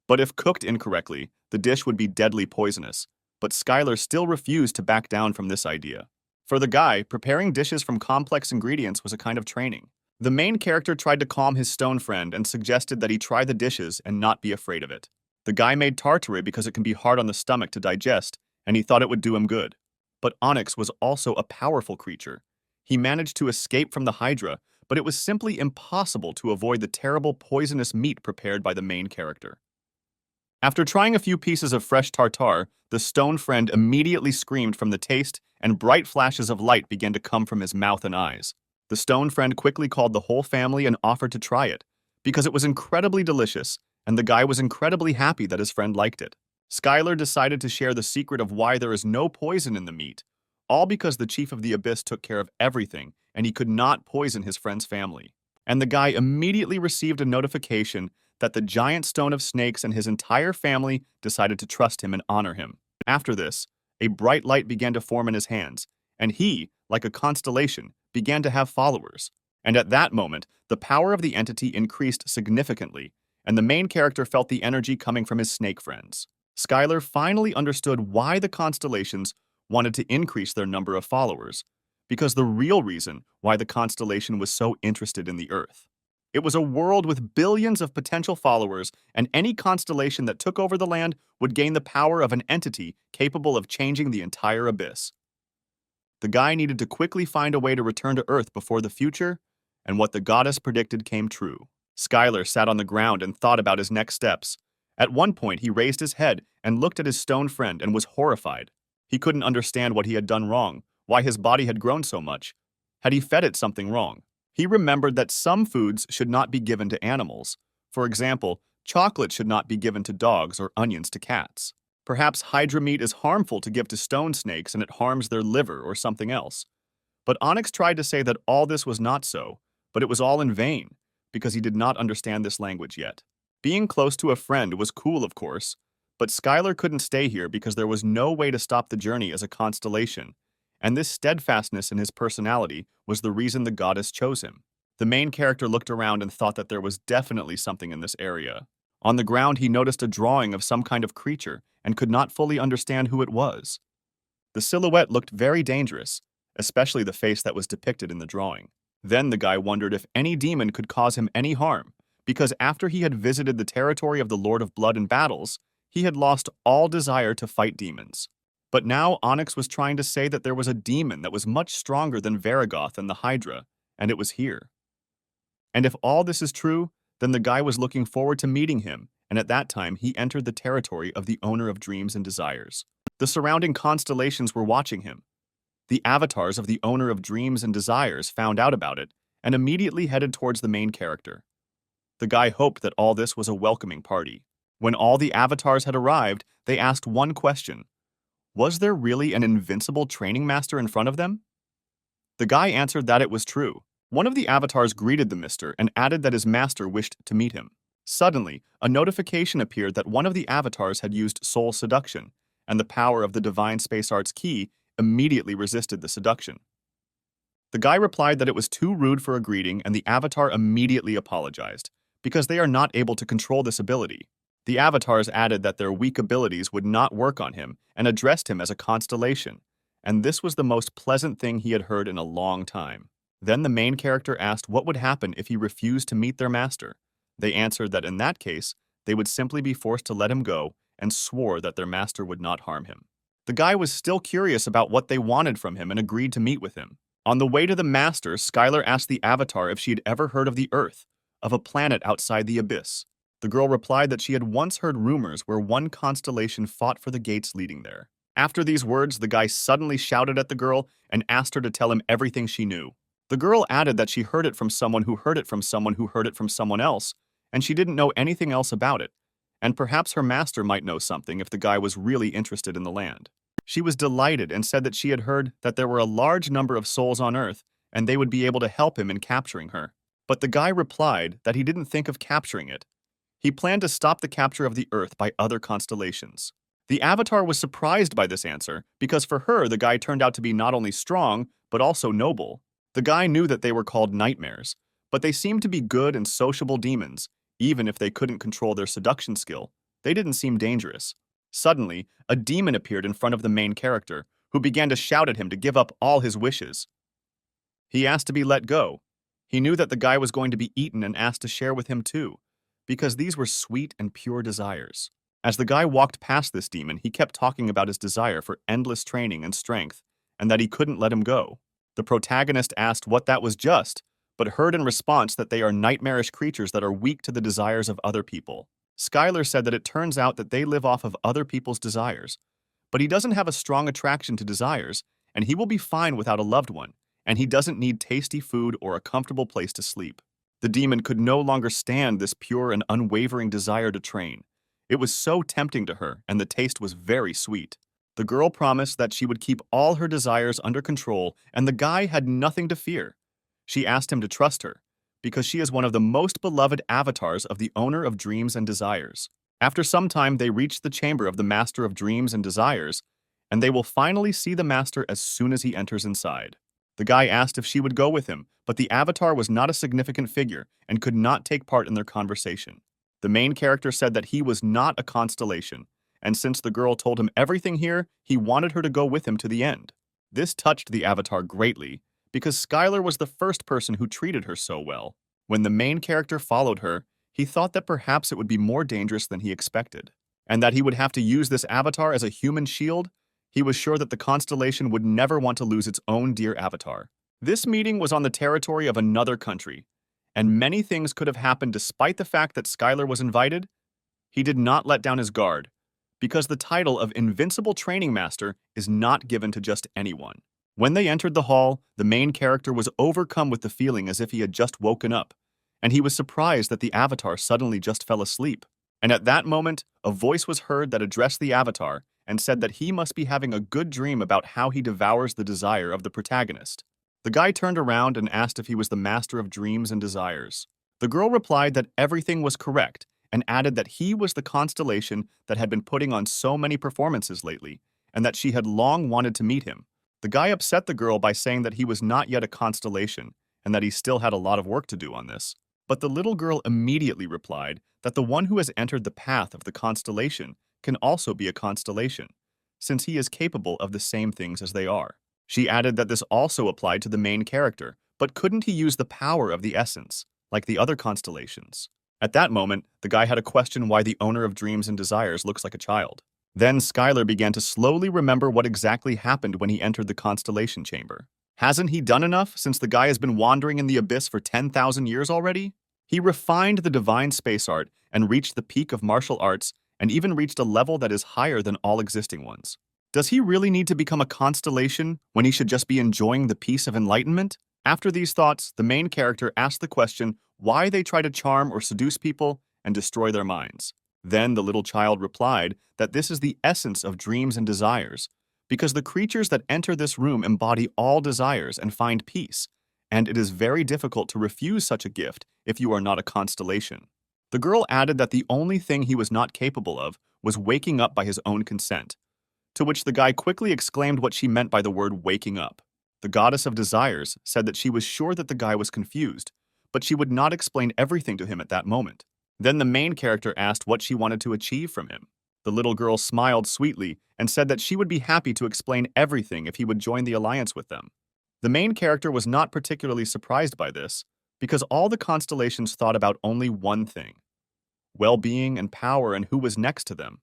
A: but if cooked incorrectly, the dish would be deadly poisonous. But Skylar still refused to back down from this idea. For the guy, preparing dishes from complex ingredients was a kind of training. The main character tried to calm his stone friend and suggested that he try the dishes and not be afraid of it. The guy made tartare because it can be hard on the stomach to digest, and he thought it would do him good. But Onyx was also a powerful creature. He managed to escape from the Hydra, but it was simply impossible to avoid the terrible poisonous meat prepared by the main character. After trying a few pieces of fresh tartare, the stone friend immediately screamed from the taste, and bright flashes of light began to come from his mouth and eyes. The stone friend quickly called the whole family and offered to try it, because it was incredibly delicious, and the guy was incredibly happy that his friend liked it. Skylar decided to share the secret of why there is no poison in the meat, all because the Chief of the Abyss took care of everything, and he could not poison his friend's family. And the guy immediately received a notification that the giant stone of snakes and his entire family decided to trust him and honor him. After this, a bright light began to form in his hands, and he, like a constellation, began to have followers. And at that moment, the power of the entity increased significantly, and the main character felt the energy coming from his snake friends. Skylar finally understood why the constellations wanted to increase their number of followers, because the real reason why the constellation was so interested in the Earth. It was a world with billions of potential followers, and any constellation that took over the land would gain the power of an entity capable of changing the entire abyss. The guy needed to quickly find a way to return to Earth before the future, and what the goddess predicted came true. Skylar sat on the ground and thought about his next steps. At one point, he raised his head and looked at his stone friend and was horrified. He couldn't understand what he had done wrong, why his body had grown so much. Had he fed it something wrong? He remembered that some foods should not be given to animals. For example, chocolate should not be given to dogs or onions to cats. Perhaps hydra meat is harmful to give to stone snakes and it harms their liver or something else. But Onyx tried to say that all this was not so, but it was all in vain, because he did not understand this language yet. Being close to a friend was cool, of course, but Skylar couldn't stay here because there was no way to stop the journey as a constellation, and this steadfastness in his personality was the reason the goddess chose him. The main character looked around and thought that there was definitely something in this area. On the ground, he noticed a drawing of some kind of creature and could not fully understand who it was. The silhouette looked very dangerous, especially the face that was depicted in the drawing. Then the guy wondered if any demon could cause him any harm, because after he had visited the territory of the Lord of Blood in battles, he had lost all desire to fight demons. But now Onyx was trying to say that there was a demon that was much stronger than Varigoth and the Hydra, and it was here. And if all this is true, then the guy was looking forward to meeting him, and at that time he entered the territory of the owner of dreams and desires. The surrounding constellations were watching him. The avatars of the owner of dreams and desires found out about it and immediately headed towards the main character. The guy hoped that all this was a welcoming party. When all the avatars had arrived, they asked one question. Was there really an invincible training master in front of them? The guy answered that it was true. One of the avatars greeted the mister and added that his master wished to meet him. Suddenly, a notification appeared that one of the avatars had used soul seduction, and the power of the divine space arts key immediately resisted the seduction. The guy replied that it was too rude for a greeting, and the avatar immediately apologized, because they are not able to control this ability. The avatars added that their weak abilities would not work on him and addressed him as a constellation, and this was the most pleasant thing he had heard in a long time. Then the main character asked what would happen if he refused to meet their master. They answered that in that case, they would simply be forced to let him go and swore that their master would not harm him. The guy was still curious about what they wanted from him and agreed to meet with him. On the way to the master, Skylar asked the avatar if she had ever heard of the Earth, of a planet outside the abyss. The girl replied that she had once heard rumors where one constellation fought for the gates leading there. After these words, the guy suddenly shouted at the girl and asked her to tell him everything she knew. The girl added that she heard it from someone who heard it from someone who heard it from someone else, and she didn't know anything else about it, and perhaps her master might know something if the guy was really interested in the land. She was delighted and said that she had heard that there were a large number of souls on Earth, and they would be able to help him in capturing her. But the guy replied that he didn't think of capturing it. He planned to stop the capture of the Earth by other constellations. The avatar was surprised by this answer, because for her the guy turned out to be not only strong, but also noble. The guy knew that they were called nightmares, but they seemed to be good and sociable demons. Even if they couldn't control their seduction skill, they didn't seem dangerous. Suddenly, a demon appeared in front of the main character, who began to shout at him to give up all his wishes. He asked to be let go. He knew that the guy was going to be eaten and asked to share with him too, because these were sweet and pure desires. As the guy walked past this demon, he kept talking about his desire for endless training and strength, and that he couldn't let him go. The protagonist asked what that was just, but heard in response that they are nightmarish creatures that are weak to the desires of other people. Skylar said that it turns out that they live off of other people's desires, but he doesn't have a strong attraction to desires, and he will be fine without a loved one, and he doesn't need tasty food or a comfortable place to sleep. The demon could no longer stand this pure and unwavering desire to train. It was so tempting to her, and the taste was very sweet. The girl promised that she would keep all her desires under control, and the guy had nothing to fear. She asked him to trust her, because she is one of the most beloved avatars of the owner of dreams and desires. After some time, they reached the chamber of the master of dreams and desires, and they will finally see the master as soon as he enters inside. The guy asked if she would go with him, but the avatar was not a significant figure and could not take part in their conversation. The main character said that he was not a constellation, and since the girl told him everything here, he wanted her to go with him to the end. This touched the avatar greatly, because Skylar was the first person who treated her so well. When the main character followed her, he thought that perhaps it would be more dangerous than he expected, and that he would have to use this avatar as a human shield. He was sure that the constellation would never want to lose its own dear avatar. This meeting was on the territory of another country, and many things could have happened despite the fact that Skylar was invited, he did not let down his guard, because the title of Invincible Training Master is not given to just anyone. When they entered the hall, the main character was overcome with the feeling as if he had just woken up, and he was surprised that the avatar suddenly just fell asleep. And at that moment, a voice was heard that addressed the avatar and said that he must be having a good dream about how he devours the desire of the protagonist. The guy turned around and asked if he was the master of dreams and desires. The girl replied that everything was correct and added that he was the constellation that had been putting on so many performances lately, and that she had long wanted to meet him. The guy upset the girl by saying that he was not yet a constellation and that he still had a lot of work to do on this. But the little girl immediately replied that the one who has entered the path of the constellation can also be a constellation, since he is capable of the same things as they are. She added that this also applied to the main character, but couldn't he use the power of the essence, like the other constellations? At that moment, the guy had a question why the owner of dreams and desires looks like a child. Then Skylar began to slowly remember what exactly happened when he entered the constellation chamber. Hasn't he done enough since the guy has been wandering in the abyss for 10,000 years already? He refined the divine space art and reached the peak of martial arts and even reached a level that is higher than all existing ones. Does he really need to become a constellation when he should just be enjoying the peace of enlightenment? After these thoughts, the main character asked the question why they try to charm or seduce people and destroy their minds. Then the little child replied that this is the essence of dreams and desires, because the creatures that enter this room embody all desires and find peace, and it is very difficult to refuse such a gift if you are not a constellation. The girl added that the only thing he was not capable of was waking up by his own consent, to which the guy quickly exclaimed what she meant by the word waking up. The goddess of desires said that she was sure that the guy was confused, but she would not explain everything to him at that moment. Then the main character asked what she wanted to achieve from him. The little girl smiled sweetly and said that she would be happy to explain everything if he would join the alliance with them. The main character was not particularly surprised by this, because all the constellations thought about only one thing: well-being and power and who was next to them.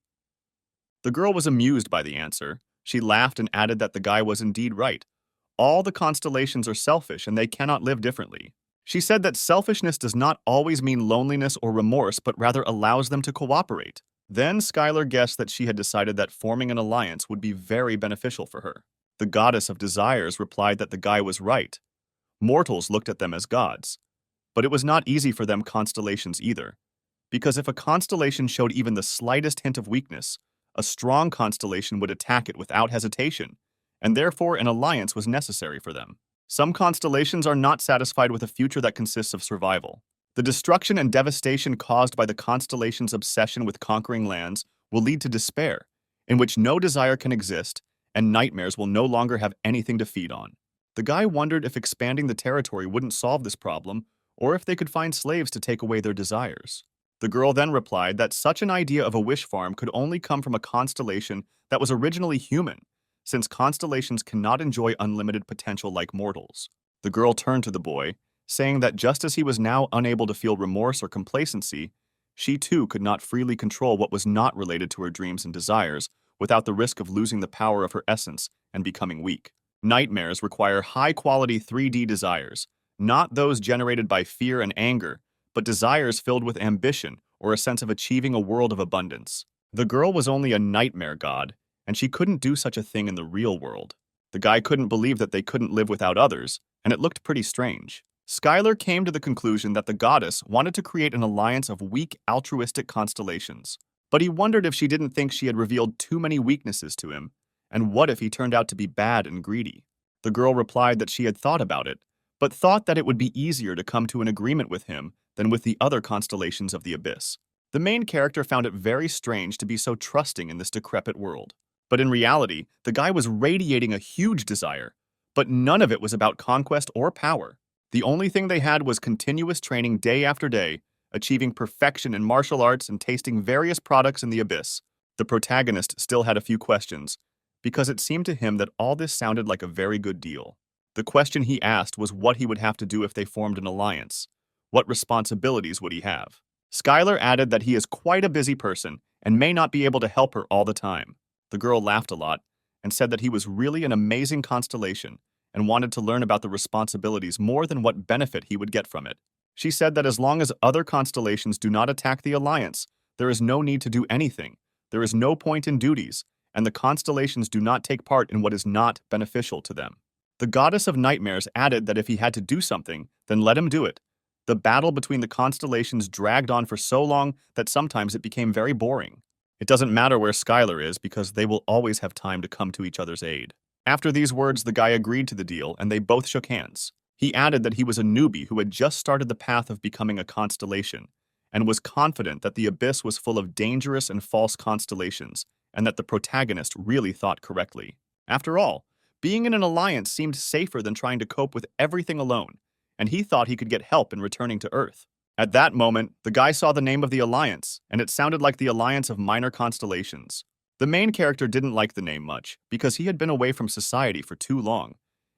A: The girl was amused by the answer. She laughed and added that the guy was indeed right. All the constellations are selfish and they cannot live differently. She said that selfishness does not always mean loneliness or remorse, but rather allows them to cooperate. Then Skylar guessed that she had decided that forming an alliance would be very beneficial for her. The goddess of desires replied that the guy was right. Mortals looked at them as gods. But it was not easy for them constellations either, because if a constellation showed even the slightest hint of weakness, a strong constellation would attack it without hesitation, and therefore an alliance was necessary for them. Some constellations are not satisfied with a future that consists of survival. The destruction and devastation caused by the constellation's obsession with conquering lands will lead to despair, in which no desire can exist, and nightmares will no longer have anything to feed on. The guy wondered if expanding the territory wouldn't solve this problem, or if they could find slaves to take away their desires. The girl then replied that such an idea of a wish farm could only come from a constellation that was originally human, since constellations cannot enjoy unlimited potential like mortals. The girl turned to the boy, saying that just as he was now unable to feel remorse or complacency, she too could not freely control what was not related to her dreams and desires without the risk of losing the power of her essence and becoming weak. Nightmares require high-quality 3D desires, not those generated by fear and anger, but desires filled with ambition or a sense of achieving a world of abundance. The girl was only a nightmare god, and she couldn't do such a thing in the real world. The guy couldn't believe that they couldn't live without others, and it looked pretty strange. Skylar came to the conclusion that the goddess wanted to create an alliance of weak, altruistic constellations. But he wondered if she didn't think she had revealed too many weaknesses to him, and what if he turned out to be bad and greedy? The girl replied that she had thought about it, but thought that it would be easier to come to an agreement with him than with the other constellations of the abyss. The main character found it very strange to be so trusting in this decrepit world. But in reality, the guy was radiating a huge desire, but none of it was about conquest or power. The only thing they had was continuous training day after day, achieving perfection in martial arts and tasting various products in the abyss. The protagonist still had a few questions, because it seemed to him that all this sounded like a very good deal. The question he asked was what he would have to do if they formed an alliance. What responsibilities would he have? Skylar added that he is quite a busy person and may not be able to help her all the time. The girl laughed a lot and said that he was really an amazing constellation and wanted to learn about the responsibilities more than what benefit he would get from it. She said that as long as other constellations do not attack the alliance, there is no need to do anything, there is no point in duties, and the constellations do not take part in what is not beneficial to them. The goddess of nightmares added that if he had to do something, then let him do it. The battle between the constellations dragged on for so long that sometimes it became very boring. It doesn't matter where Skylar is because they will always have time to come to each other's aid. After these words, the guy agreed to the deal and they both shook hands. He added that he was a newbie who had just started the path of becoming a constellation and was confident that the abyss was full of dangerous and false constellations and that the protagonist really thought correctly. After all, being in an alliance seemed safer than trying to cope with everything alone, and he thought he could get help in returning to Earth. At that moment, the guy saw the name of the alliance, and it sounded like the Alliance of Minor Constellations. The main character didn't like the name much, because he had been away from society for too long.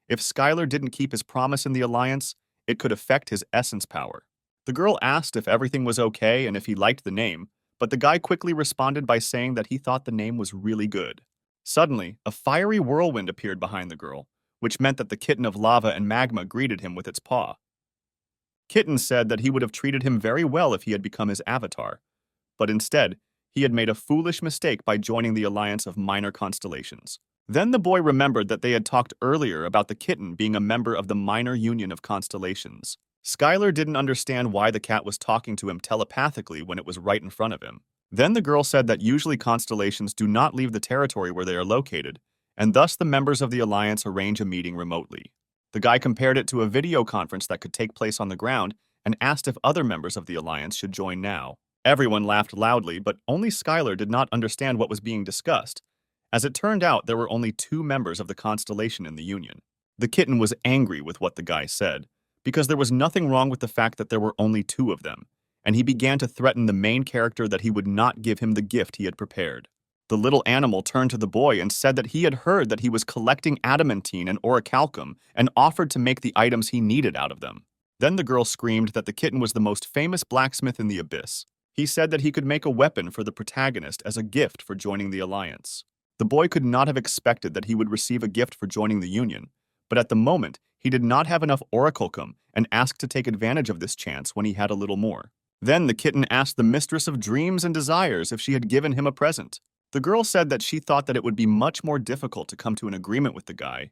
A: If Skylar didn't keep his promise in the alliance, it could affect his essence power. The girl asked if everything was okay and if he liked the name, but the guy quickly responded by saying that he thought the name was really good. Suddenly, a fiery whirlwind appeared behind the girl, which meant that the kitten of lava and magma greeted him with its paw. Kitten said that he would have treated him very well if he had become his avatar, but instead, he had made a foolish mistake by joining the Alliance of Minor Constellations. Then the boy remembered that they had talked earlier about the kitten being a member of the Minor Union of Constellations. Skylar didn't understand why the cat was talking to him telepathically when it was right in front of him. Then the girl said that usually constellations do not leave the territory where they are located, and thus the members of the Alliance arrange a meeting remotely. The guy compared it to a video conference that could take place on the ground and asked if other members of the Alliance should join now. Everyone laughed loudly, but only Skylar did not understand what was being discussed. As it turned out, there were only 2 members of the constellation in the Union. The kitten was angry with what the guy said, because there was nothing wrong with the fact that there were only 2 of them, and he began to threaten the main character that he would not give him the gift he had prepared. The little animal turned to the boy and said that he had heard that he was collecting adamantine and orichalcum and offered to make the items he needed out of them. Then the girl screamed that the kitten was the most famous blacksmith in the abyss. He said that he could make a weapon for the protagonist as a gift for joining the alliance. The boy could not have expected that he would receive a gift for joining the Union, but at the moment, he did not have enough orichalcum and asked to take advantage of this chance when he had a little more. Then the kitten asked the mistress of dreams and desires if she had given him a present. The girl said that she thought that it would be much more difficult to come to an agreement with the guy,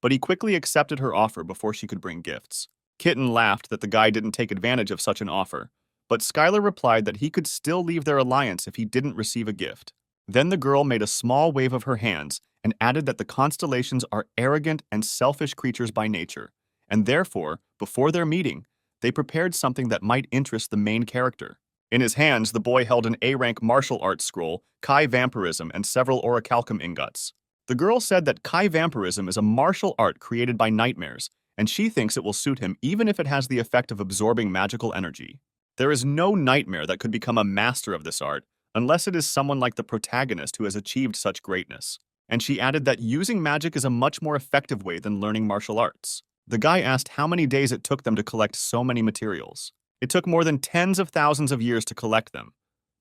A: but he quickly accepted her offer before she could bring gifts. Kitten laughed that the guy didn't take advantage of such an offer, but Skylar replied that he could still leave their alliance if he didn't receive a gift. Then the girl made a small wave of her hands and added that the constellations are arrogant and selfish creatures by nature, and therefore, before their meeting, they prepared something that might interest the main character. In his hands, the boy held an A-rank martial arts scroll, Kai Vampirism, and several orichalcum ingots. The girl said that Kai Vampirism is a martial art created by nightmares, and she thinks it will suit him even if it has the effect of absorbing magical energy. There is no nightmare that could become a master of this art, unless it is someone like the protagonist who has achieved such greatness. And she added that using magic is a much more effective way than learning martial arts. The guy asked how many days it took them to collect so many materials. It took more than tens of thousands of years to collect them.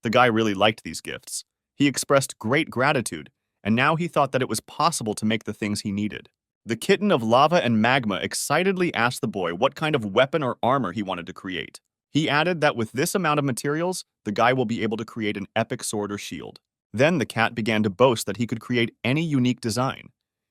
A: The guy really liked these gifts. He expressed great gratitude, and now he thought that it was possible to make the things he needed. The kitten of lava and magma excitedly asked the boy what kind of weapon or armor he wanted to create. He added that with this amount of materials, the guy will be able to create an epic sword or shield. Then the cat began to boast that he could create any unique design.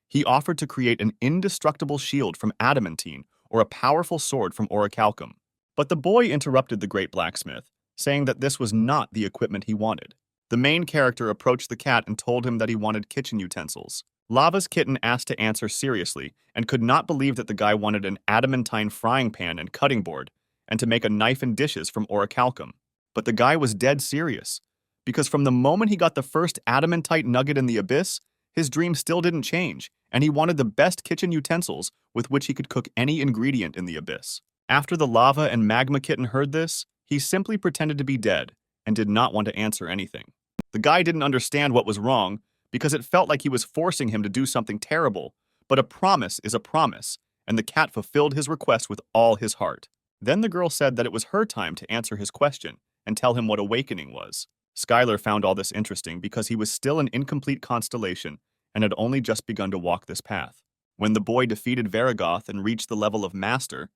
A: He offered to create an indestructible shield from adamantine or a powerful sword from orichalcum. But the boy interrupted the great blacksmith, saying that this was not the equipment he wanted. The main character approached the cat and told him that he wanted kitchen utensils. Lava's kitten asked to answer seriously and could not believe that the guy wanted an adamantine frying pan and cutting board and to make a knife and dishes from orichalcum. But the guy was dead serious, because from the moment he got the first adamantite nugget in the abyss, his dream still didn't change, and he wanted the best kitchen utensils with which he could cook any ingredient in the abyss. After the lava and magma kitten heard this, he simply pretended to be dead and did not want to answer anything. The guy didn't understand what was wrong because it felt like he was forcing him to do something terrible, but a promise is a promise, and the cat fulfilled his request with all his heart. Then the girl said that it was her time to answer his question and tell him what awakening was. Skylar found all this interesting because he was still an incomplete constellation and had only just begun to walk this path. When the boy defeated Varigoth and reached the level of master,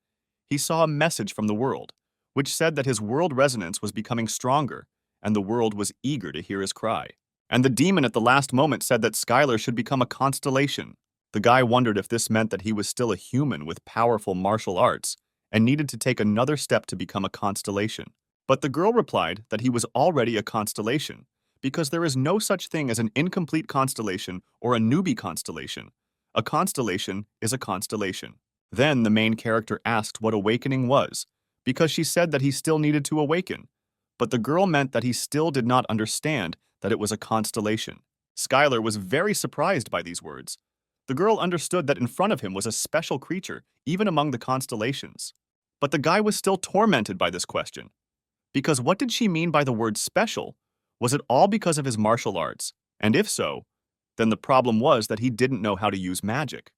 A: he saw a message from the world, which said that his world resonance was becoming stronger, and the world was eager to hear his cry. And the demon at the last moment said that Skylar should become a constellation. The guy wondered if this meant that he was still a human with powerful martial arts and needed to take another step to become a constellation. But the girl replied that he was already a constellation, because there is no such thing as an incomplete constellation or a newbie constellation. A constellation is a constellation. Then the main character asked what awakening was, because she said that he still needed to awaken. But the girl meant that he still did not understand that it was a constellation. Skylar was very surprised by these words. The girl understood that in front of him was a special creature, even among the constellations. But the guy was still tormented by this question. Because what did she mean by the word special? Was it all because of his martial arts? And if so, then the problem was that he didn't know how to use magic.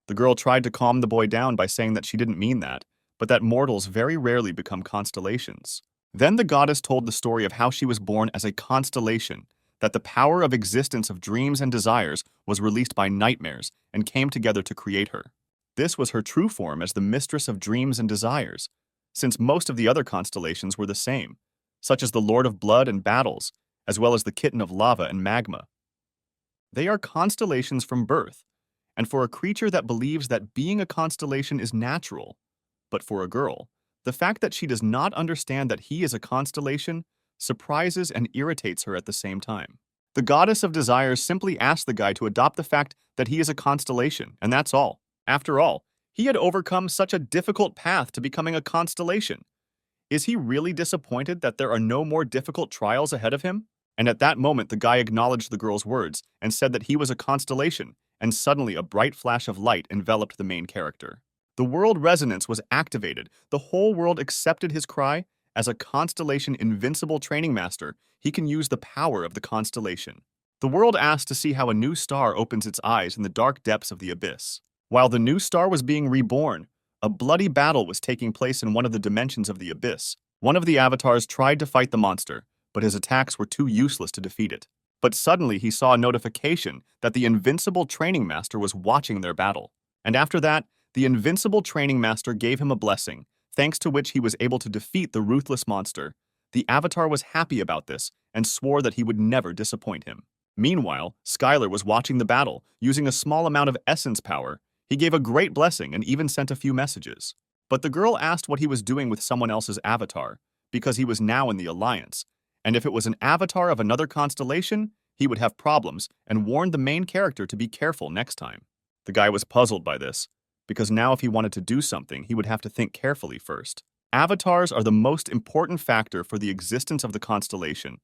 A: The girl tried to calm the boy down by saying that she didn't mean that, but that mortals very rarely become constellations. Then the goddess told the story of how she was born as a constellation, that the power of existence of dreams and desires was released by nightmares and came together to create her. This was her true form as the mistress of dreams and desires, since most of the other constellations were the same, such as the Lord of Blood and Battles, as well as the Kitten of Lava and Magma. They are constellations from birth, and for a creature that believes that being a constellation is natural, but for a girl, the fact that she does not understand that he is a constellation surprises and irritates her at the same time. The goddess of desires simply asked the guy to adopt the fact that he is a constellation, and that's all. After all, he had overcome such a difficult path to becoming a constellation. Is he really disappointed that there are no more difficult trials ahead of him? And at that moment, the guy acknowledged the girl's words and said that he was a constellation, and suddenly a bright flash of light enveloped the main character. The world resonance was activated. The whole world accepted his cry. As a constellation invincible training master, he can use the power of the constellation. The world asked to see how a new star opens its eyes in the dark depths of the abyss. While the new star was being reborn, a bloody battle was taking place in one of the dimensions of the abyss. One of the avatars tried to fight the monster, but his attacks were too useless to defeat it. But suddenly he saw a notification that the invincible training master was watching their battle. And after that, the invincible training master gave him a blessing, thanks to which he was able to defeat the ruthless monster. The avatar was happy about this and swore that he would never disappoint him. Meanwhile, Skylar was watching the battle, using a small amount of essence power. He gave a great blessing and even sent a few messages. But the girl asked what he was doing with someone else's avatar, because he was now in the Alliance, and if it was an avatar of another constellation, he would have problems, and warned the main character to be careful next time. The guy was puzzled by this, because now if he wanted to do something, he would have to think carefully first. Avatars are the most important factor for the existence of the constellation.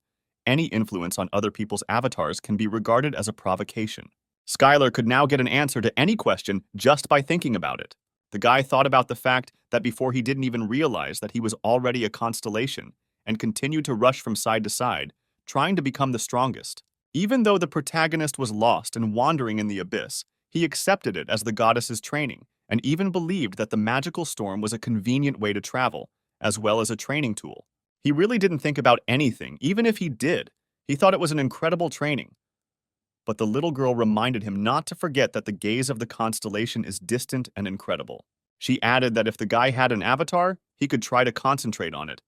A: Any influence on other people's avatars can be regarded as a provocation. Skylar could now get an answer to any question just by thinking about it. The guy thought about the fact that before he didn't even realize that he was already a constellation, and continued to rush from side to side, trying to become the strongest. Even though the protagonist was lost and wandering in the abyss, he accepted it as the goddess's training, and even believed that the magical storm was a convenient way to travel, as well as a training tool. He really didn't think about anything, even if he did. He thought it was an incredible training. But the little girl reminded him not to forget that the gaze of the constellation is distant and incredible. She added that if the guy had an avatar, he could try to concentrate on it.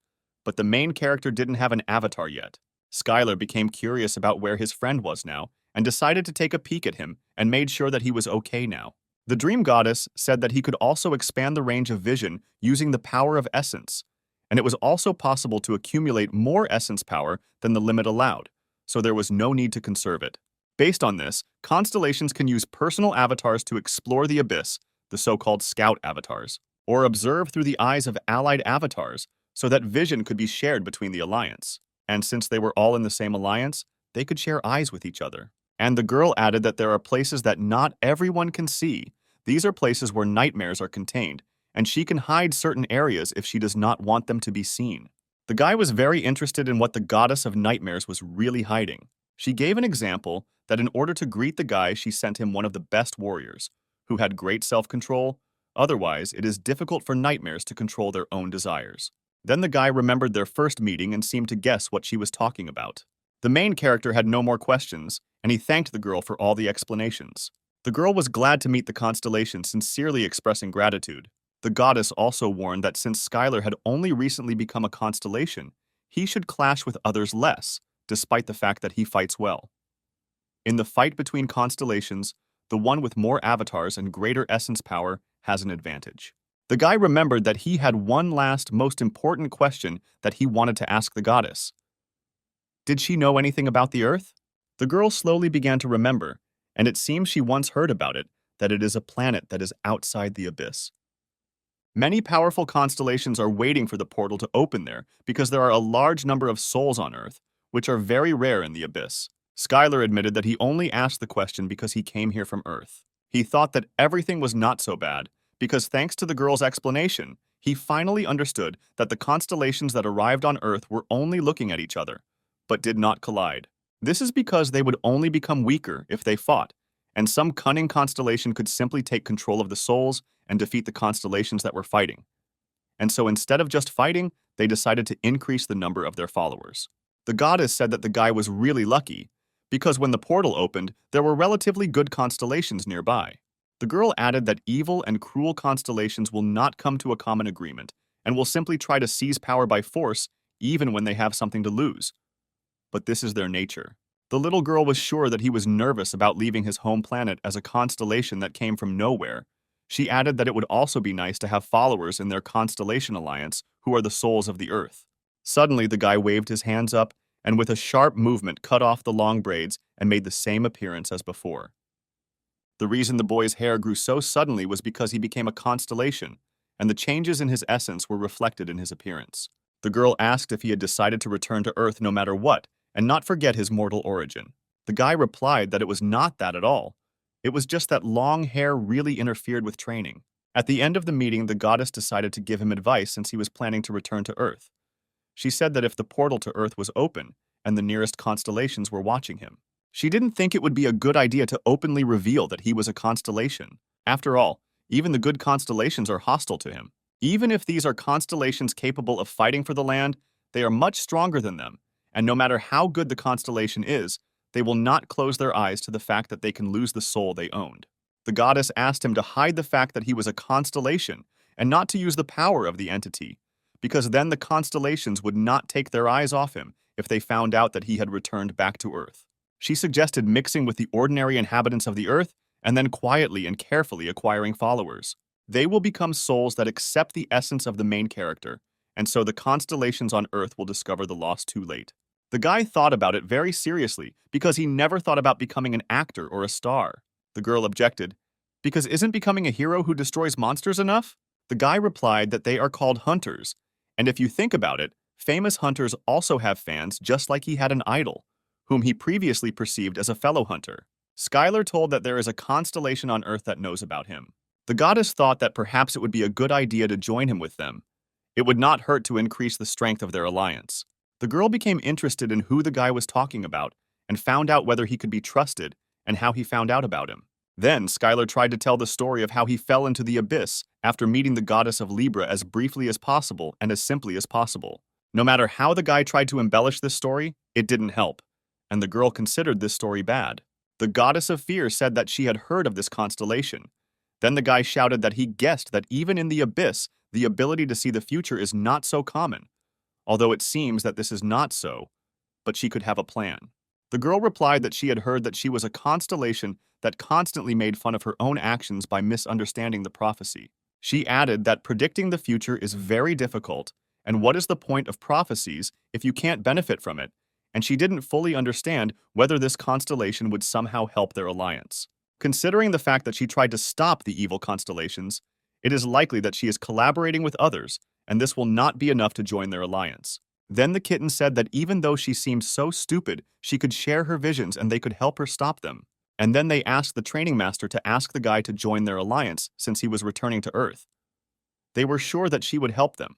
A: But the main character didn't have an avatar yet. Skylar became curious about where his friend was now, and decided to take a peek at him and made sure that he was okay now. The dream goddess said that he could also expand the range of vision using the power of essence, and it was also possible to accumulate more essence power than the limit allowed, so there was no need to conserve it. Based on this, constellations can use personal avatars to explore the abyss, the so-called scout avatars, or observe through the eyes of allied avatars, so that vision could be shared between the alliance. And since they were all in the same alliance, they could share eyes with each other. And the girl added that there are places that not everyone can see. These are places where nightmares are contained, and she can hide certain areas if she does not want them to be seen. The guy was very interested in what the goddess of nightmares was really hiding. She gave an example that in order to greet the guy, she sent him one of the best warriors, who had great self-control. Otherwise, it is difficult for nightmares to control their own desires. Then the guy remembered their first meeting and seemed to guess what she was talking about. The main character had no more questions, and he thanked the girl for all the explanations. The girl was glad to meet the constellation, sincerely expressing gratitude. The goddess also warned that since Skylar had only recently become a constellation, he should clash with others less, despite the fact that he fights well. In the fight between constellations, the one with more avatars and greater essence power has an advantage. The guy remembered that he had one last, most important question that he wanted to ask the goddess. Did she know anything about the Earth? The girl slowly began to remember, and it seems she once heard about it, that it is a planet that is outside the abyss. Many powerful constellations are waiting for the portal to open there because there are a large number of souls on Earth, which are very rare in the abyss. Skylar admitted that he only asked the question because he came here from Earth. He thought that everything was not so bad because thanks to the girl's explanation, he finally understood that the constellations that arrived on Earth were only looking at each other, but did not collide. This is because they would only become weaker if they fought, and some cunning constellation could simply take control of the souls and defeat the constellations that were fighting. And so instead of just fighting, they decided to increase the number of their followers. The goddess said that the guy was really lucky, because when the portal opened, there were relatively good constellations nearby. The girl added that evil and cruel constellations will not come to a common agreement, and will simply try to seize power by force, even when they have something to lose. But this is their nature. The little girl was sure that he was nervous about leaving his home planet as a constellation that came from nowhere. She added that it would also be nice to have followers in their constellation alliance who are the souls of the Earth. Suddenly, the guy waved his hands up and with a sharp movement cut off the long braids and made the same appearance as before. The reason the boy's hair grew so suddenly was because he became a constellation, and the changes in his essence were reflected in his appearance. The girl asked if he had decided to return to Earth no matter what, and not forget his mortal origin. The guy replied that it was not that at all. It was just that long hair really interfered with training. At the end of the meeting, the goddess decided to give him advice since he was planning to return to Earth. She said that if the portal to Earth was open, and the nearest constellations were watching him, she didn't think it would be a good idea to openly reveal that he was a constellation. After all, even the good constellations are hostile to him. Even if these are constellations capable of fighting for the land, they are much stronger than them, and no matter how good the constellation is, they will not close their eyes to the fact that they can lose the soul they owned. The goddess asked him to hide the fact that he was a constellation and not to use the power of the entity, because then the constellations would not take their eyes off him if they found out that he had returned back to Earth. She suggested mixing with the ordinary inhabitants of the Earth and then quietly and carefully acquiring followers. They will become souls that accept the essence of the main character, and so the constellations on Earth will discover the loss too late. The guy thought about it very seriously because he never thought about becoming an actor or a star. The girl objected, because isn't becoming a hero who destroys monsters enough? The guy replied that they are called hunters, and if you think about it, famous hunters also have fans just like he had an idol, whom he previously perceived as a fellow hunter. Skylar told that there is a constellation on Earth that knows about him. The goddess thought that perhaps it would be a good idea to join him with them. It would not hurt to increase the strength of their alliance. The girl became interested in who the guy was talking about and found out whether he could be trusted and how he found out about him. Then Skylar tried to tell the story of how he fell into the abyss after meeting the goddess of Libra as briefly as possible and as simply as possible. No matter how the guy tried to embellish this story, it didn't help, and the girl considered this story bad. The goddess of fear said that she had heard of this constellation. Then the guy shouted that he guessed that even in the abyss, the ability to see the future is not so common, although it seems that this is not so, but she could have a plan. The girl replied that she had heard that she was a constellation that constantly made fun of her own actions by misunderstanding the prophecy. She added that predicting the future is very difficult, and what is the point of prophecies if you can't benefit from it? And she didn't fully understand whether this constellation would somehow help their alliance. Considering the fact that she tried to stop the evil constellations, it is likely that she is collaborating with others, and this will not be enough to join their alliance. Then the kitten said that even though she seemed so stupid, she could share her visions and they could help her stop them. And then they asked the training master to ask the guy to join their alliance since he was returning to Earth. They were sure that she would help them,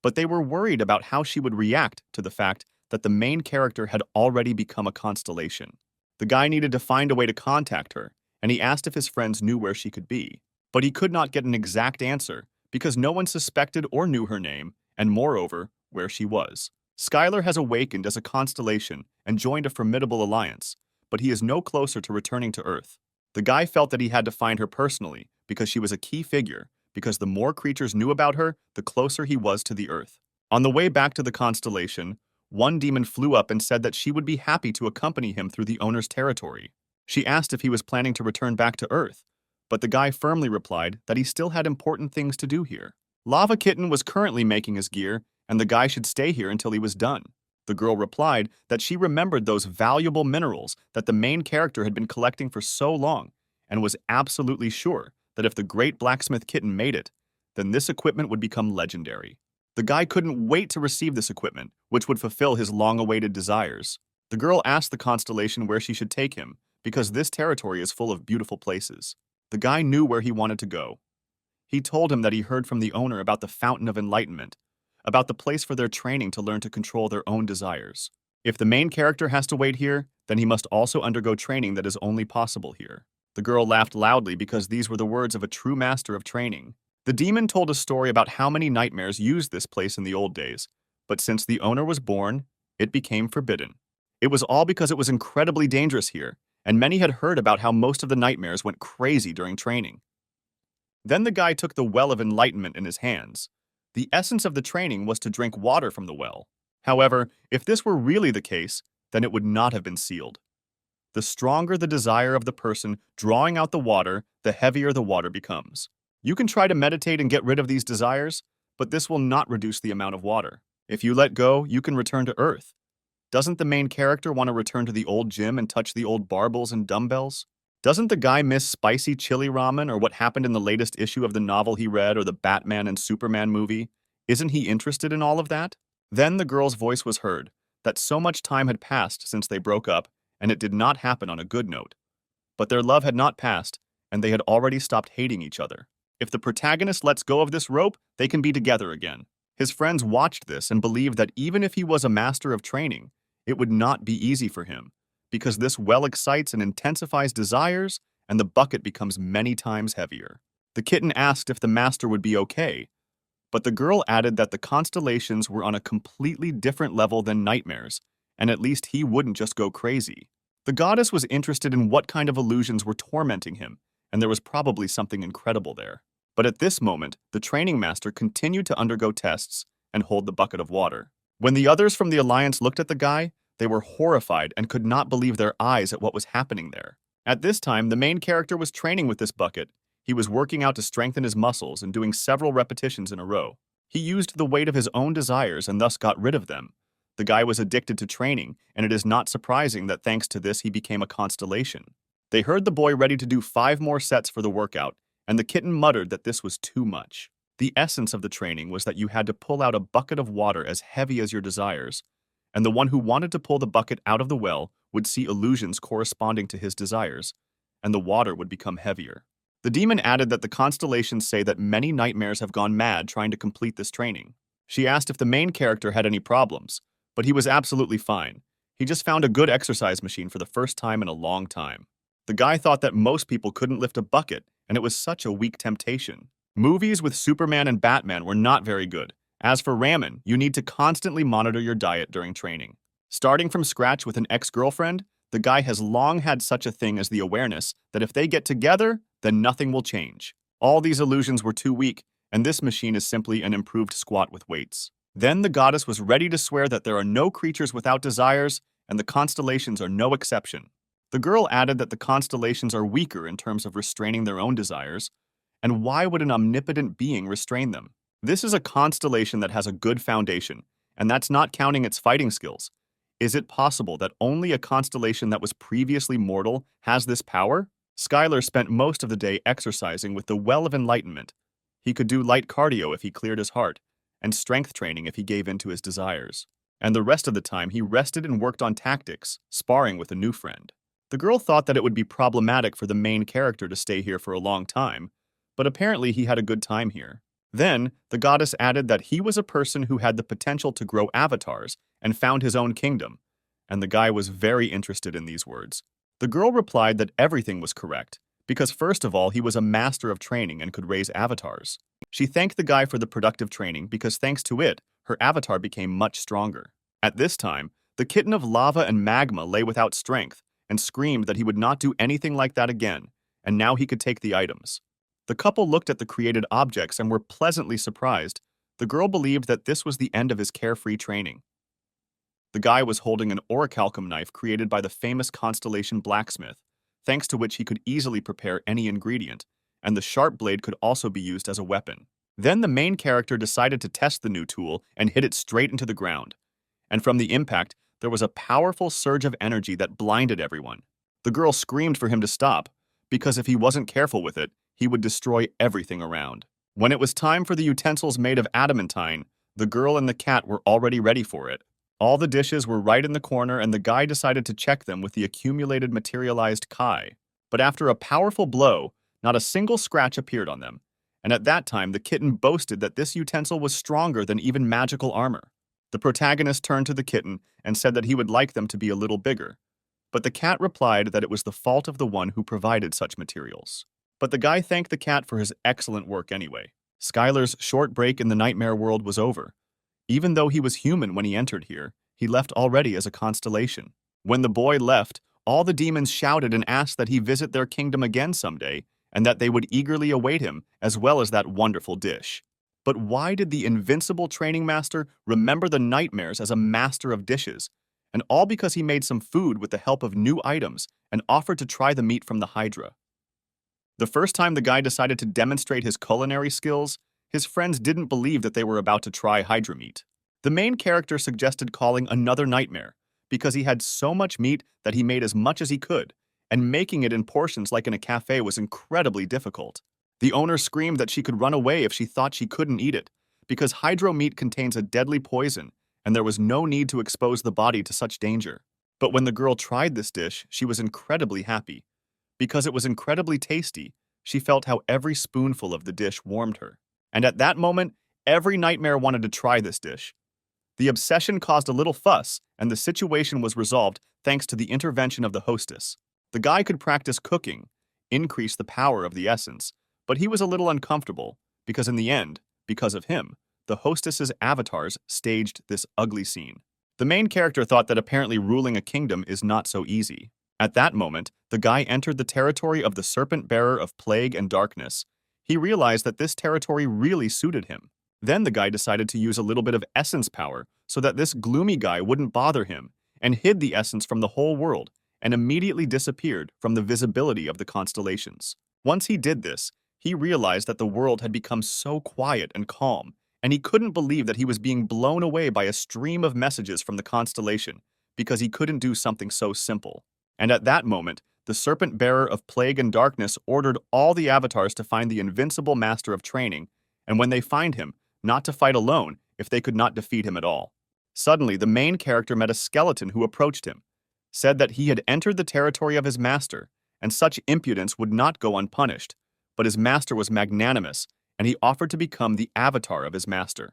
A: but they were worried about how she would react to the fact that the main character had already become a constellation. The guy needed to find a way to contact her, and he asked if his friends knew where she could be. But he could not get an exact answer because no one suspected or knew her name, and moreover, where she was. Skylar has awakened as a constellation and joined a formidable alliance, but he is no closer to returning to Earth. The guy felt that he had to find her personally because she was a key figure, because the more creatures knew about her, the closer he was to the Earth. On the way back to the constellation, one demon flew up and said that she would be happy to accompany him through the owner's territory. She asked if he was planning to return back to Earth, but the guy firmly replied that he still had important things to do here. Lava Kitten was currently making his gear, and the guy should stay here until he was done. The girl replied that she remembered those valuable minerals that the main character had been collecting for so long, and was absolutely sure that if the great blacksmith kitten made it, then this equipment would become legendary. The guy couldn't wait to receive this equipment, which would fulfill his long-awaited desires. The girl asked the constellation where she should take him, because this territory is full of beautiful places. The guy knew where he wanted to go. He told him that he heard from the owner about the Fountain of Enlightenment, about the place for their training to learn to control their own desires. If the main character has to wait here, then he must also undergo training that is only possible here. The girl laughed loudly because these were the words of a true master of training. The demon told a story about how many nightmares used this place in the old days, but since the owner was born, it became forbidden. It was all because it was incredibly dangerous here, and many had heard about how most of the nightmares went crazy during training. Then the guy took the Well of Enlightenment in his hands. The essence of the training was to drink water from the well. However, if this were really the case, then it would not have been sealed. The stronger the desire of the person drawing out the water, the heavier the water becomes. You can try to meditate and get rid of these desires, but this will not reduce the amount of water. If you let go, you can return to Earth. Doesn't the main character want to return to the old gym and touch the old barbells and dumbbells? Doesn't the guy miss spicy chili ramen or what happened in the latest issue of the novel he read or the Batman and Superman movie? Isn't he interested in all of that? Then the girl's voice was heard, that so much time had passed since they broke up, and it did not happen on a good note. But their love had not passed, and they had already stopped hating each other. If the protagonist lets go of this rope, they can be together again. His friends watched this and believed that even if he was a master of training, it would not be easy for him, because this well excites and intensifies desires, and the bucket becomes many times heavier. The kitten asked if the master would be okay, but the girl added that the constellations were on a completely different level than nightmares, and at least he wouldn't just go crazy. The goddess was interested in what kind of illusions were tormenting him, and there was probably something incredible there. But at this moment, the training master continued to undergo tests and hold the bucket of water. When the others from the Alliance looked at the guy, they were horrified and could not believe their eyes at what was happening there. At this time, the main character was training with this bucket. He was working out to strengthen his muscles and doing several repetitions in a row. He used the weight of his own desires and thus got rid of them. The guy was addicted to training, and it is not surprising that thanks to this he became a constellation. They heard the boy ready to do 5 more sets for the workout, and the kitten muttered that this was too much. The essence of the training was that you had to pull out a bucket of water as heavy as your desires, and the one who wanted to pull the bucket out of the well would see illusions corresponding to his desires, and the water would become heavier. The demon added that the constellations say that many nightmares have gone mad trying to complete this training. She asked if the main character had any problems, but he was absolutely fine. He just found a good exercise machine for the first time in a long time. The guy thought that most people couldn't lift a bucket, and it was such a weak temptation. Movies with Superman and Batman were not very good. As for ramen, you need to constantly monitor your diet during training. Starting from scratch with an ex-girlfriend, the guy has long had such a thing as the awareness that if they get together, then nothing will change. All these illusions were too weak, and this machine is simply an improved squat with weights. Then the goddess was ready to swear that there are no creatures without desires, and the constellations are no exception. The girl added that the constellations are weaker in terms of restraining their own desires, and why would an omnipotent being restrain them? This is a constellation that has a good foundation, and that's not counting its fighting skills. Is it possible that only a constellation that was previously mortal has this power? Skylar spent most of the day exercising with the Well of Enlightenment. He could do light cardio if he cleared his heart, and strength training if he gave in to his desires. And the rest of the time he rested and worked on tactics, sparring with a new friend. The girl thought that it would be problematic for the main character to stay here for a long time, but apparently he had a good time here. Then, the goddess added that he was a person who had the potential to grow avatars and found his own kingdom, and the guy was very interested in these words. The girl replied that everything was correct, because first of all he was a master of training and could raise avatars. She thanked the guy for the productive training because thanks to it, her avatar became much stronger. At this time, the kitten of lava and magma lay without strength and screamed that he would not do anything like that again, and now he could take the items. The couple looked at the created objects and were pleasantly surprised. The girl believed that this was the end of his carefree training. The guy was holding an orichalcum knife created by the famous constellation blacksmith, thanks to which he could easily prepare any ingredient, and the sharp blade could also be used as a weapon. Then the main character decided to test the new tool and hit it straight into the ground. And from the impact, there was a powerful surge of energy that blinded everyone. The girl screamed for him to stop, because if he wasn't careful with it, he would destroy everything around. When it was time for the utensils made of adamantine, the girl and the cat were already ready for it. All the dishes were right in the corner, and the guy decided to check them with the accumulated materialized kai. But after a powerful blow, not a single scratch appeared on them. And at that time, the kitten boasted that this utensil was stronger than even magical armor. The protagonist turned to the kitten and said that he would like them to be a little bigger. But the cat replied that it was the fault of the one who provided such materials. But the guy thanked the cat for his excellent work anyway. Skylar's short break in the nightmare world was over. Even though he was human when he entered here, he left already as a constellation. When the boy left, all the demons shouted and asked that he visit their kingdom again someday, and that they would eagerly await him, as well as that wonderful dish. But why did the invincible training master remember the nightmares as a master of dishes? And all because he made some food with the help of new items and offered to try the meat from the Hydra. The first time the guy decided to demonstrate his culinary skills, his friends didn't believe that they were about to try Hydra meat. The main character suggested calling another nightmare, because he had so much meat that he made as much as he could, and making it in portions like in a cafe was incredibly difficult. The owner screamed that she could run away if she thought she couldn't eat it, because hydro meat contains a deadly poison, and there was no need to expose the body to such danger. But when the girl tried this dish, she was incredibly happy. Because it was incredibly tasty, she felt how every spoonful of the dish warmed her. And at that moment, every nightmare wanted to try this dish. The obsession caused a little fuss, and the situation was resolved thanks to the intervention of the hostess. The guy could practice cooking, increase the power of the essence, but he was a little uncomfortable, because in the end, because of him, the hostess's avatars staged this ugly scene. The main character thought that apparently ruling a kingdom is not so easy. At that moment, the guy entered the territory of the serpent-bearer of plague and darkness. He realized that this territory really suited him. Then the guy decided to use a little bit of essence power so that this gloomy guy wouldn't bother him, and hid the essence from the whole world, and immediately disappeared from the visibility of the constellations. Once he did this, he realized that the world had become so quiet and calm, and he couldn't believe that he was being blown away by a stream of messages from the constellation, because he couldn't do something so simple. And at that moment, the serpent-bearer of plague and darkness ordered all the avatars to find the invincible master of training, and when they find him, not to fight alone if they could not defeat him at all. Suddenly, the main character met a skeleton who approached him, said that he had entered the territory of his master, and such impudence would not go unpunished, but his master was magnanimous, and he offered to become the avatar of his master.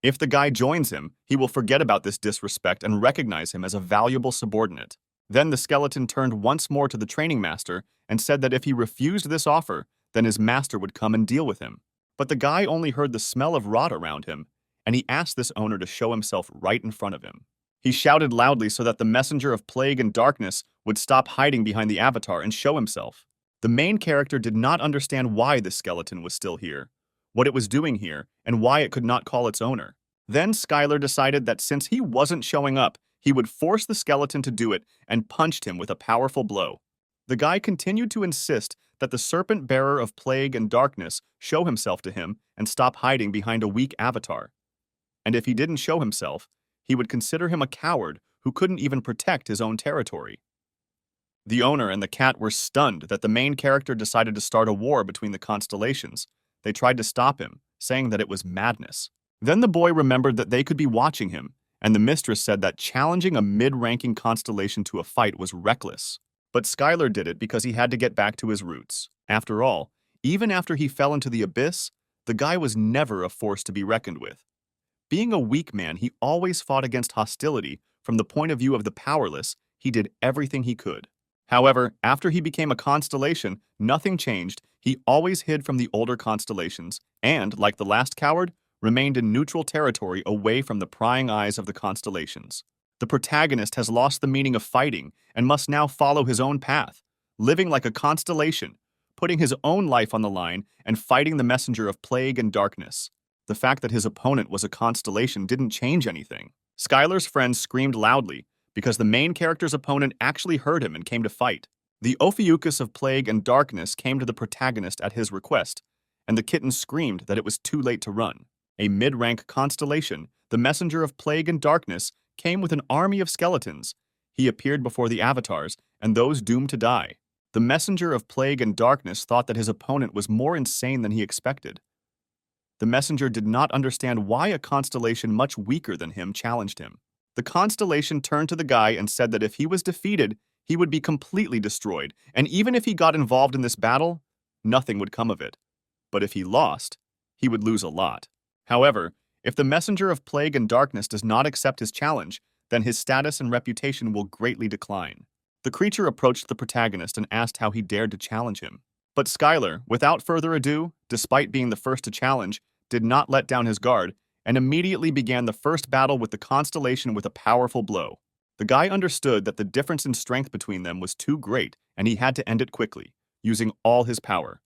A: If the guy joins him, he will forget about this disrespect and recognize him as a valuable subordinate. Then the skeleton turned once more to the training master and said that if he refused this offer, then his master would come and deal with him. But the guy only heard the smell of rot around him, and he asked this owner to show himself right in front of him. He shouted loudly so that the messenger of plague and darkness would stop hiding behind the avatar and show himself. The main character did not understand why the skeleton was still here, what it was doing here, and why it could not call its owner. Then Skylar decided that since he wasn't showing up, he would force the skeleton to do it and punched him with a powerful blow. The guy continued to insist that the serpent-bearer of plague and darkness show himself to him and stop hiding behind a weak avatar. And if he didn't show himself, he would consider him a coward who couldn't even protect his own territory. The owner and the cat were stunned that the main character decided to start a war between the constellations. They tried to stop him, saying that it was madness. Then the boy remembered that they could be watching him, and the mistress said that challenging a mid-ranking constellation to a fight was reckless. But Skylar did it because he had to get back to his roots. After all, even after he fell into the abyss, the guy was never a force to be reckoned with. Being a weak man, he always fought against hostility. From the point of view of the powerless, he did everything he could. However, after he became a constellation, nothing changed. He always hid from the older constellations and, like the last coward, remained in neutral territory away from the prying eyes of the constellations. The protagonist has lost the meaning of fighting and must now follow his own path, living like a constellation, putting his own life on the line and fighting the messenger of plague and darkness. The fact that his opponent was a constellation didn't change anything. Skylar's friends screamed loudly because the main character's opponent actually heard him and came to fight. The Ophiuchus of plague and darkness came to the protagonist at his request, and the kitten screamed that it was too late to run. A mid-rank constellation, the messenger of plague and darkness, came with an army of skeletons. He appeared before the avatars, and those doomed to die. The messenger of plague and darkness thought that his opponent was more insane than he expected. The messenger did not understand why a constellation much weaker than him challenged him. The constellation turned to the guy and said that if he was defeated, he would be completely destroyed, and even if he got involved in this battle, nothing would come of it. But if he lost, he would lose a lot. However, if the messenger of plague and darkness does not accept his challenge, then his status and reputation will greatly decline. The creature approached the protagonist and asked how he dared to challenge him. But Skylar, without further ado, despite being the first to challenge, did not let down his guard and immediately began the first battle with the constellation with a powerful blow. The guy understood that the difference in strength between them was too great and he had to end it quickly, using all his power.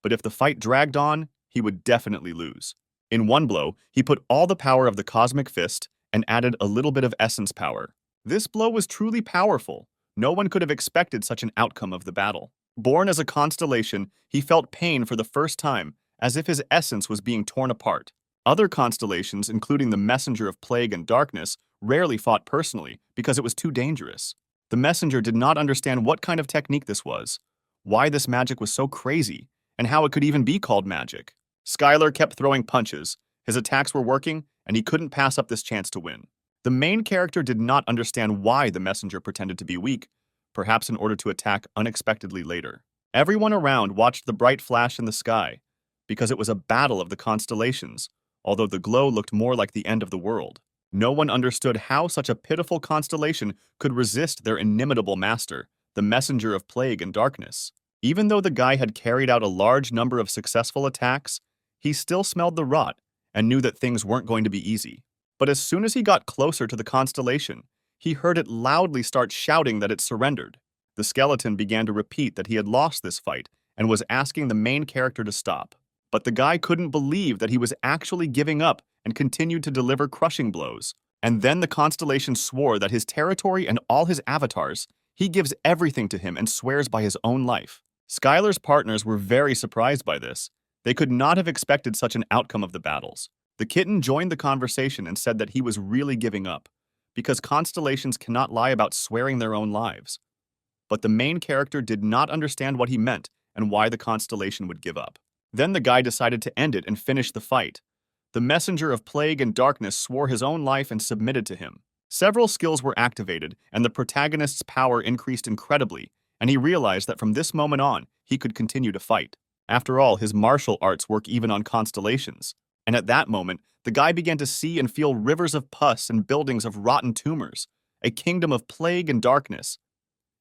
A: But if the fight dragged on, he would definitely lose. In one blow, he put all the power of the cosmic fist and added a little bit of essence power. This blow was truly powerful. No one could have expected such an outcome of the battle. Born as a constellation, he felt pain for the first time, as if his essence was being torn apart. Other constellations, including the messenger of plague and darkness, rarely fought personally because it was too dangerous. The messenger did not understand what kind of technique this was, why this magic was so crazy, and how it could even be called magic. Skylar kept throwing punches. His attacks were working, and he couldn't pass up this chance to win. The main character did not understand why the messenger pretended to be weak, perhaps in order to attack unexpectedly later. Everyone around watched the bright flash in the sky, because it was a battle of the constellations, although the glow looked more like the end of the world. No one understood how such a pitiful constellation could resist their inimitable master, the messenger of plague and darkness. Even though the guy had carried out a large number of successful attacks, he still smelled the rot and knew that things weren't going to be easy. But as soon as he got closer to the constellation, he heard it loudly start shouting that it surrendered. The skeleton began to repeat that he had lost this fight and was asking the main character to stop. But the guy couldn't believe that he was actually giving up and continued to deliver crushing blows. And then the constellation swore that his territory and all his avatars, he gives everything to him and swears by his own life. Skylar's partners were very surprised by this. They could not have expected such an outcome of the battles. The kitten joined the conversation and said that he was really giving up, because constellations cannot lie about swearing their own lives. But the main character did not understand what he meant and why the constellation would give up. Then the guy decided to end it and finish the fight. The messenger of plague and darkness swore his own life and submitted to him. Several skills were activated, and the protagonist's power increased incredibly, and he realized that from this moment on, he could continue to fight. After all, his martial arts work even on constellations. And at that moment, the guy began to see and feel rivers of pus and buildings of rotten tumors, a kingdom of plague and darkness.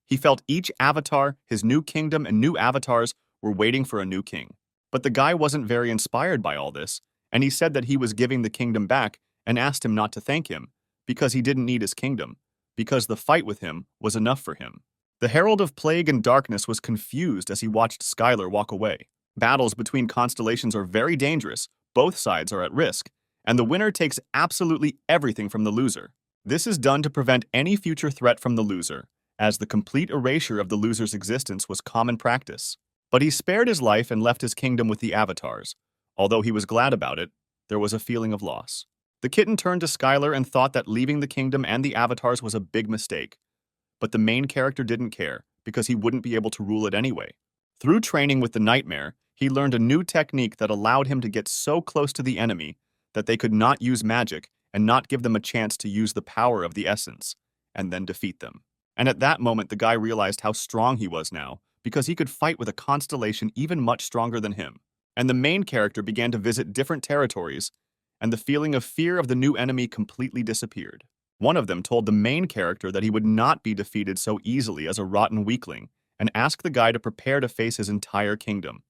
A: He felt each avatar, his new kingdom, and new avatars were waiting for a new king. But the guy wasn't very inspired by all this, and he said that he was giving the kingdom back and asked him not to thank him, because he didn't need his kingdom, because the fight with him was enough for him. The Herald of Plague and Darkness was confused as he watched Skylar walk away. Battles between constellations are very dangerous, both sides are at risk, and the winner takes absolutely everything from the loser. This is done to prevent any future threat from the loser, as the complete erasure of the loser's existence was common practice. But he spared his life and left his kingdom with the avatars. Although he was glad about it, there was a feeling of loss. The kitten turned to Skylar and thought that leaving the kingdom and the avatars was a big mistake. But the main character didn't care, because he wouldn't be able to rule it anyway. Through training with the nightmare, he learned a new technique that allowed him to get so close to the enemy that they could not use magic and not give them a chance to use the power of the essence, and then defeat them. And at that moment, the guy realized how strong he was now, because he could fight with a constellation even much stronger than him. And the main character began to visit different territories, and the feeling of fear of the new enemy completely disappeared. One of them told the main character that he would not be defeated so easily as a rotten weakling, and asked the guy to prepare to face his entire kingdom.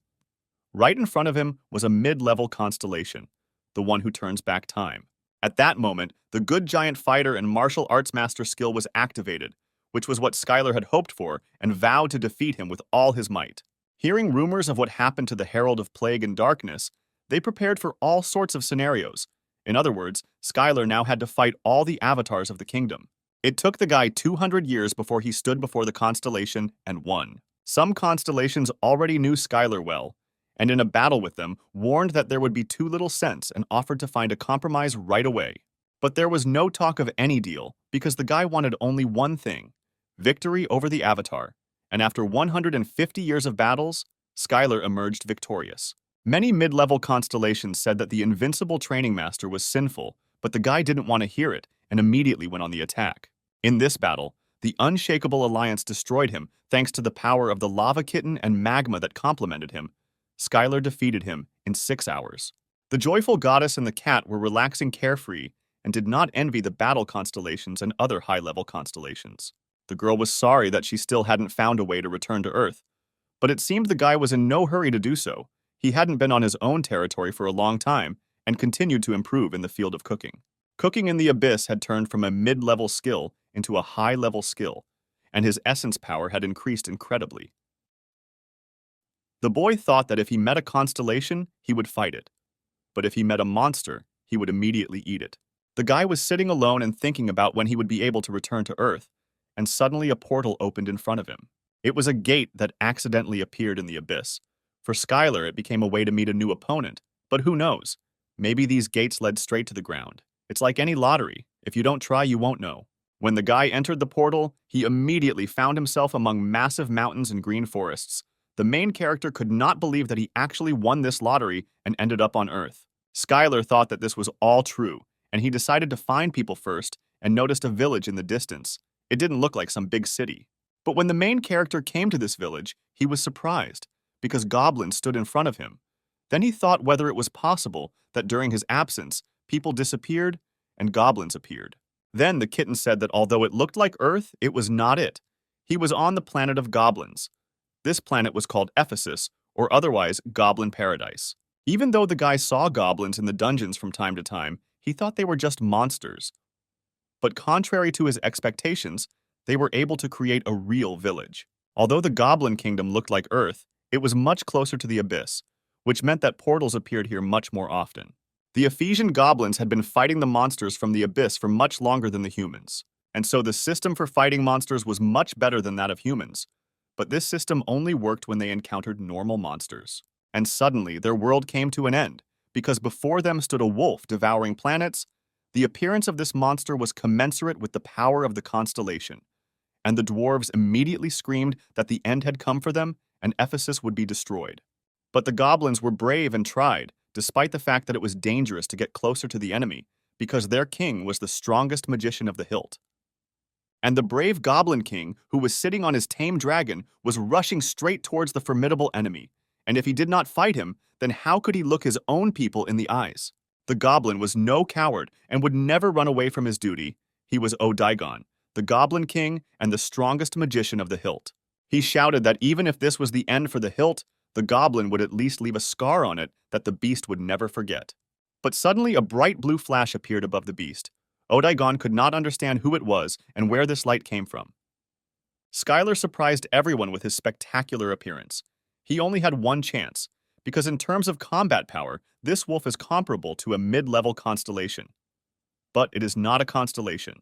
A: Right in front of him was a mid-level constellation, the one who turns back time. At that moment, the good giant fighter and martial arts master skill was activated, which was what Skylar had hoped for and vowed to defeat him with all his might. Hearing rumors of what happened to the Herald of Plague and Darkness, they prepared for all sorts of scenarios. In other words, Skylar now had to fight all the avatars of the kingdom. It took the guy 200 years before he stood before the constellation and won. Some constellations already knew Skylar well, and in a battle with them, warned that there would be too little sense and offered to find a compromise right away. But there was no talk of any deal, because the guy wanted only one thing: victory over the Avatar. And after 150 years of battles, Skylar emerged victorious. Many mid-level constellations said that the invincible training master was sinful, but the guy didn't want to hear it and immediately went on the attack. In this battle, the Unshakable Alliance destroyed him thanks to the power of the lava kitten and magma that complemented him. Skylar defeated him in 6 hours. The joyful goddess and the cat were relaxing carefree and did not envy the battle constellations and other high-level constellations. The girl was sorry that she still hadn't found a way to return to Earth, but it seemed the guy was in no hurry to do so. He hadn't been on his own territory for a long time and continued to improve in the field of cooking. Cooking in the Abyss had turned from a mid-level skill into a high-level skill, and his essence power had increased incredibly. The boy thought that if he met a constellation, he would fight it, but if he met a monster, he would immediately eat it. The guy was sitting alone and thinking about when he would be able to return to Earth, and suddenly a portal opened in front of him. It was a gate that accidentally appeared in the Abyss. For Skylar, it became a way to meet a new opponent, but who knows? Maybe these gates led straight to the ground. It's like any lottery. If you don't try, you won't know. When the guy entered the portal, he immediately found himself among massive mountains and green forests. The main character could not believe that he actually won this lottery and ended up on Earth. Skylar thought that this was all true, and he decided to find people first and noticed a village in the distance. It didn't look like some big city. But when the main character came to this village, he was surprised, because goblins stood in front of him. Then he thought whether it was possible that during his absence, people disappeared and goblins appeared. Then the kitten said that although it looked like Earth, it was not it. He was on the planet of goblins. This planet was called Ephesus, or otherwise Goblin Paradise. Even though the guy saw goblins in the dungeons from time to time, he thought they were just monsters. But contrary to his expectations, they were able to create a real village. Although the Goblin Kingdom looked like Earth, it was much closer to the Abyss, which meant that portals appeared here much more often. The Ephesian goblins had been fighting the monsters from the Abyss for much longer than the humans, and so the system for fighting monsters was much better than that of humans. But this system only worked when they encountered normal monsters. And suddenly, their world came to an end, because before them stood a wolf devouring planets. The appearance of this monster was commensurate with the power of the constellation, and the dwarves immediately screamed that the end had come for them and Ephesus would be destroyed. But the goblins were brave and tried, despite the fact that it was dangerous to get closer to the enemy, because their king was the strongest magician of the hilt. And the brave Goblin King, who was sitting on his tame dragon, was rushing straight towards the formidable enemy. And if he did not fight him, then how could he look his own people in the eyes? The goblin was no coward and would never run away from his duty. He was Odaigon, the Goblin King and the strongest magician of the hilt. He shouted that even if this was the end for the hilt, the goblin would at least leave a scar on it that the beast would never forget. But suddenly a bright blue flash appeared above the beast. Odaigon could not understand who it was and where this light came from. Skylar surprised everyone with his spectacular appearance. He only had one chance, because in terms of combat power, this wolf is comparable to a mid-level constellation. But it is not a constellation,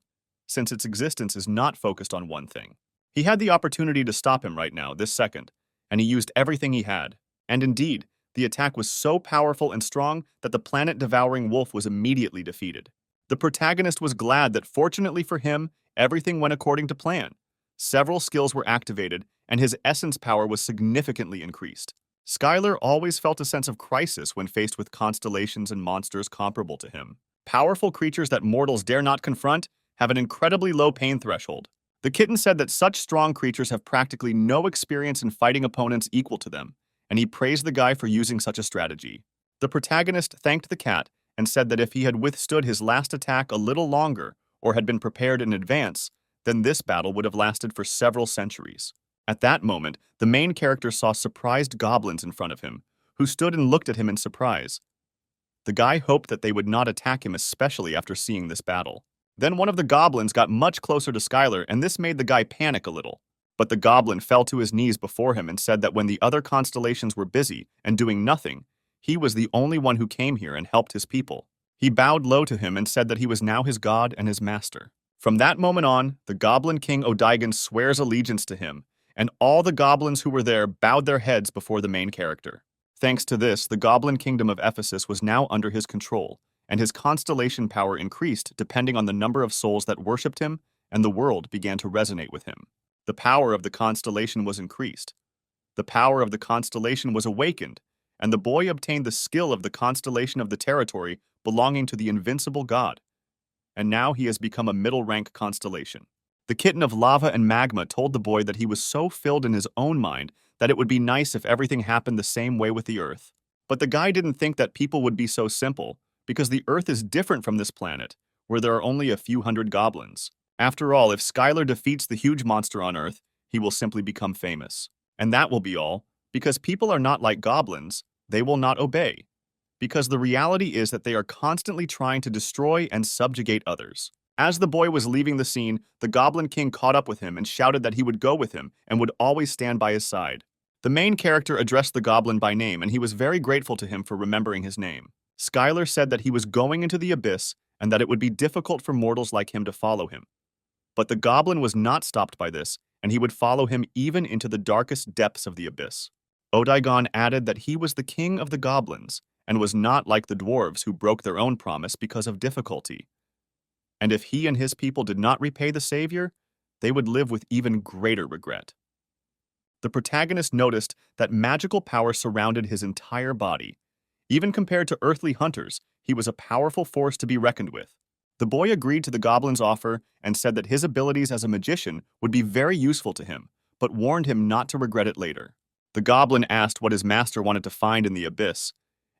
A: since its existence is not focused on one thing. He had the opportunity to stop him right now, this second, and he used everything he had. And indeed, the attack was so powerful and strong that the planet-devouring wolf was immediately defeated. The protagonist was glad that fortunately for him, everything went according to plan. Several skills were activated, and his essence power was significantly increased. Skylar always felt a sense of crisis when faced with constellations and monsters comparable to him. Powerful creatures that mortals dare not confront have an incredibly low pain threshold. The kitten said that such strong creatures have practically no experience in fighting opponents equal to them, and he praised the guy for using such a strategy. The protagonist thanked the cat and said that if he had withstood his last attack a little longer or had been prepared in advance, then this battle would have lasted for several centuries. At that moment, the main character saw surprised goblins in front of him, who stood and looked at him in surprise. The guy hoped that they would not attack him, especially after seeing this battle. Then one of the goblins got much closer to Skylar, and this made the guy panic a little. But the goblin fell to his knees before him and said that when the other constellations were busy and doing nothing, he was the only one who came here and helped his people. He bowed low to him and said that he was now his god and his master. From that moment on, the Goblin King Odaigan swears allegiance to him, and all the goblins who were there bowed their heads before the main character. Thanks to this, the Goblin Kingdom of Ephesus was now under his control, and his constellation power increased depending on the number of souls that worshipped him, and the world began to resonate with him. The power of the constellation was increased. The power of the constellation was awakened, and the boy obtained the skill of the constellation of the territory belonging to the invincible god. And now he has become a middle-rank constellation. The kitten of lava and magma told the boy that he was so filled in his own mind that it would be nice if everything happened the same way with the Earth. But the guy didn't think that people would be so simple, because the Earth is different from this planet, where there are only a few hundred goblins. After all, if Skylar defeats the huge monster on Earth, he will simply become famous. And that will be all, because people are not like goblins, they will not obey. Because the reality is that they are constantly trying to destroy and subjugate others. As the boy was leaving the scene, the Goblin King caught up with him and shouted that he would go with him and would always stand by his side. The main character addressed the goblin by name, and he was very grateful to him for remembering his name. Skylar said that he was going into the abyss and that it would be difficult for mortals like him to follow him. But the goblin was not stopped by this, and he would follow him even into the darkest depths of the abyss. Odaigan added that he was the king of the goblins, and was not like the dwarves who broke their own promise because of difficulty. And if he and his people did not repay the savior, they would live with even greater regret. The protagonist noticed that magical power surrounded his entire body. Even compared to earthly hunters, he was a powerful force to be reckoned with. The boy agreed to the goblin's offer and said that his abilities as a magician would be very useful to him, but warned him not to regret it later. The goblin asked what his master wanted to find in the abyss,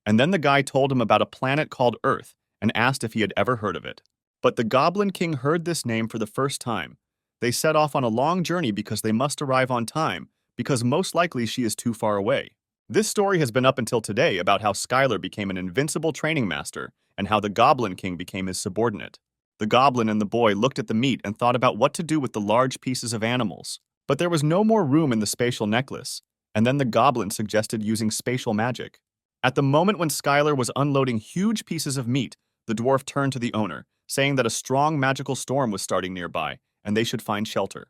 A: and then the guy told him about a planet called Earth and asked if he had ever heard of it. But the Goblin King heard this name for the first time. They set off on a long journey because they must arrive on time, because most likely she is too far away. This story has been up until today about how Skylar became an invincible training master and how the Goblin King became his subordinate. The goblin and the boy looked at the meat and thought about what to do with the large pieces of animals. But there was no more room in the spatial necklace, and then the goblin suggested using spatial magic. At the moment when Skylar was unloading huge pieces of meat, the dwarf turned to the owner, saying that a strong magical storm was starting nearby, and they should find shelter.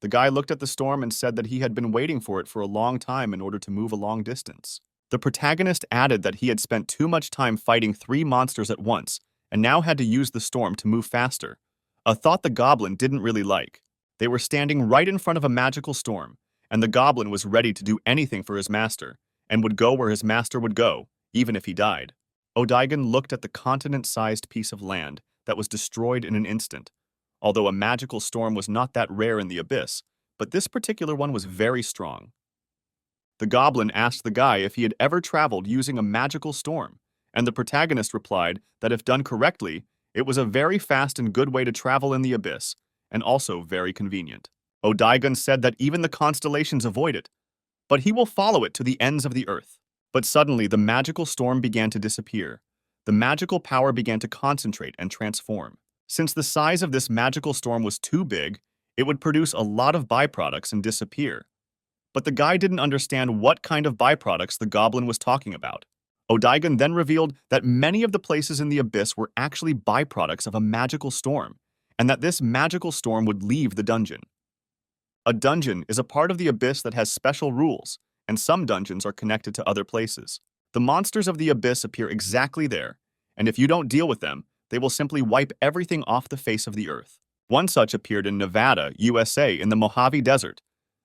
A: The guy looked at the storm and said that he had been waiting for it for a long time in order to move a long distance. The protagonist added that he had spent too much time fighting 3 monsters at once, and now had to use the storm to move faster, a thought the goblin didn't really like. They were standing right in front of a magical storm, and the goblin was ready to do anything for his master, and would go where his master would go, even if he died. Odaigan looked at the continent-sized piece of land that was destroyed in an instant. Although a magical storm was not that rare in the abyss, but this particular one was very strong. The goblin asked the guy if he had ever traveled using a magical storm, and the protagonist replied that if done correctly, it was a very fast and good way to travel in the abyss, and also very convenient. Odaigan said that even the constellations avoid it, but he will follow it to the ends of the earth. But suddenly, the magical storm began to disappear. The magical power began to concentrate and transform. Since the size of this magical storm was too big, it would produce a lot of byproducts and disappear. But the guy didn't understand what kind of byproducts the goblin was talking about. Odaigan then revealed that many of the places in the abyss were actually byproducts of a magical storm, and that this magical storm would leave the dungeon. A dungeon is a part of the abyss that has special rules, and some dungeons are connected to other places. The monsters of the abyss appear exactly there, and if you don't deal with them, they will simply wipe everything off the face of the earth. One such appeared in Nevada, USA, in the Mojave Desert.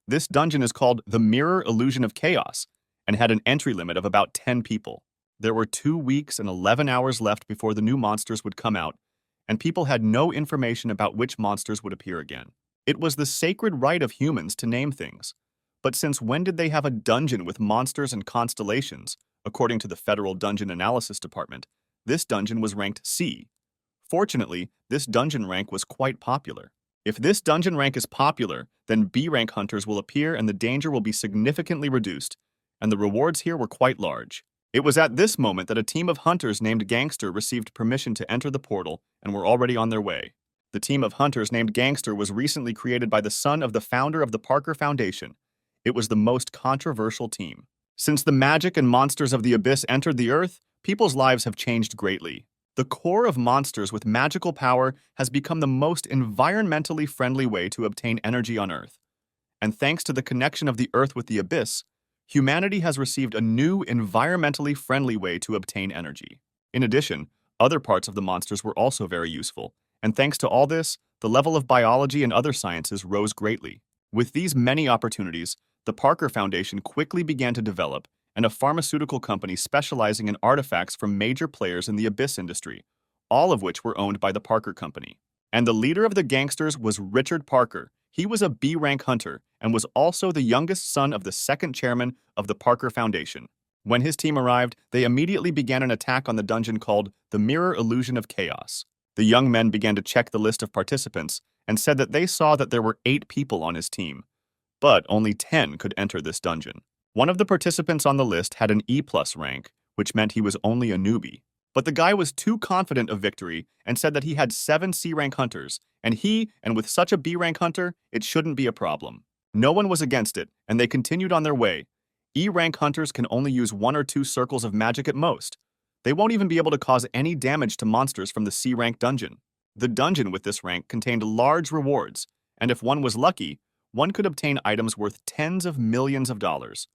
A: This dungeon is called the Mirror Illusion of Chaos, and had an entry limit of about 10 people. There were 2 weeks and 11 hours left before the new monsters would come out, and people had no information about which monsters would appear again. It was the sacred right of humans to name things. But since when did they have a dungeon with monsters and constellations? According to the Federal Dungeon Analysis Department, this dungeon was ranked C. Fortunately, this dungeon rank was quite popular. If this dungeon rank is popular, then B rank hunters will appear and the danger will be significantly reduced, and the rewards here were quite large. It was at this moment that a team of hunters named Gangster received permission to enter the portal and were already on their way. The team of hunters named Gangster was recently created by the son of the founder of the Parker Foundation. It was the most controversial team. Since the magic and monsters of the abyss entered the Earth, people's lives have changed greatly. The core of monsters with magical power has become the most environmentally friendly way to obtain energy on Earth. And thanks to the connection of the Earth with the abyss, humanity has received a new environmentally friendly way to obtain energy. In addition, other parts of the monsters were also very useful, and thanks to all this, the level of biology and other sciences rose greatly. With these many opportunities, the Parker Foundation quickly began to develop, and a pharmaceutical company specializing in artifacts from major players in the abyss industry, all of which were owned by the Parker Company. And the leader of the gangsters was Richard Parker. He was a B-rank hunter and was also the youngest son of the second chairman of the Parker Foundation. When his team arrived, they immediately began an attack on the dungeon called the Mirror Illusion of Chaos. The young men began to check the list of participants and said that they saw that there were 8 people on his team, but only 10 could enter this dungeon. One of the participants on the list had an E+ rank, which meant he was only a newbie. But the guy was too confident of victory and said that he had 7 C-rank hunters, and with such a B-rank hunter, it shouldn't be a problem. No one was against it, and they continued on their way. E-rank hunters can only use 1 or 2 circles of magic at most. They won't even be able to cause any damage to monsters from the C-rank dungeon. The dungeon with this rank contained large rewards, and if one was lucky, one could obtain items worth tens of millions of dollars.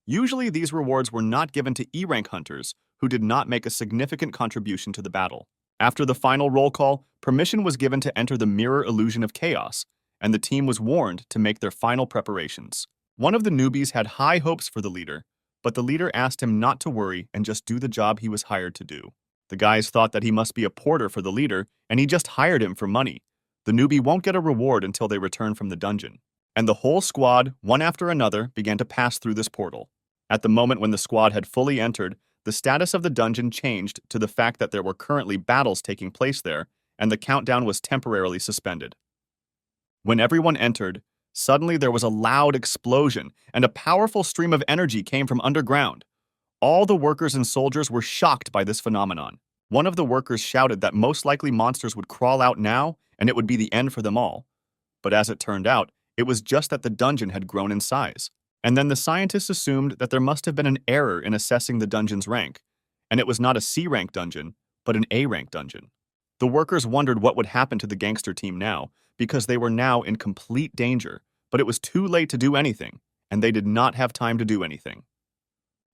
A: Usually, these rewards were not given to E-rank hunters who did not make a significant contribution to the battle. After the final roll call, permission was given to enter the Mirror Illusion of Chaos, and the team was warned to make their final preparations. One of the newbies had high hopes for the leader, but the leader asked him not to worry and just do the job he was hired to do. The guys thought that he must be a porter for the leader, and he just hired him for money. The newbie won't get a reward until they return from the dungeon. And the whole squad, one after another, began to pass through this portal. At the moment when the squad had fully entered, the status of the dungeon changed to the fact that there were currently battles taking place there, and the countdown was temporarily suspended. When everyone entered, suddenly there was a loud explosion, and a powerful stream of energy came from underground. All the workers and soldiers were shocked by this phenomenon. One of the workers shouted that most likely monsters would crawl out now, and it would be the end for them all. But as it turned out, it was just that the dungeon had grown in size. And then the scientists assumed that there must have been an error in assessing the dungeon's rank, and it was not a C-rank dungeon, but an A-rank dungeon. The workers wondered what would happen to the gangster team now, because they were now in complete danger, but it was too late to do anything, and they did not have time to do anything.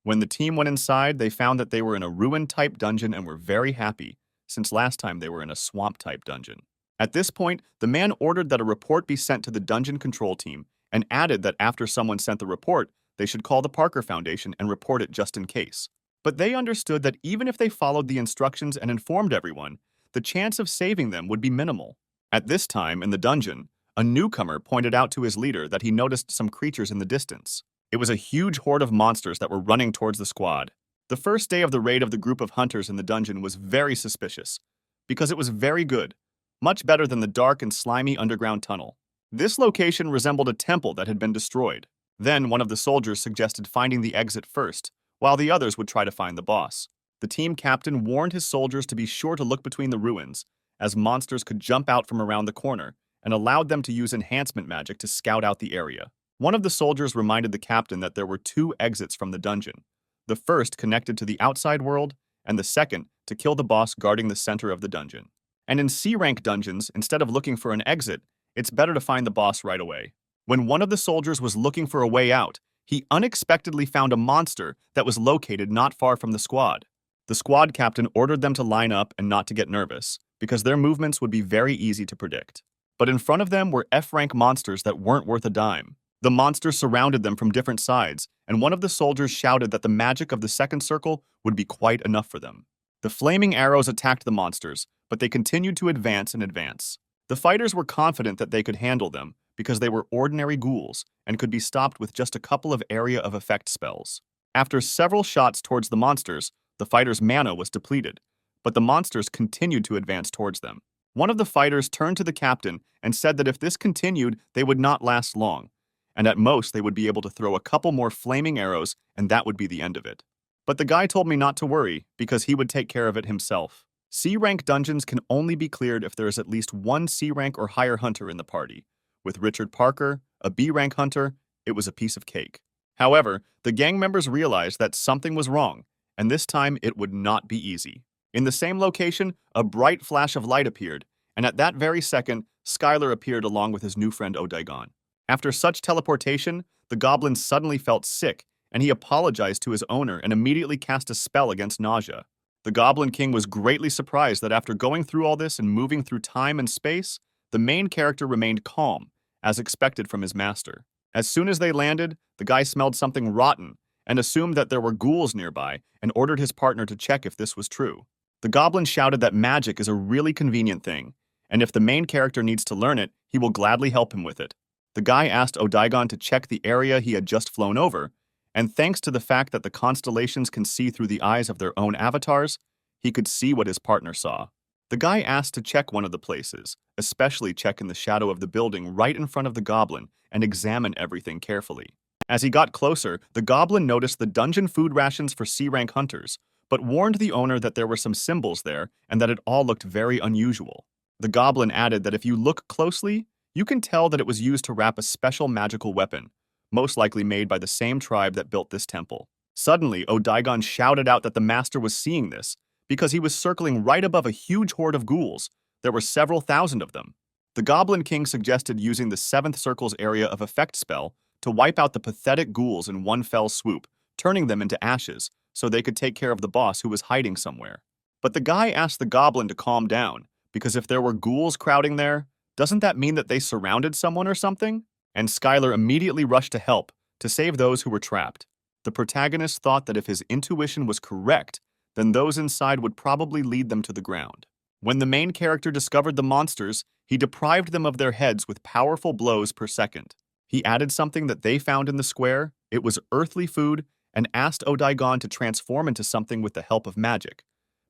A: When the team went inside, they found that they were in a ruin-type dungeon and were very happy, since last time they were in a swamp-type dungeon. At this point, the man ordered that a report be sent to the dungeon control team, and added that after someone sent the report, they should call the Parker Foundation and report it just in case. But they understood that even if they followed the instructions and informed everyone, the chance of saving them would be minimal. At this time, in the dungeon, a newcomer pointed out to his leader that he noticed some creatures in the distance. It was a huge horde of monsters that were running towards the squad. The first day of the raid of the group of hunters in the dungeon was very suspicious, because it was very good, much better than the dark and slimy underground tunnel. This location resembled a temple that had been destroyed. Then one of the soldiers suggested finding the exit first, while the others would try to find the boss. The team captain warned his soldiers to be sure to look between the ruins, as monsters could jump out from around the corner, and allowed them to use enhancement magic to scout out the area. One of the soldiers reminded the captain that there were 2 exits from the dungeon, the first connected to the outside world, and the second to kill the boss guarding the center of the dungeon. And in C-rank dungeons, instead of looking for an exit, it's better to find the boss right away. When one of the soldiers was looking for a way out, he unexpectedly found a monster that was located not far from the squad. The squad captain ordered them to line up and not to get nervous, because their movements would be very easy to predict. But in front of them were F-rank monsters that weren't worth a dime. The monsters surrounded them from different sides, and one of the soldiers shouted that the magic of the second circle would be quite enough for them. The flaming arrows attacked the monsters, but they continued to advance and advance. The fighters were confident that they could handle them because they were ordinary ghouls and could be stopped with just a couple of area of effect spells. After several shots towards the monsters, the fighters' mana was depleted, but the monsters continued to advance towards them. One of the fighters turned to the captain and said that if this continued, they would not last long, and at most they would be able to throw a couple more flaming arrows and that would be the end of it. But the guy told me not to worry because he would take care of it himself. C-rank dungeons can only be cleared if there is at least one C-rank or higher hunter in the party. With Richard Parker, a B-rank hunter, it was a piece of cake. However, the gang members realized that something was wrong, and this time it would not be easy. In the same location, a bright flash of light appeared, and at that very second, Skylar appeared along with his new friend Odaigon. After such teleportation, the goblin suddenly felt sick, and he apologized to his owner and immediately cast a spell against nausea. The Goblin King was greatly surprised that after going through all this and moving through time and space, the main character remained calm, as expected from his master. As soon as they landed, the guy smelled something rotten and assumed that there were ghouls nearby and ordered his partner to check if this was true. The goblin shouted that magic is a really convenient thing, and if the main character needs to learn it, he will gladly help him with it. The guy asked Odaigon to check the area he had just flown over, and thanks to the fact that the constellations can see through the eyes of their own avatars, he could see what his partner saw. The guy asked to check one of the places, especially check in the shadow of the building right in front of the goblin and examine everything carefully. As he got closer, the goblin noticed the dungeon food rations for C-rank hunters, but warned the owner that there were some symbols there and that it all looked very unusual. The goblin added that if you look closely, you can tell that it was used to wrap a special magical weapon, most likely made by the same tribe that built this temple. Suddenly, Odaigon shouted out that the master was seeing this, because he was circling right above a huge horde of ghouls. There were several thousand of them. The Goblin King suggested using the 7th Circle's area of effect spell to wipe out the pathetic ghouls in one fell swoop, turning them into ashes, so they could take care of the boss who was hiding somewhere. But the guy asked the goblin to calm down, because if there were ghouls crowding there, doesn't that mean that they surrounded someone or something? And Skylar immediately rushed to help, to save those who were trapped. The protagonist thought that if his intuition was correct, then those inside would probably lead them to the ground. When the main character discovered the monsters, he deprived them of their heads with powerful blows per second. He added something that they found in the square, it was earthly food, and asked Odaigon to transform into something with the help of magic.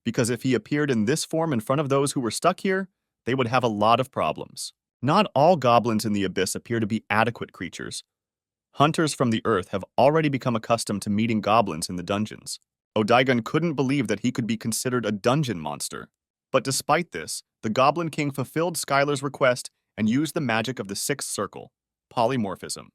A: Because if he appeared in this form in front of those who were stuck here, they would have a lot of problems. Not all goblins in the abyss appear to be adequate creatures. Hunters from the earth have already become accustomed to meeting goblins in the dungeons. Odaigon couldn't believe that he could be considered a dungeon monster. But despite this, the Goblin King fulfilled Skylar's request and used the magic of the 6th circle, polymorphism.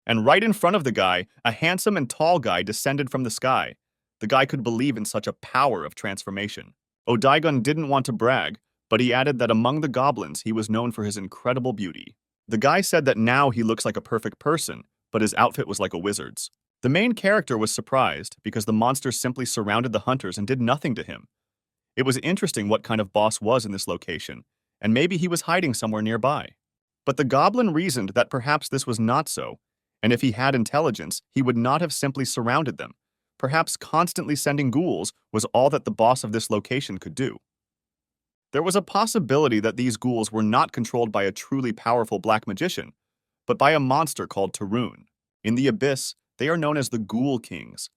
A: And right in front of the guy, a handsome and tall guy descended from the sky. The guy could believe in such a power of transformation. Odaigon didn't want to brag, but he added that among the goblins he was known for his incredible beauty. The guy said that now he looks like a perfect person, but his outfit was like a wizard's. The main character was surprised because the monsters simply surrounded the hunters and did nothing to him. It was interesting what kind of boss was in this location, and maybe he was hiding somewhere nearby. But the goblin reasoned that perhaps this was not so, and if he had intelligence, he would not have simply surrounded them. Perhaps constantly sending ghouls was all that the boss of this location could do. There was a possibility that these ghouls were not controlled by a truly powerful black magician, but by a monster called Tarun. In the abyss, they are known as the Ghoul Kings.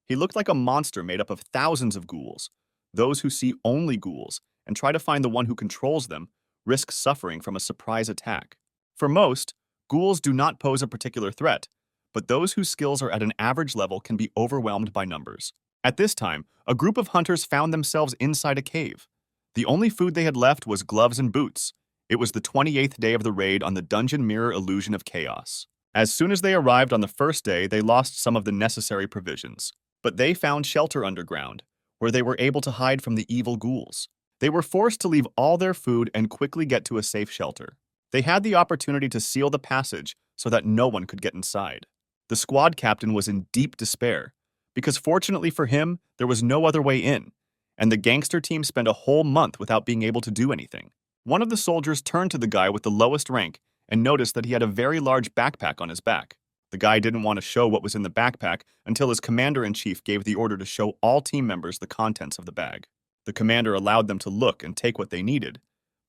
A: He looked like a monster made up of thousands of ghouls. Those who see only ghouls and try to find the one who controls them risk suffering from a surprise attack. For most, ghouls do not pose a particular threat, but those whose skills are at an average level can be overwhelmed by numbers. At this time, a group of hunters found themselves inside a cave. The only food they had left was gloves and boots. It was the 28th day of the raid on the Dungeon Mirror Illusion of Chaos. As soon as they arrived on the first day, they lost some of the necessary provisions. But they found shelter underground, where they were able to hide from the evil ghouls. They were forced to leave all their food and quickly get to a safe shelter. They had the opportunity to seal the passage so that no one could get inside. The squad captain was in deep despair, because fortunately for him, there was no other way in, and the gangster team spent a whole month without being able to do anything. One of the soldiers turned to the guy with the lowest rank and noticed that he had a very large backpack on his back. The guy didn't want to show what was in the backpack until his commander-in-chief gave the order to show all team members the contents of the bag. The commander allowed them to look and take what they needed,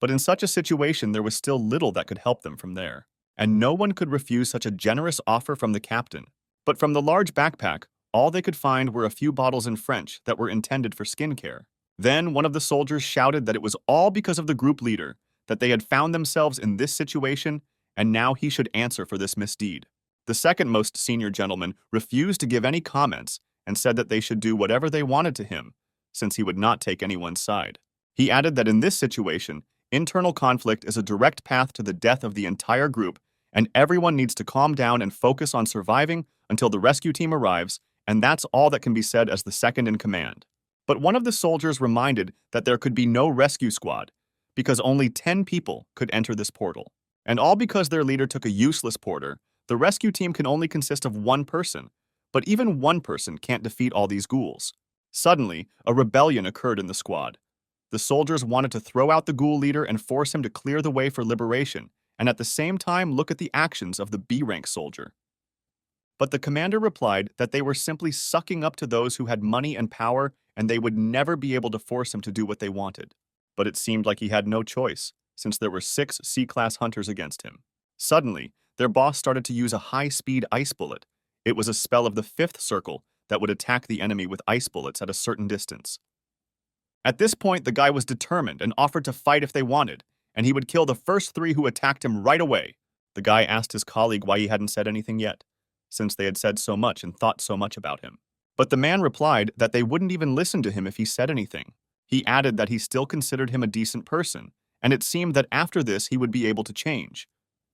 A: but in such a situation there was still little that could help them from there. And no one could refuse such a generous offer from the captain. But from the large backpack, all they could find were a few bottles in French that were intended for skincare. Then one of the soldiers shouted that it was all because of the group leader, that they had found themselves in this situation, and now he should answer for this misdeed. The second most senior gentleman refused to give any comments and said that they should do whatever they wanted to him, since he would not take anyone's side. He added that in this situation, internal conflict is a direct path to the death of the entire group, and everyone needs to calm down and focus on surviving until the rescue team arrives, and that's all that can be said as the second in command. But one of the soldiers reminded that there could be no rescue squad, because only 10 people could enter this portal. And all because their leader took a useless porter, the rescue team can only consist of one person, but even one person can't defeat all these ghouls. Suddenly, a rebellion occurred in the squad. The soldiers wanted to throw out the ghoul leader and force him to clear the way for liberation, and at the same time look at the actions of the B-rank soldier. But the commander replied that they were simply sucking up to those who had money and power, and they would never be able to force him to do what they wanted. But it seemed like he had no choice, since there were 6 C-class hunters against him. Suddenly, their boss started to use a high-speed ice bullet. It was a spell of the 5th circle that would attack the enemy with ice bullets at a certain distance. At this point, the guy was determined and offered to fight if they wanted, and he would kill the first 3 who attacked him right away. The guy asked his colleague why he hadn't said anything yet, since they had said so much and thought so much about him. But the man replied that they wouldn't even listen to him if he said anything. He added that he still considered him a decent person, and it seemed that after this he would be able to change.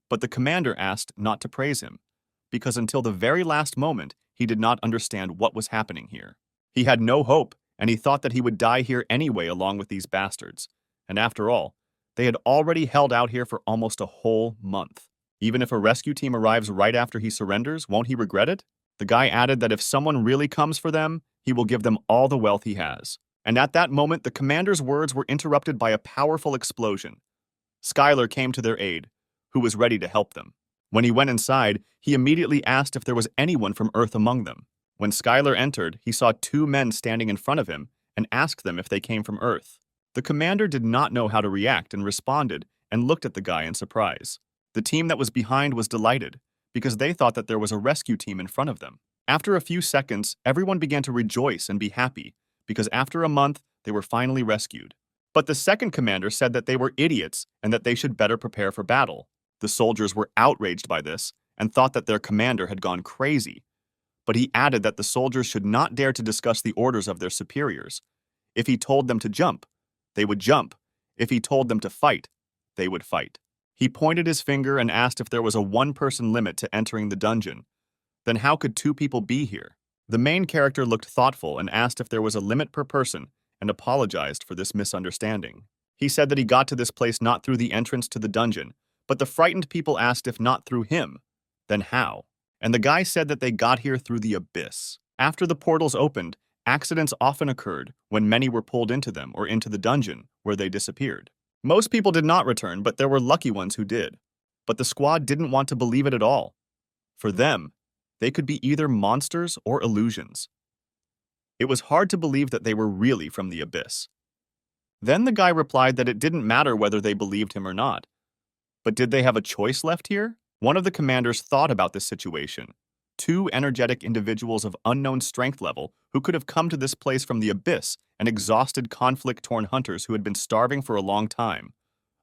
A: But the commander asked not to praise him, because until the very last moment, he did not understand what was happening here. He had no hope, and he thought that he would die here anyway along with these bastards. And after all, they had already held out here for almost a whole month. Even if a rescue team arrives right after he surrenders, won't he regret it? The guy added that if someone really comes for them, he will give them all the wealth he has. And at that moment, the commander's words were interrupted by a powerful explosion. Skylar came to their aid, who was ready to help them. When he went inside, he immediately asked if there was anyone from Earth among them. When Skylar entered, he saw 2 men standing in front of him and asked them if they came from Earth. The commander did not know how to react and responded and looked at the guy in surprise. The team that was behind was delighted, because they thought that there was a rescue team in front of them. After a few seconds, everyone began to rejoice and be happy, because after a month, they were finally rescued. But the second commander said that they were idiots and that they should better prepare for battle. The soldiers were outraged by this and thought that their commander had gone crazy. But he added that the soldiers should not dare to discuss the orders of their superiors. If he told them to jump, they would jump. If he told them to fight, they would fight. He pointed his finger and asked if there was a 1-person limit to entering the dungeon. Then how could 2 people be here? The main character looked thoughtful and asked if there was a limit per person and apologized for this misunderstanding. He said that he got to this place not through the entrance to the dungeon, but the frightened people asked if not through him, then how? And the guy said that they got here through the abyss. After the portals opened, accidents often occurred when many were pulled into them or into the dungeon, where they disappeared. Most people did not return, but there were lucky ones who did. But the squad didn't want to believe it at all. For them, they could be either monsters or illusions. It was hard to believe that they were really from the abyss. Then the guy replied that it didn't matter whether they believed him or not. But did they have a choice left here? One of the commanders thought about this situation. 2 energetic individuals of unknown strength level who could have come to this place from the abyss and exhausted conflict-torn hunters who had been starving for a long time,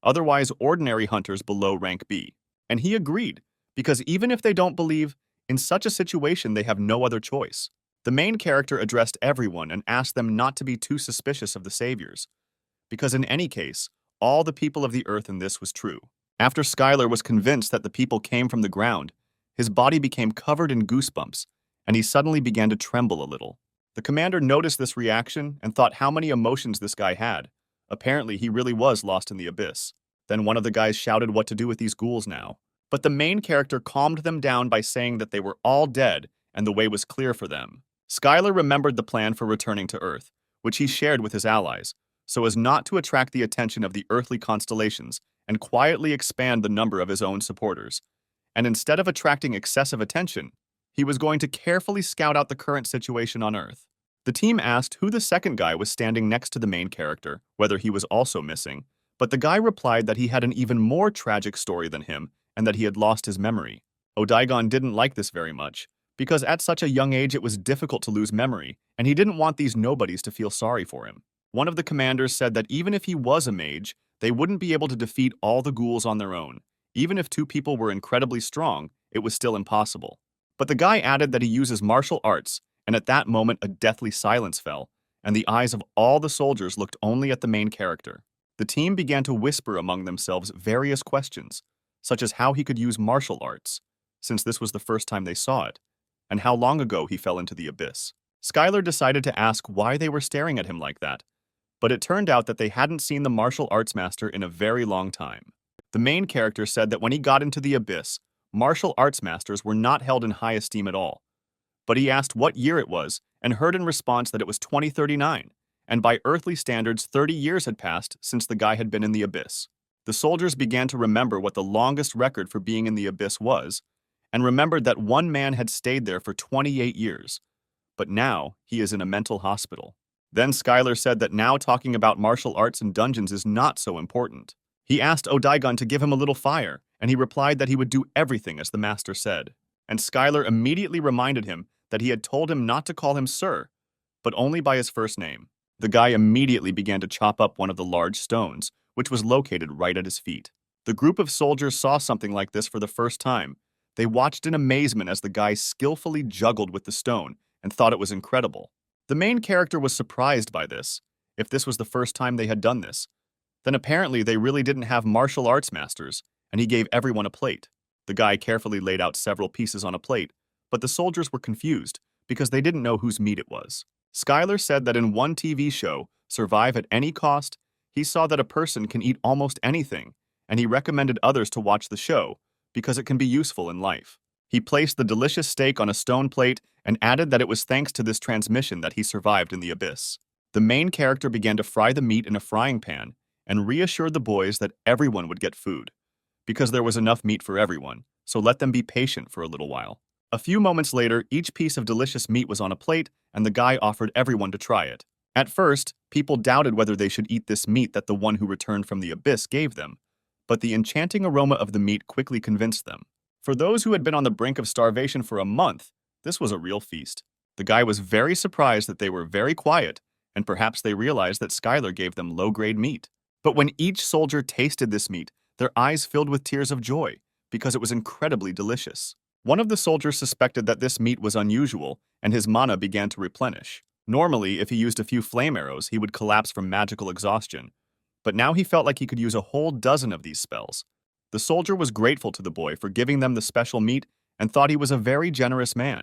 A: otherwise ordinary hunters below rank B. And he agreed, because even if they don't believe, in such a situation they have no other choice. The main character addressed everyone and asked them not to be too suspicious of the saviors, because in any case, all the people of the earth in this was true. After Skylar was convinced that the people came from the ground, his body became covered in goosebumps, and he suddenly began to tremble a little. The commander noticed this reaction and thought how many emotions this guy had. Apparently, he really was lost in the abyss. Then one of the guys shouted what to do with these ghouls now. But the main character calmed them down by saying that they were all dead and the way was clear for them. Skylar remembered the plan for returning to Earth, which he shared with his allies, so as not to attract the attention of the earthly constellations and quietly expand the number of his own supporters. And instead of attracting excessive attention, he was going to carefully scout out the current situation on Earth. The team asked who the second guy was standing next to the main character, whether he was also missing, but the guy replied that he had an even more tragic story than him and that he had lost his memory. Odaigon didn't like this very much, because at such a young age it was difficult to lose memory, and he didn't want these nobodies to feel sorry for him. One of the commanders said that even if he was a mage, they wouldn't be able to defeat all the ghouls on their own. Even if 2 people were incredibly strong, it was still impossible. But the guy added that he uses martial arts, and at that moment a deathly silence fell, and the eyes of all the soldiers looked only at the main character. The team began to whisper among themselves various questions, such as how he could use martial arts, since this was the first time they saw it, and how long ago he fell into the abyss. Skylar decided to ask why they were staring at him like that, but it turned out that they hadn't seen the martial arts master in a very long time. The main character said that when he got into the abyss, martial arts masters were not held in high esteem at all. But he asked what year it was and heard in response that it was 2039, and by earthly standards 30 years had passed since the guy had been in the abyss. The soldiers began to remember what the longest record for being in the abyss was, and remembered that one man had stayed there for 28 years, but now he is in a mental hospital. Then Skylar said that now talking about martial arts and dungeons is not so important. He asked Odaigon to give him a little fire, and he replied that he would do everything as the master said. And Skylar immediately reminded him that he had told him not to call him Sir, but only by his first name. The guy immediately began to chop up one of the large stones, which was located right at his feet. The group of soldiers saw something like this for the first time. They watched in amazement as the guy skillfully juggled with the stone and thought it was incredible. The main character was surprised by this. If this was the first time they had done this, then apparently they really didn't have martial arts masters, and he gave everyone a plate. The guy carefully laid out several pieces on a plate, but the soldiers were confused because they didn't know whose meat it was. Skylar said that in one TV show, Survive at Any Cost, he saw that a person can eat almost anything, and he recommended others to watch the show because it can be useful in life. He placed the delicious steak on a stone plate and added that it was thanks to this transmission that he survived in the abyss. The main character began to fry the meat in a frying pan and reassured the boys that everyone would get food, because there was enough meat for everyone, so let them be patient for a little while. A few moments later, each piece of delicious meat was on a plate, and the guy offered everyone to try it. At first, people doubted whether they should eat this meat that the one who returned from the abyss gave them, but the enchanting aroma of the meat quickly convinced them. For those who had been on the brink of starvation for a month, this was a real feast. The guy was very surprised that they were very quiet, and perhaps they realized that Skylar gave them low-grade meat. But when each soldier tasted this meat, their eyes filled with tears of joy, because it was incredibly delicious. One of the soldiers suspected that this meat was unusual, and his mana began to replenish. Normally, if he used a few flame arrows, he would collapse from magical exhaustion. But now he felt like he could use a whole dozen of these spells. The soldier was grateful to the boy for giving them the special meat and thought he was a very generous man.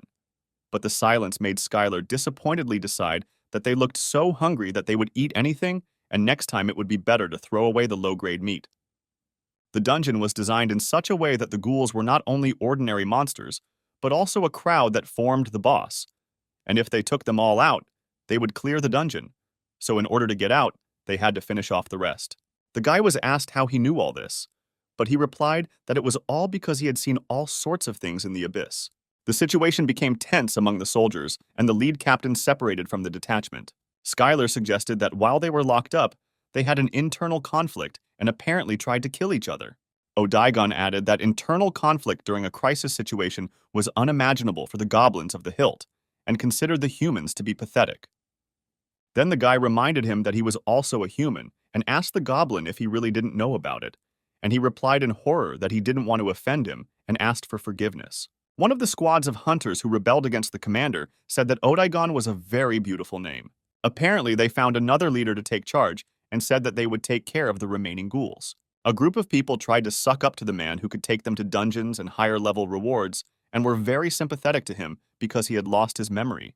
A: But the silence made Skylar disappointedly decide that they looked so hungry that they would eat anything, and next time it would be better to throw away the low-grade meat. The dungeon was designed in such a way that the ghouls were not only ordinary monsters, but also a crowd that formed the boss. And if they took them all out, they would clear the dungeon. So in order to get out, they had to finish off the rest. The guy was asked how he knew all this, but he replied that it was all because he had seen all sorts of things in the abyss. The situation became tense among the soldiers, and the lead captain separated from the detachment. Skylar suggested that while they were locked up, they had an internal conflict and apparently tried to kill each other. Odaigon added that internal conflict during a crisis situation was unimaginable for the goblins of the hilt, and considered the humans to be pathetic. Then the guy reminded him that he was also a human, and asked the goblin if he really didn't know about it, and he replied in horror that he didn't want to offend him and asked for forgiveness. One of the squads of hunters who rebelled against the commander said that Odaigon was a very beautiful name. Apparently, they found another leader to take charge and said that they would take care of the remaining ghouls. A group of people tried to suck up to the man who could take them to dungeons and higher-level rewards and were very sympathetic to him because he had lost his memory.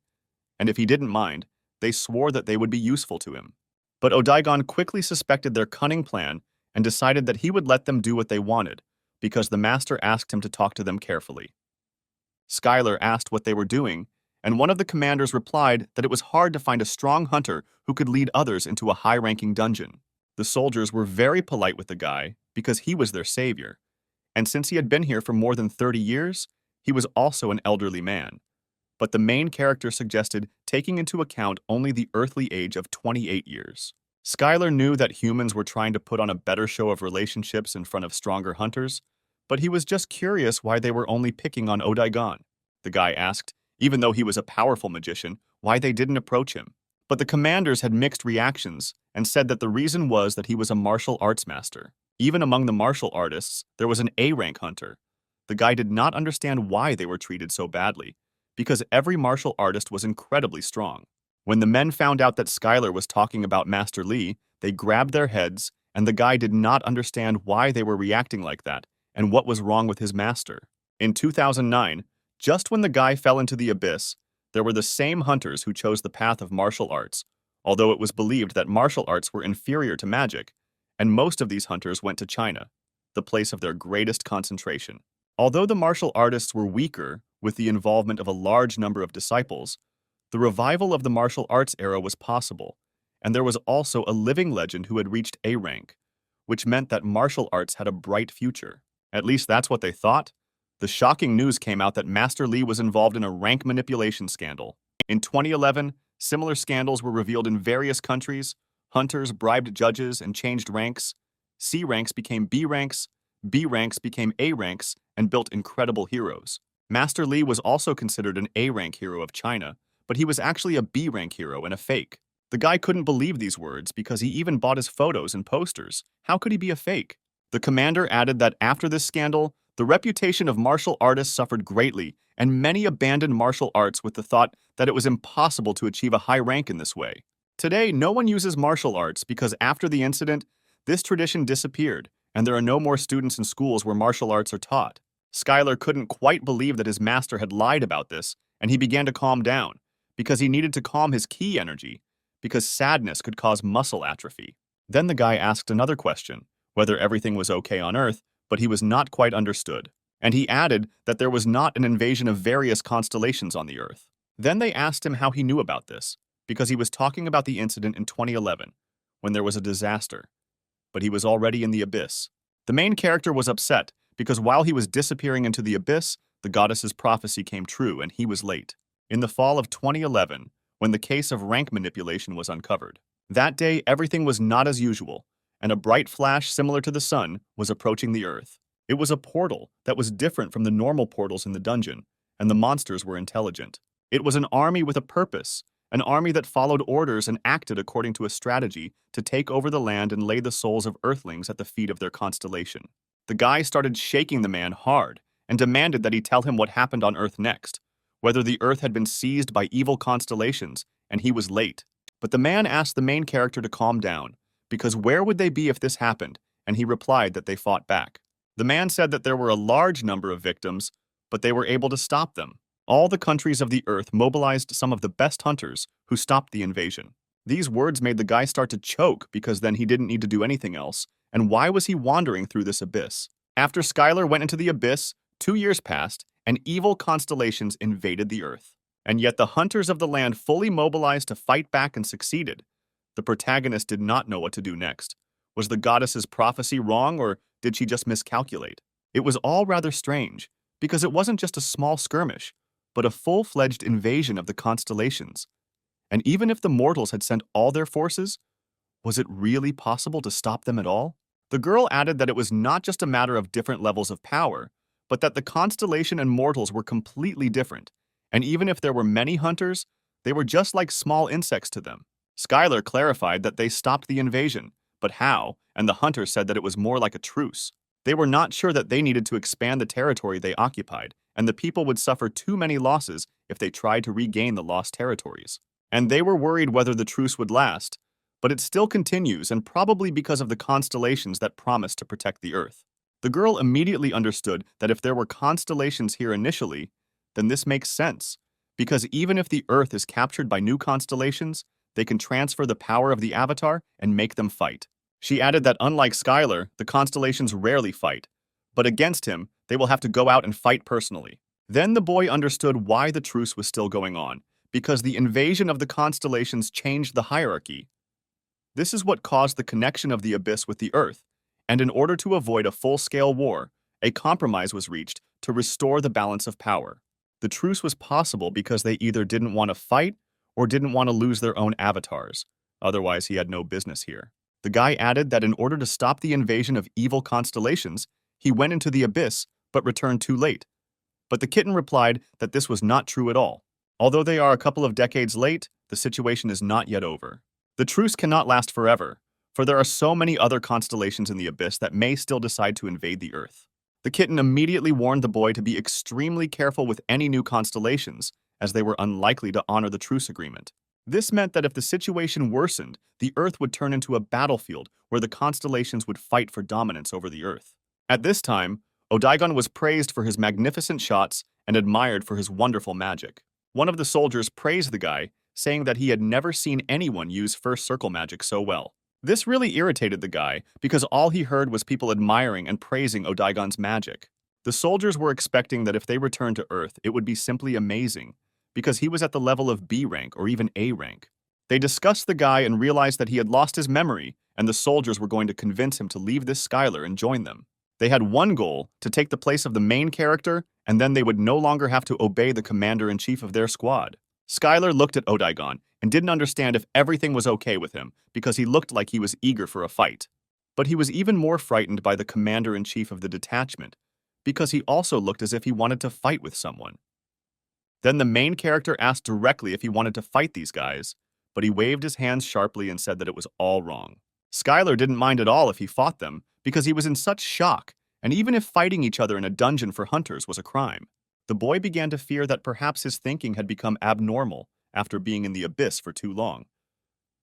A: And if he didn't mind, they swore that they would be useful to him. But Odaigon quickly suspected their cunning plan and decided that he would let them do what they wanted, because the master asked him to talk to them carefully. Skylar asked what they were doing, and one of the commanders replied that it was hard to find a strong hunter who could lead others into a high-ranking dungeon. The soldiers were very polite with the guy because he was their savior, and since he had been here for more than 30 years, he was also an elderly man. But the main character suggested taking into account only the earthly age of 28 years. Skylar knew that humans were trying to put on a better show of relationships in front of stronger hunters, but he was just curious why they were only picking on Odaigon. The guy asked, even though he was a powerful magician, why they didn't approach him. But the commanders had mixed reactions and said that the reason was that he was a martial arts master. Even among the martial artists, there was an A-rank hunter. The guy did not understand why they were treated so badly, because every martial artist was incredibly strong. When the men found out that Skylar was talking about Master Lee, they grabbed their heads, and the guy did not understand why they were reacting like that and what was wrong with his master. In 2009, just when the guy fell into the abyss, there were the same hunters who chose the path of martial arts, although it was believed that martial arts were inferior to magic, and most of these hunters went to China, the place of their greatest concentration. Although the martial artists were weaker, with the involvement of a large number of disciples, the revival of the martial arts era was possible, and there was also a living legend who had reached A rank, which meant that martial arts had a bright future. At least that's what they thought. The shocking news came out that Master Lee was involved in a rank manipulation scandal. In 2011, similar scandals were revealed in various countries. Hunters bribed judges and changed ranks. C ranks became B ranks, B ranks became A ranks, and built incredible heroes. Master Lee was also considered an A rank hero of China, but he was actually a B rank hero and a fake. The guy couldn't believe these words because he even bought his photos and posters. How could he be a fake? The commander added that after this scandal, the reputation of martial artists suffered greatly, and many abandoned martial arts with the thought that it was impossible to achieve a high rank in this way. Today, no one uses martial arts because after the incident, this tradition disappeared, and there are no more students in schools where martial arts are taught. Skylar couldn't quite believe that his master had lied about this, and he began to calm down, because he needed to calm his ki energy, because sadness could cause muscle atrophy. Then the guy asked another question, whether everything was okay on Earth, but he was not quite understood. And he added that there was not an invasion of various constellations on the Earth. Then they asked him how he knew about this, because he was talking about the incident in 2011, when there was a disaster. But he was already in the abyss. The main character was upset, because while he was disappearing into the abyss, the goddess's prophecy came true and he was late. In the fall of 2011, when the case of rank manipulation was uncovered. That day, everything was not as usual, and a bright flash similar to the sun was approaching the Earth. It was a portal that was different from the normal portals in the dungeon, and the monsters were intelligent. It was an army with a purpose, an army that followed orders and acted according to a strategy to take over the land and lay the souls of Earthlings at the feet of their constellation. The guy started shaking the man hard and demanded that he tell him what happened on Earth next, whether the Earth had been seized by evil constellations, and he was late. But the man asked the main character to calm down, because where would they be if this happened, and he replied that they fought back. The man said that there were a large number of victims, but they were able to stop them. All the countries of the Earth mobilized some of the best hunters who stopped the invasion. These words made the guy start to choke because then he didn't need to do anything else, and why was he wandering through this abyss? After Skylar went into the abyss, 2 years passed, and evil constellations invaded the Earth. And yet the hunters of the land fully mobilized to fight back and succeeded. The protagonist did not know what to do next. Was the goddess's prophecy wrong, or did she just miscalculate? It was all rather strange, because it wasn't just a small skirmish, but a full-fledged invasion of the constellations. And even if the mortals had sent all their forces, was it really possible to stop them at all? The girl added that it was not just a matter of different levels of power, but that the constellation and mortals were completely different, and even if there were many hunters, they were just like small insects to them. Skylar clarified that they stopped the invasion, but how, and the hunters said that it was more like a truce. They were not sure that they needed to expand the territory they occupied, and the people would suffer too many losses if they tried to regain the lost territories. And they were worried whether the truce would last, but it still continues, and probably because of the constellations that promise to protect the Earth. The girl immediately understood that if there were constellations here initially, then this makes sense, because even if the Earth is captured by new constellations, they can transfer the power of the Avatar and make them fight. She added that unlike Skylar, the constellations rarely fight, but against him, they will have to go out and fight personally. Then the boy understood why the truce was still going on, because the invasion of the constellations changed the hierarchy. This is what caused the connection of the Abyss with the Earth, and in order to avoid a full-scale war, a compromise was reached to restore the balance of power. The truce was possible because they either didn't want to fight or didn't want to lose their own avatars. Otherwise, he had no business here. The guy added that in order to stop the invasion of evil constellations, he went into the abyss but returned too late. But the kitten replied that this was not true at all. Although they are a couple of decades late, the situation is not yet over. The truce cannot last forever, for there are so many other constellations in the abyss that may still decide to invade the Earth. The kitten immediately warned the boy to be extremely careful with any new constellations, as they were unlikely to honor the truce agreement. This meant that if the situation worsened, the Earth would turn into a battlefield where the constellations would fight for dominance over the Earth. At this time, Odaigon was praised for his magnificent shots and admired for his wonderful magic. One of the soldiers praised the guy, saying that he had never seen anyone use first circle magic so well. This really irritated the guy because all he heard was people admiring and praising Odaigon's magic. The soldiers were expecting that if they returned to Earth, it would be simply amazing, because he was at the level of B rank or even A rank. They discussed the guy and realized that he had lost his memory, and the soldiers were going to convince him to leave this Skylar and join them. They had one goal, to take the place of the main character, and then they would no longer have to obey the commander-in-chief of their squad. Skylar looked at Odaigon and didn't understand if everything was okay with him because he looked like he was eager for a fight. But he was even more frightened by the commander-in-chief of the detachment because he also looked as if he wanted to fight with someone. Then the main character asked directly if he wanted to fight these guys, but he waved his hands sharply and said that it was all wrong. Skylar didn't mind at all if he fought them because he was in such shock, and even if fighting each other in a dungeon for hunters was a crime. The boy began to fear that perhaps his thinking had become abnormal after being in the abyss for too long.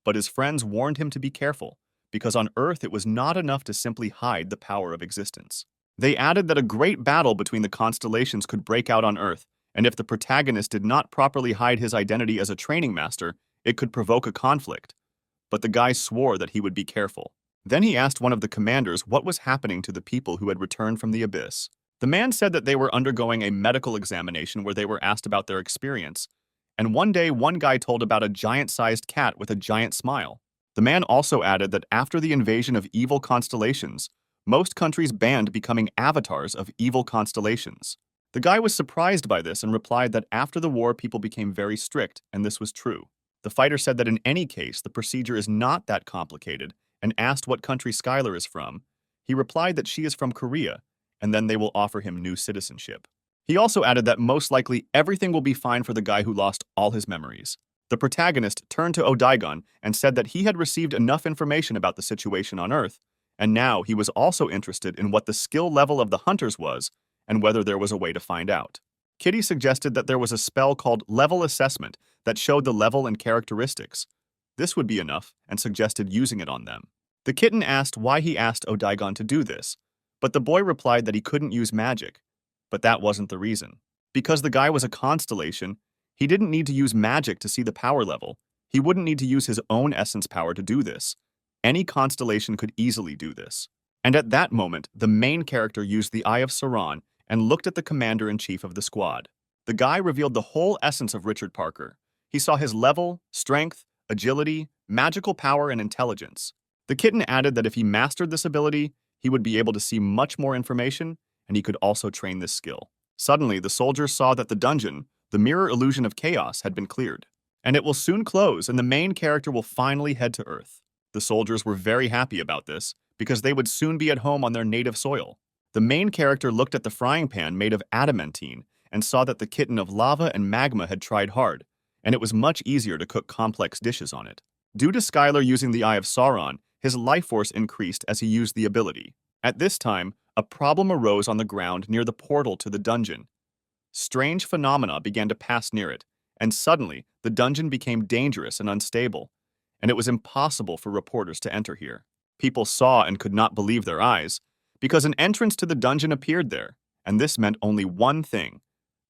A: But his friends warned him to be careful, because on Earth it was not enough to simply hide the power of existence. They added that a great battle between the constellations could break out on Earth, and if the protagonist did not properly hide his identity as a training master, it could provoke a conflict. But the guy swore that he would be careful. Then he asked one of the commanders what was happening to the people who had returned from the abyss. The man said that they were undergoing a medical examination where they were asked about their experience, and one day one guy told about a giant-sized cat with a giant smile. The man also added that after the invasion of evil constellations, most countries banned becoming avatars of evil constellations. The guy was surprised by this and replied that after the war people became very strict, and this was true. The fighter said that in any case, the procedure is not that complicated, and asked what country Skylar is from. He replied that she is from Korea, and then they will offer him new citizenship. He also added that most likely everything will be fine for the guy who lost all his memories. The protagonist turned to Odaigon and said that he had received enough information about the situation on Earth, and now he was also interested in what the skill level of the hunters was and whether there was a way to find out. Kitty suggested that there was a spell called Level Assessment that showed the level and characteristics. This would be enough, and suggested using it on them. The kitten asked why he asked Odaigon to do this, but the boy replied that he couldn't use magic. But that wasn't the reason. Because the guy was a constellation, he didn't need to use magic to see the power level. He wouldn't need to use his own essence power to do this. Any constellation could easily do this. And at that moment, the main character used the Eye of Sauron and looked at the commander-in-chief of the squad. The guy revealed the whole essence of Richard Parker. He saw his level, strength, agility, magical power, and intelligence. The kitten added that if he mastered this ability, he would be able to see much more information, and he could also train this skill. Suddenly, the soldiers saw that the dungeon, the mirror illusion of chaos, had been cleared. And it will soon close, and the main character will finally head to Earth. The soldiers were very happy about this, because they would soon be at home on their native soil. The main character looked at the frying pan made of adamantine and saw that the kitten of lava and magma had tried hard, and it was much easier to cook complex dishes on it. Due to Skylar using the Eye of Sauron, his life force increased as he used the ability. At this time, a problem arose on the ground near the portal to the dungeon. Strange phenomena began to pass near it, and suddenly the dungeon became dangerous and unstable, and it was impossible for reporters to enter here. People saw and could not believe their eyes, because an entrance to the dungeon appeared there, and this meant only one thing,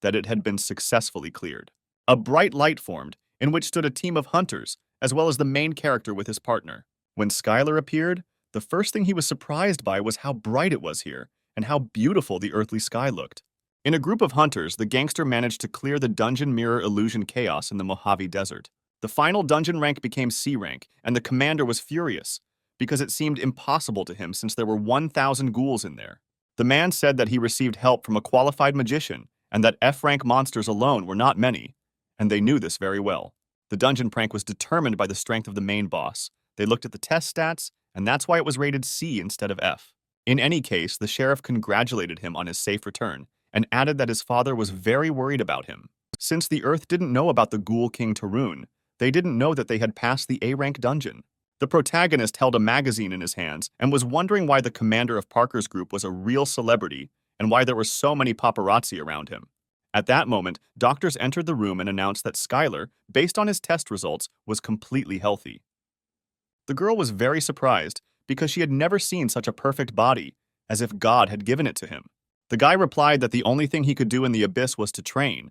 A: that it had been successfully cleared. A bright light formed, in which stood a team of hunters, as well as the main character with his partner. When Skylar appeared, the first thing he was surprised by was how bright it was here, and how beautiful the earthly sky looked. In a group of hunters, the gangster managed to clear the dungeon mirror illusion chaos in the Mojave Desert. The final dungeon rank became C rank, and the commander was furious, because it seemed impossible to him since there were 1,000 ghouls in there. The man said that he received help from a qualified magician, and that F-rank monsters alone were not many, and they knew this very well. The dungeon prank was determined by the strength of the main boss. They looked at the test stats, and that's why it was rated C instead of F. In any case, the sheriff congratulated him on his safe return, and added that his father was very worried about him. Since the Earth didn't know about the Ghoul King Tarun, they didn't know that they had passed the A-rank dungeon. The protagonist held a magazine in his hands and was wondering why the commander of Parker's group was a real celebrity and why there were so many paparazzi around him. At that moment, doctors entered the room and announced that Skylar, based on his test results, was completely healthy. The girl was very surprised because she had never seen such a perfect body, as if God had given it to him. The guy replied that the only thing he could do in the abyss was to train.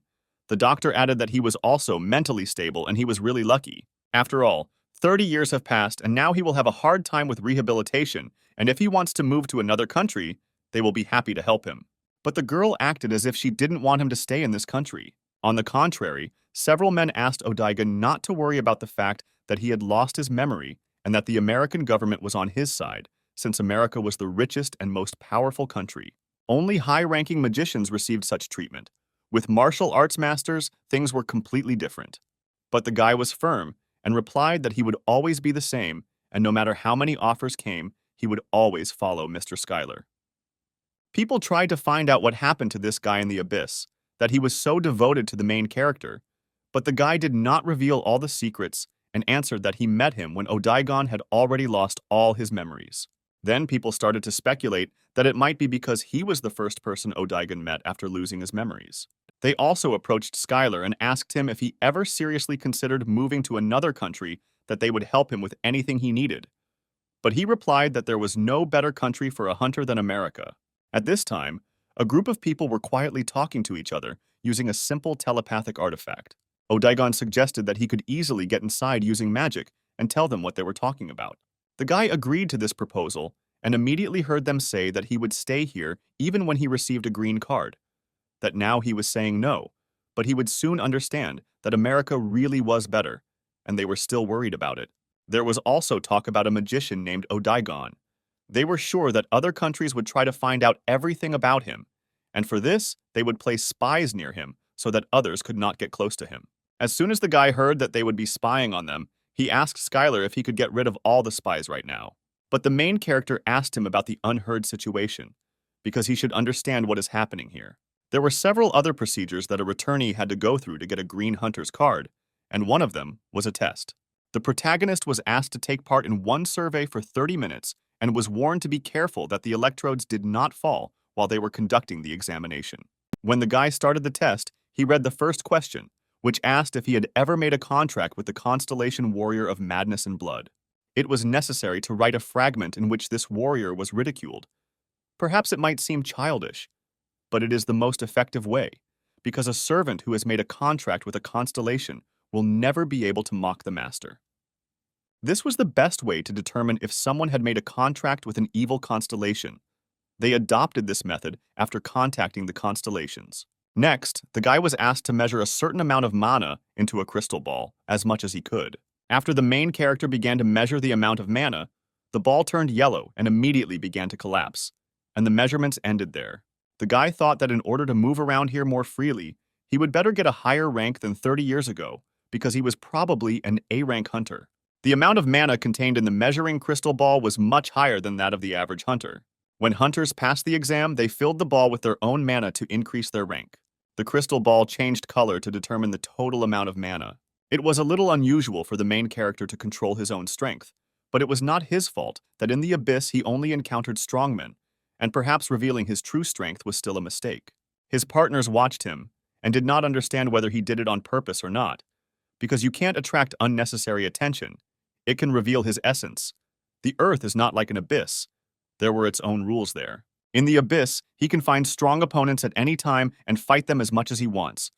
A: The doctor added that he was also mentally stable and he was really lucky. After all, 30 years have passed and now he will have a hard time with rehabilitation, and if he wants to move to another country, they will be happy to help him. But the girl acted as if she didn't want him to stay in this country. On the contrary, several men asked Odaiga not to worry about the fact that he had lost his memory and that the American government was on his side, since America was the richest and most powerful country. Only high-ranking magicians received such treatment. With martial arts masters, things were completely different. But the guy was firm and replied that he would always be the same, and no matter how many offers came, he would always follow Mr. Schuyler. People tried to find out what happened to this guy in the abyss, that he was so devoted to the main character, but the guy did not reveal all the secrets and answered that he met him when Odaigon had already lost all his memories. Then people started to speculate that it might be because he was the first person Odaigon met after losing his memories. They also approached Schuyler and asked him if he ever seriously considered moving to another country that they would help him with anything he needed. But he replied that there was no better country for a hunter than America. At this time, a group of people were quietly talking to each other using a simple telepathic artifact. Odaigon suggested that he could easily get inside using magic and tell them what they were talking about. The guy agreed to this proposal and immediately heard them say that he would stay here even when he received a green card. That now he was saying no, but he would soon understand that America really was better, and they were still worried about it. There was also talk about a magician named Odaigon. They were sure that other countries would try to find out everything about him, and for this, they would place spies near him so that others could not get close to him. As soon as the guy heard that they would be spying on them, he asked Schuyler if he could get rid of all the spies right now. But the main character asked him about the unheard situation, because he should understand what is happening here. There were several other procedures that a returnee had to go through to get a Green Hunter's card, and one of them was a test. The protagonist was asked to take part in one survey for 30 minutes and was warned to be careful that the electrodes did not fall while they were conducting the examination. When the guy started the test, he read the first question, which asked if he had ever made a contract with the constellation warrior of madness and blood. It was necessary to write a fragment in which this warrior was ridiculed. Perhaps it might seem childish, but it is the most effective way, because a servant who has made a contract with a constellation will never be able to mock the master. This was the best way to determine if someone had made a contract with an evil constellation. They adopted this method after contacting the constellations. Next, the guy was asked to measure a certain amount of mana into a crystal ball, as much as he could. After the main character began to measure the amount of mana, the ball turned yellow and immediately began to collapse, and the measurements ended there. The guy thought that in order to move around here more freely, he would better get a higher rank than 30 years ago, because he was probably an A-rank hunter. The amount of mana contained in the measuring crystal ball was much higher than that of the average hunter. When hunters passed the exam, they filled the ball with their own mana to increase their rank. The crystal ball changed color to determine the total amount of mana. It was a little unusual for the main character to control his own strength, but it was not his fault that in the abyss he only encountered strongmen, and perhaps revealing his true strength was still a mistake. His partners watched him and did not understand whether he did it on purpose or not, because you can't attract unnecessary attention. It can reveal his essence. The earth is not like an abyss. There were its own rules there. In the abyss, he can find strong opponents at any time and fight them as much as he wants.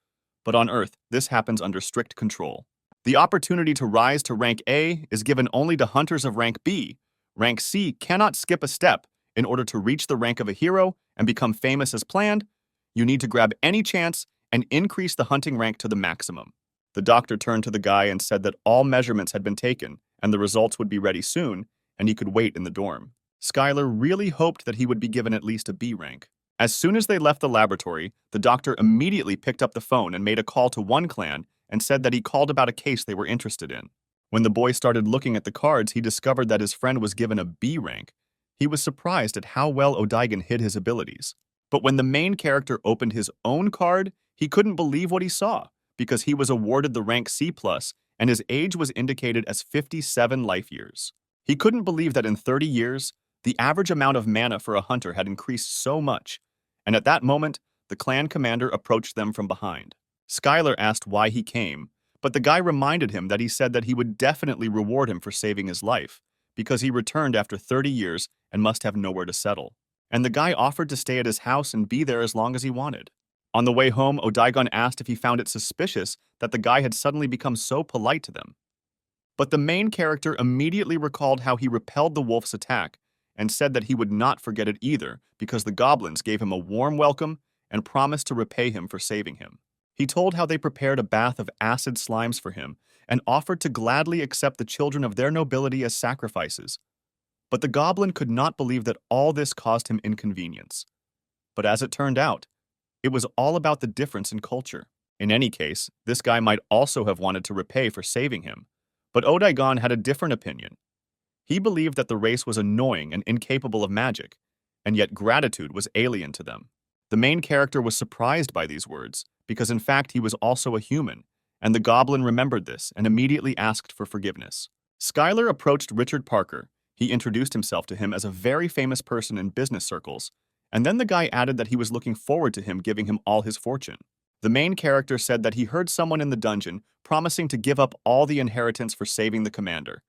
A: But on Earth, this happens under strict control. The opportunity to rise to rank A is given only to hunters of rank B. Rank C cannot skip a step. In order to reach the rank of a hero and become famous as planned, you need to grab any chance and increase the hunting rank to the maximum. The doctor turned to the guy and said that all measurements had been taken and the results would be ready soon, and he could wait in the dorm. Schuyler really hoped that he would be given at least a B rank. As soon as they left the laboratory, the doctor immediately picked up the phone and made a call to one clan and said that he called about a case they were interested in. When the boy started looking at the cards, he discovered that his friend was given a B rank. He was surprised at how well Odaigon hid his abilities. But when the main character opened his own card, he couldn't believe what he saw, because he was awarded the rank C+, and his age was indicated as 57 life years. He couldn't believe that in 30 years, the average amount of mana for a hunter had increased so much, and at that moment, the clan commander approached them from behind. Skylar asked why he came, but the guy reminded him that he said that he would definitely reward him for saving his life, because he returned after 30 years and must have nowhere to settle. And the guy offered to stay at his house and be there as long as he wanted. On the way home, Odaigon asked if he found it suspicious that the guy had suddenly become so polite to them. But the main character immediately recalled how he repelled the wolf's attack and said that he would not forget it either because the goblins gave him a warm welcome and promised to repay him for saving him. He told how they prepared a bath of acid slimes for him and offered to gladly accept the children of their nobility as sacrifices. But the goblin could not believe that all this caused him inconvenience. But as it turned out, it was all about the difference in culture. In any case, this guy might also have wanted to repay for saving him, but Odaigon had a different opinion. He believed that the race was annoying and incapable of magic, and yet gratitude was alien to them. The main character was surprised by these words, because in fact he was also a human, and the goblin remembered this and immediately asked for forgiveness. Skylar approached Richard Parker. He introduced himself to him as a very famous person in business circles, and then the guy added that he was looking forward to him giving him all his fortune. The main character said that he heard someone in the dungeon promising to give up all the inheritance for saving the commander.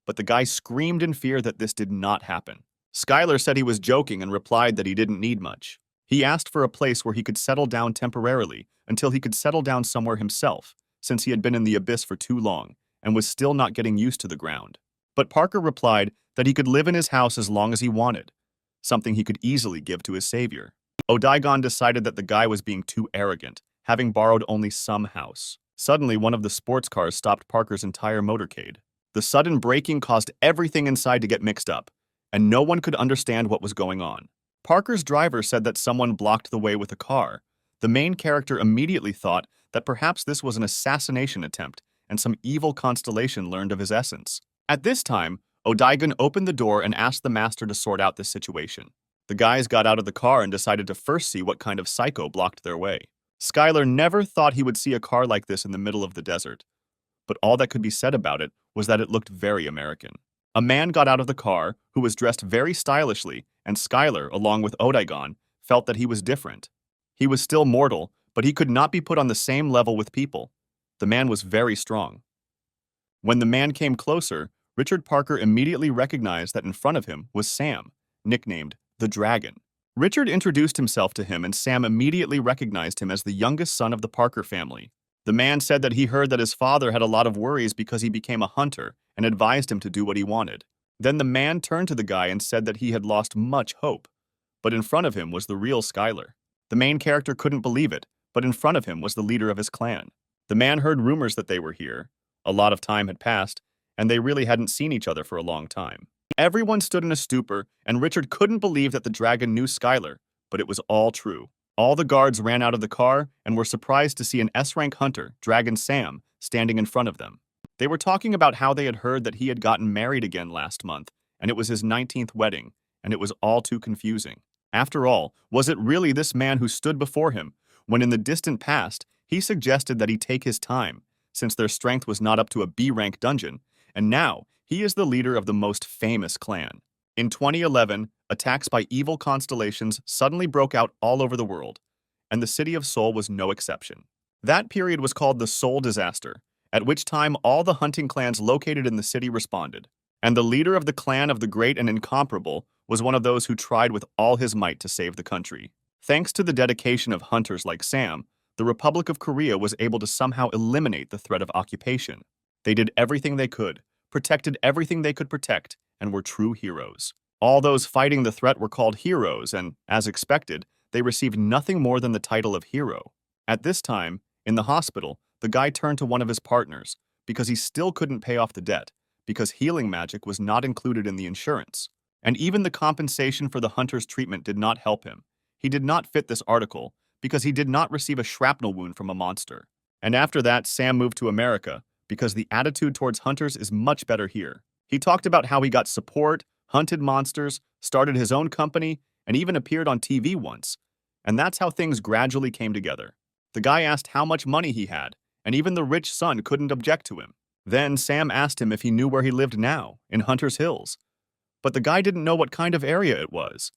A: But the guy screamed in fear that this did not happen. Skylar said he was joking and replied that he didn't need much. He asked for a place where he could settle down temporarily until he could settle down somewhere himself, since he had been in the abyss for too long and was still not getting used to the ground. But Parker replied that he could live in his house as long as he wanted, something he could easily give to his savior. Odaigon decided that the guy was being too arrogant, having borrowed only some house. Suddenly, one of the sports cars stopped Parker's entire motorcade. The sudden braking caused everything inside to get mixed up, and no one could understand what was going on. Parker's driver said that someone blocked the way with a car. The main character immediately thought that perhaps this was an assassination attempt, and some evil constellation learned of his essence. At this time, Odaigon opened the door and asked the master to sort out the situation. The guys got out of the car and decided to first see what kind of psycho blocked their way. Skylar never thought he would see a car like this in the middle of the desert, but all that could be said about it was that it looked very American. A man got out of the car who was dressed very stylishly, and Skylar, along with Odaigon, felt that he was different. He was still mortal, but he could not be put on the same level with people. The man was very strong. When the man came closer, Richard Parker immediately recognized that in front of him was Sam, nicknamed the Dragon. Richard introduced himself to him, and Sam immediately recognized him as the youngest son of the Parker family. The man said that he heard that his father had a lot of worries because he became a hunter and advised him to do what he wanted. Then the man turned to the guy and said that he had lost much hope, but in front of him was the real Skylar. The main character couldn't believe it, but in front of him was the leader of his clan. The man heard rumors that they were here. A lot of time had passed, and they really hadn't seen each other for a long time. Everyone stood in a stupor, and Richard couldn't believe that the dragon knew Skylar, but it was all true. All the guards ran out of the car and were surprised to see an S-rank hunter, Dragon Sam, standing in front of them. They were talking about how they had heard that he had gotten married again last month, and it was his 19th wedding, and it was all too confusing. After all, was it really this man who stood before him, when in the distant past, he suggested that he take his time, since their strength was not up to a B-rank dungeon, and now he is the leader of the most famous clan. In 2011, attacks by evil constellations suddenly broke out all over the world, and the city of Seoul was no exception. That period was called the Seoul Disaster, at which time all the hunting clans located in the city responded, and the leader of the clan of the Great and Incomparable was one of those who tried with all his might to save the country. Thanks to the dedication of hunters like Sam, the Republic of Korea was able to somehow eliminate the threat of occupation. They did everything they could, protected everything they could protect, and were true heroes. All those fighting the threat were called heroes, and, as expected, they received nothing more than the title of hero. At this time, in the hospital, the guy turned to one of his partners, because he still couldn't pay off the debt, because healing magic was not included in the insurance. And even the compensation for the hunter's treatment did not help him. He did not fit this article, because he did not receive a shrapnel wound from a monster. And after that, Sam moved to America, because the attitude towards hunters is much better here. He talked about how he got support, hunted monsters, started his own company, and even appeared on TV once. And that's how things gradually came together. The guy asked how much money he had, and even the rich son couldn't object to him. Then Sam asked him if he knew where he lived now, in Hunter's Hills. But the guy didn't know what kind of area it was.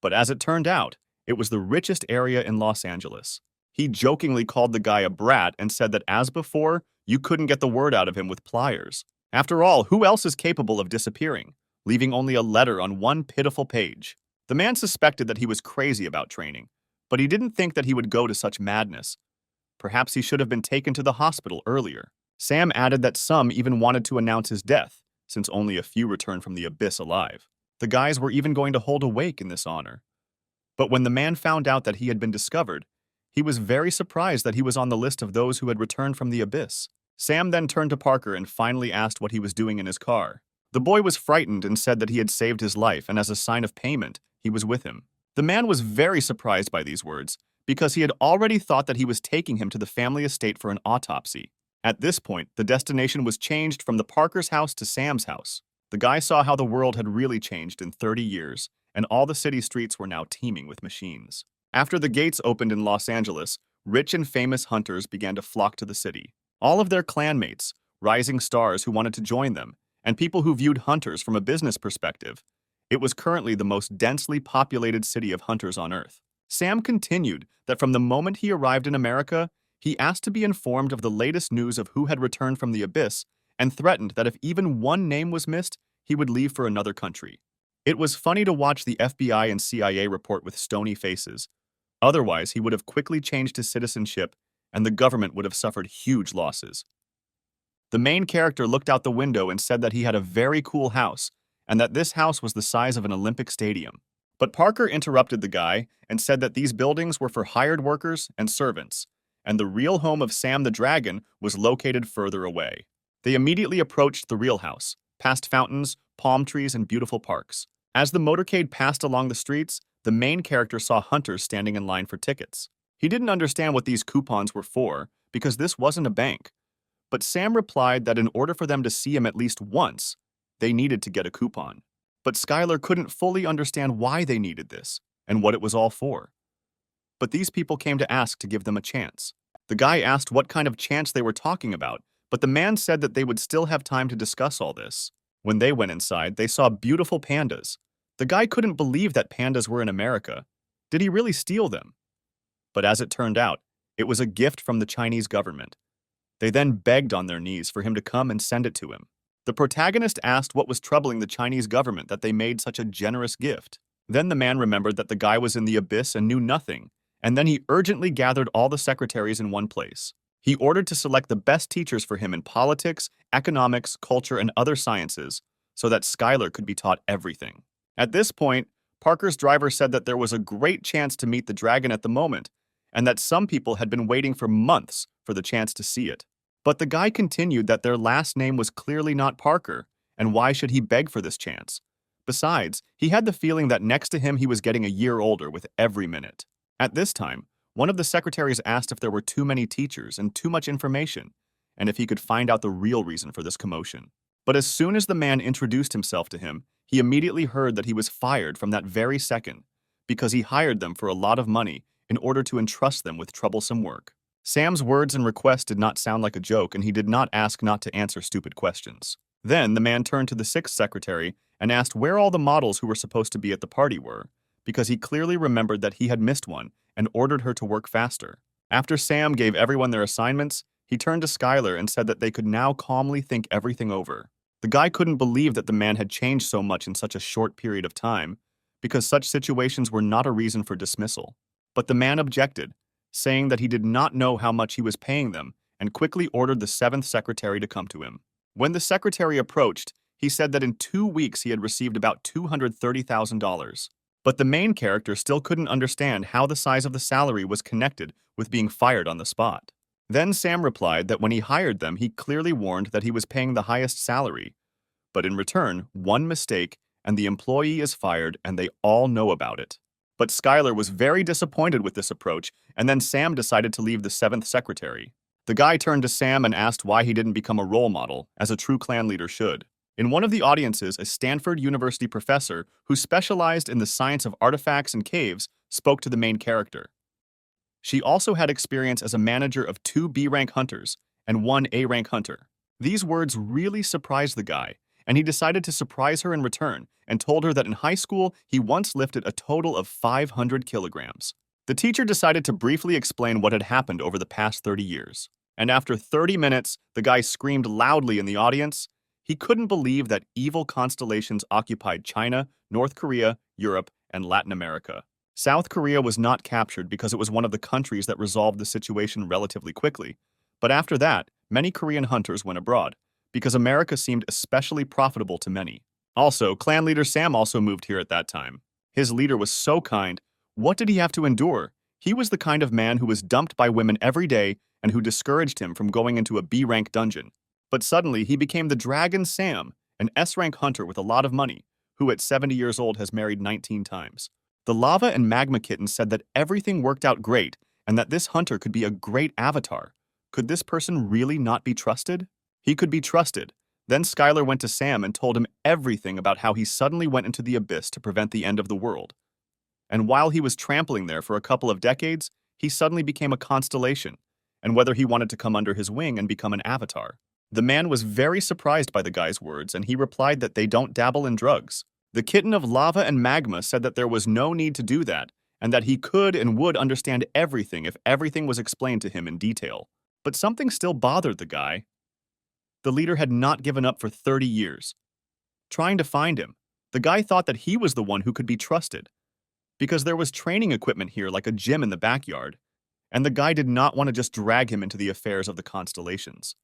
A: But as it turned out, It was the richest area in Los Angeles. He jokingly called the guy a brat and said that as before, you couldn't get the word out of him with pliers. After all, who else is capable of disappearing, leaving only a letter on one pitiful page? The man suspected that he was crazy about training, but he didn't think that he would go to such madness. Perhaps he should have been taken to the hospital earlier. Sam added that some even wanted to announce his death, since only a few returned from the abyss alive. The guys were even going to hold a wake in this honor. But when the man found out that he had been discovered, he was very surprised that he was on the list of those who had returned from the abyss. Sam then turned to Parker and finally asked what he was doing in his car. The boy was frightened and said that he had saved his life, and as a sign of payment, he was with him. The man was very surprised by these words, because he had already thought that he was taking him to the family estate for an autopsy. At this point, the destination was changed from the Parker's house to Sam's house. The guy saw how the world had really changed in 30 years, and all the city streets were now teeming with machines. After the gates opened in Los Angeles, rich and famous hunters began to flock to the city. All of their clanmates, rising stars who wanted to join them, and people who viewed hunters from a business perspective. It was currently the most densely populated city of hunters on Earth. Sam continued that from the moment he arrived in America, he asked to be informed of the latest news of who had returned from the abyss and threatened that if even one name was missed, he would leave for another country. It was funny to watch the FBI and CIA report with stony faces. Otherwise, he would have quickly changed his citizenship, and the government would have suffered huge losses. The main character looked out the window and said that he had a very cool house, and that this house was the size of an Olympic stadium. But Parker interrupted the guy and said that these buildings were for hired workers and servants, and the real home of Sam the Dragon was located further away. They immediately approached the real house, past fountains, palm trees, and beautiful parks. As the motorcade passed along the streets, the main character saw hunters standing in line for tickets. He didn't understand what these coupons were for, because this wasn't a bank. But Sam replied that in order for them to see him at least once, they needed to get a coupon. But Skylar couldn't fully understand why they needed this, and what it was all for. But these people came to ask to give them a chance. The guy asked what kind of chance they were talking about, but the man said that they would still have time to discuss all this. When they went inside, they saw beautiful pandas. The guy couldn't believe that pandas were in America. Did he really steal them? But as it turned out, it was a gift from the Chinese government. They then begged on their knees for him to come and send it to him. The protagonist asked what was troubling the Chinese government that they made such a generous gift. Then the man remembered that the guy was in the abyss and knew nothing, and then he urgently gathered all the secretaries in one place. He ordered to select the best teachers for him in politics, economics, culture, and other sciences, so that Skylar could be taught everything. At this point, Parker's driver said that there was a great chance to meet the dragon at the moment, and that some people had been waiting for months for the chance to see it. But the guy continued that their last name was clearly not Parker, and why should he beg for this chance? Besides, he had the feeling that next to him he was getting a year older with every minute. At this time, one of the secretaries asked if there were too many teachers and too much information, and if he could find out the real reason for this commotion. But as soon as the man introduced himself to him, he immediately heard that he was fired from that very second, because he hired them for a lot of money in order to entrust them with troublesome work. Sam's words and request did not sound like a joke, and he did not ask not to answer stupid questions. Then the man turned to the sixth secretary and asked where all the models who were supposed to be at the party were, because he clearly remembered that he had missed one and ordered her to work faster. After Sam gave everyone their assignments, he turned to Skylar and said that they could now calmly think everything over. The guy couldn't believe that the man had changed so much in such a short period of time, because such situations were not a reason for dismissal. But the man objected, saying that he did not know how much he was paying them, and quickly ordered the seventh secretary to come to him. When the secretary approached, he said that in 2 weeks he had received about $230,000. But the main character still couldn't understand how the size of the salary was connected with being fired on the spot. Then Sam replied that when he hired them, he clearly warned that he was paying the highest salary. But in return, one mistake, and the employee is fired, and they all know about it. But Skylar was very disappointed with this approach, and then Sam decided to leave the seventh secretary. The guy turned to Sam and asked why he didn't become a role model, as a true clan leader should. In one of the audiences, a Stanford University professor who specialized in the science of artifacts and caves spoke to the main character. She also had experience as a manager of 2 B-rank hunters and 1 A-rank hunter. These words really surprised the guy, and he decided to surprise her in return and told her that in high school he once lifted a total of 500 kilograms. The teacher decided to briefly explain what had happened over the past 30 years. And after 30 minutes, the guy screamed loudly in the audience. He couldn't believe that evil constellations occupied China, North Korea, Europe, and Latin America. South Korea was not captured because it was one of the countries that resolved the situation relatively quickly. But after that, many Korean hunters went abroad, because America seemed especially profitable to many. Also, clan leader Sam also moved here at that time. His leader was so kind. What did he have to endure? He was the kind of man who was dumped by women every day and who discouraged him from going into a B-rank dungeon. But suddenly, he became the Dragon Sam, an S-rank hunter with a lot of money, who at 70 years old has married 19 times. The Lava and Magma Kitten said that everything worked out great and that this hunter could be a great avatar. Could this person really not be trusted? He could be trusted. Then Skylar went to Sam and told him everything about how he suddenly went into the abyss to prevent the end of the world. And while he was trampling there for a couple of decades, he suddenly became a constellation, and whether he wanted to come under his wing and become an avatar. The man was very surprised by the guy's words, and he replied that they don't dabble in drugs. The kitten of Lava and Magma said that there was no need to do that, and that he could and would understand everything if everything was explained to him in detail. But something still bothered the guy. The leader had not given up for 30 years. Trying to find him, the guy thought that he was the one who could be trusted, because there was training equipment here like a gym in the backyard, and the guy did not want to just drag him into the affairs of the constellations.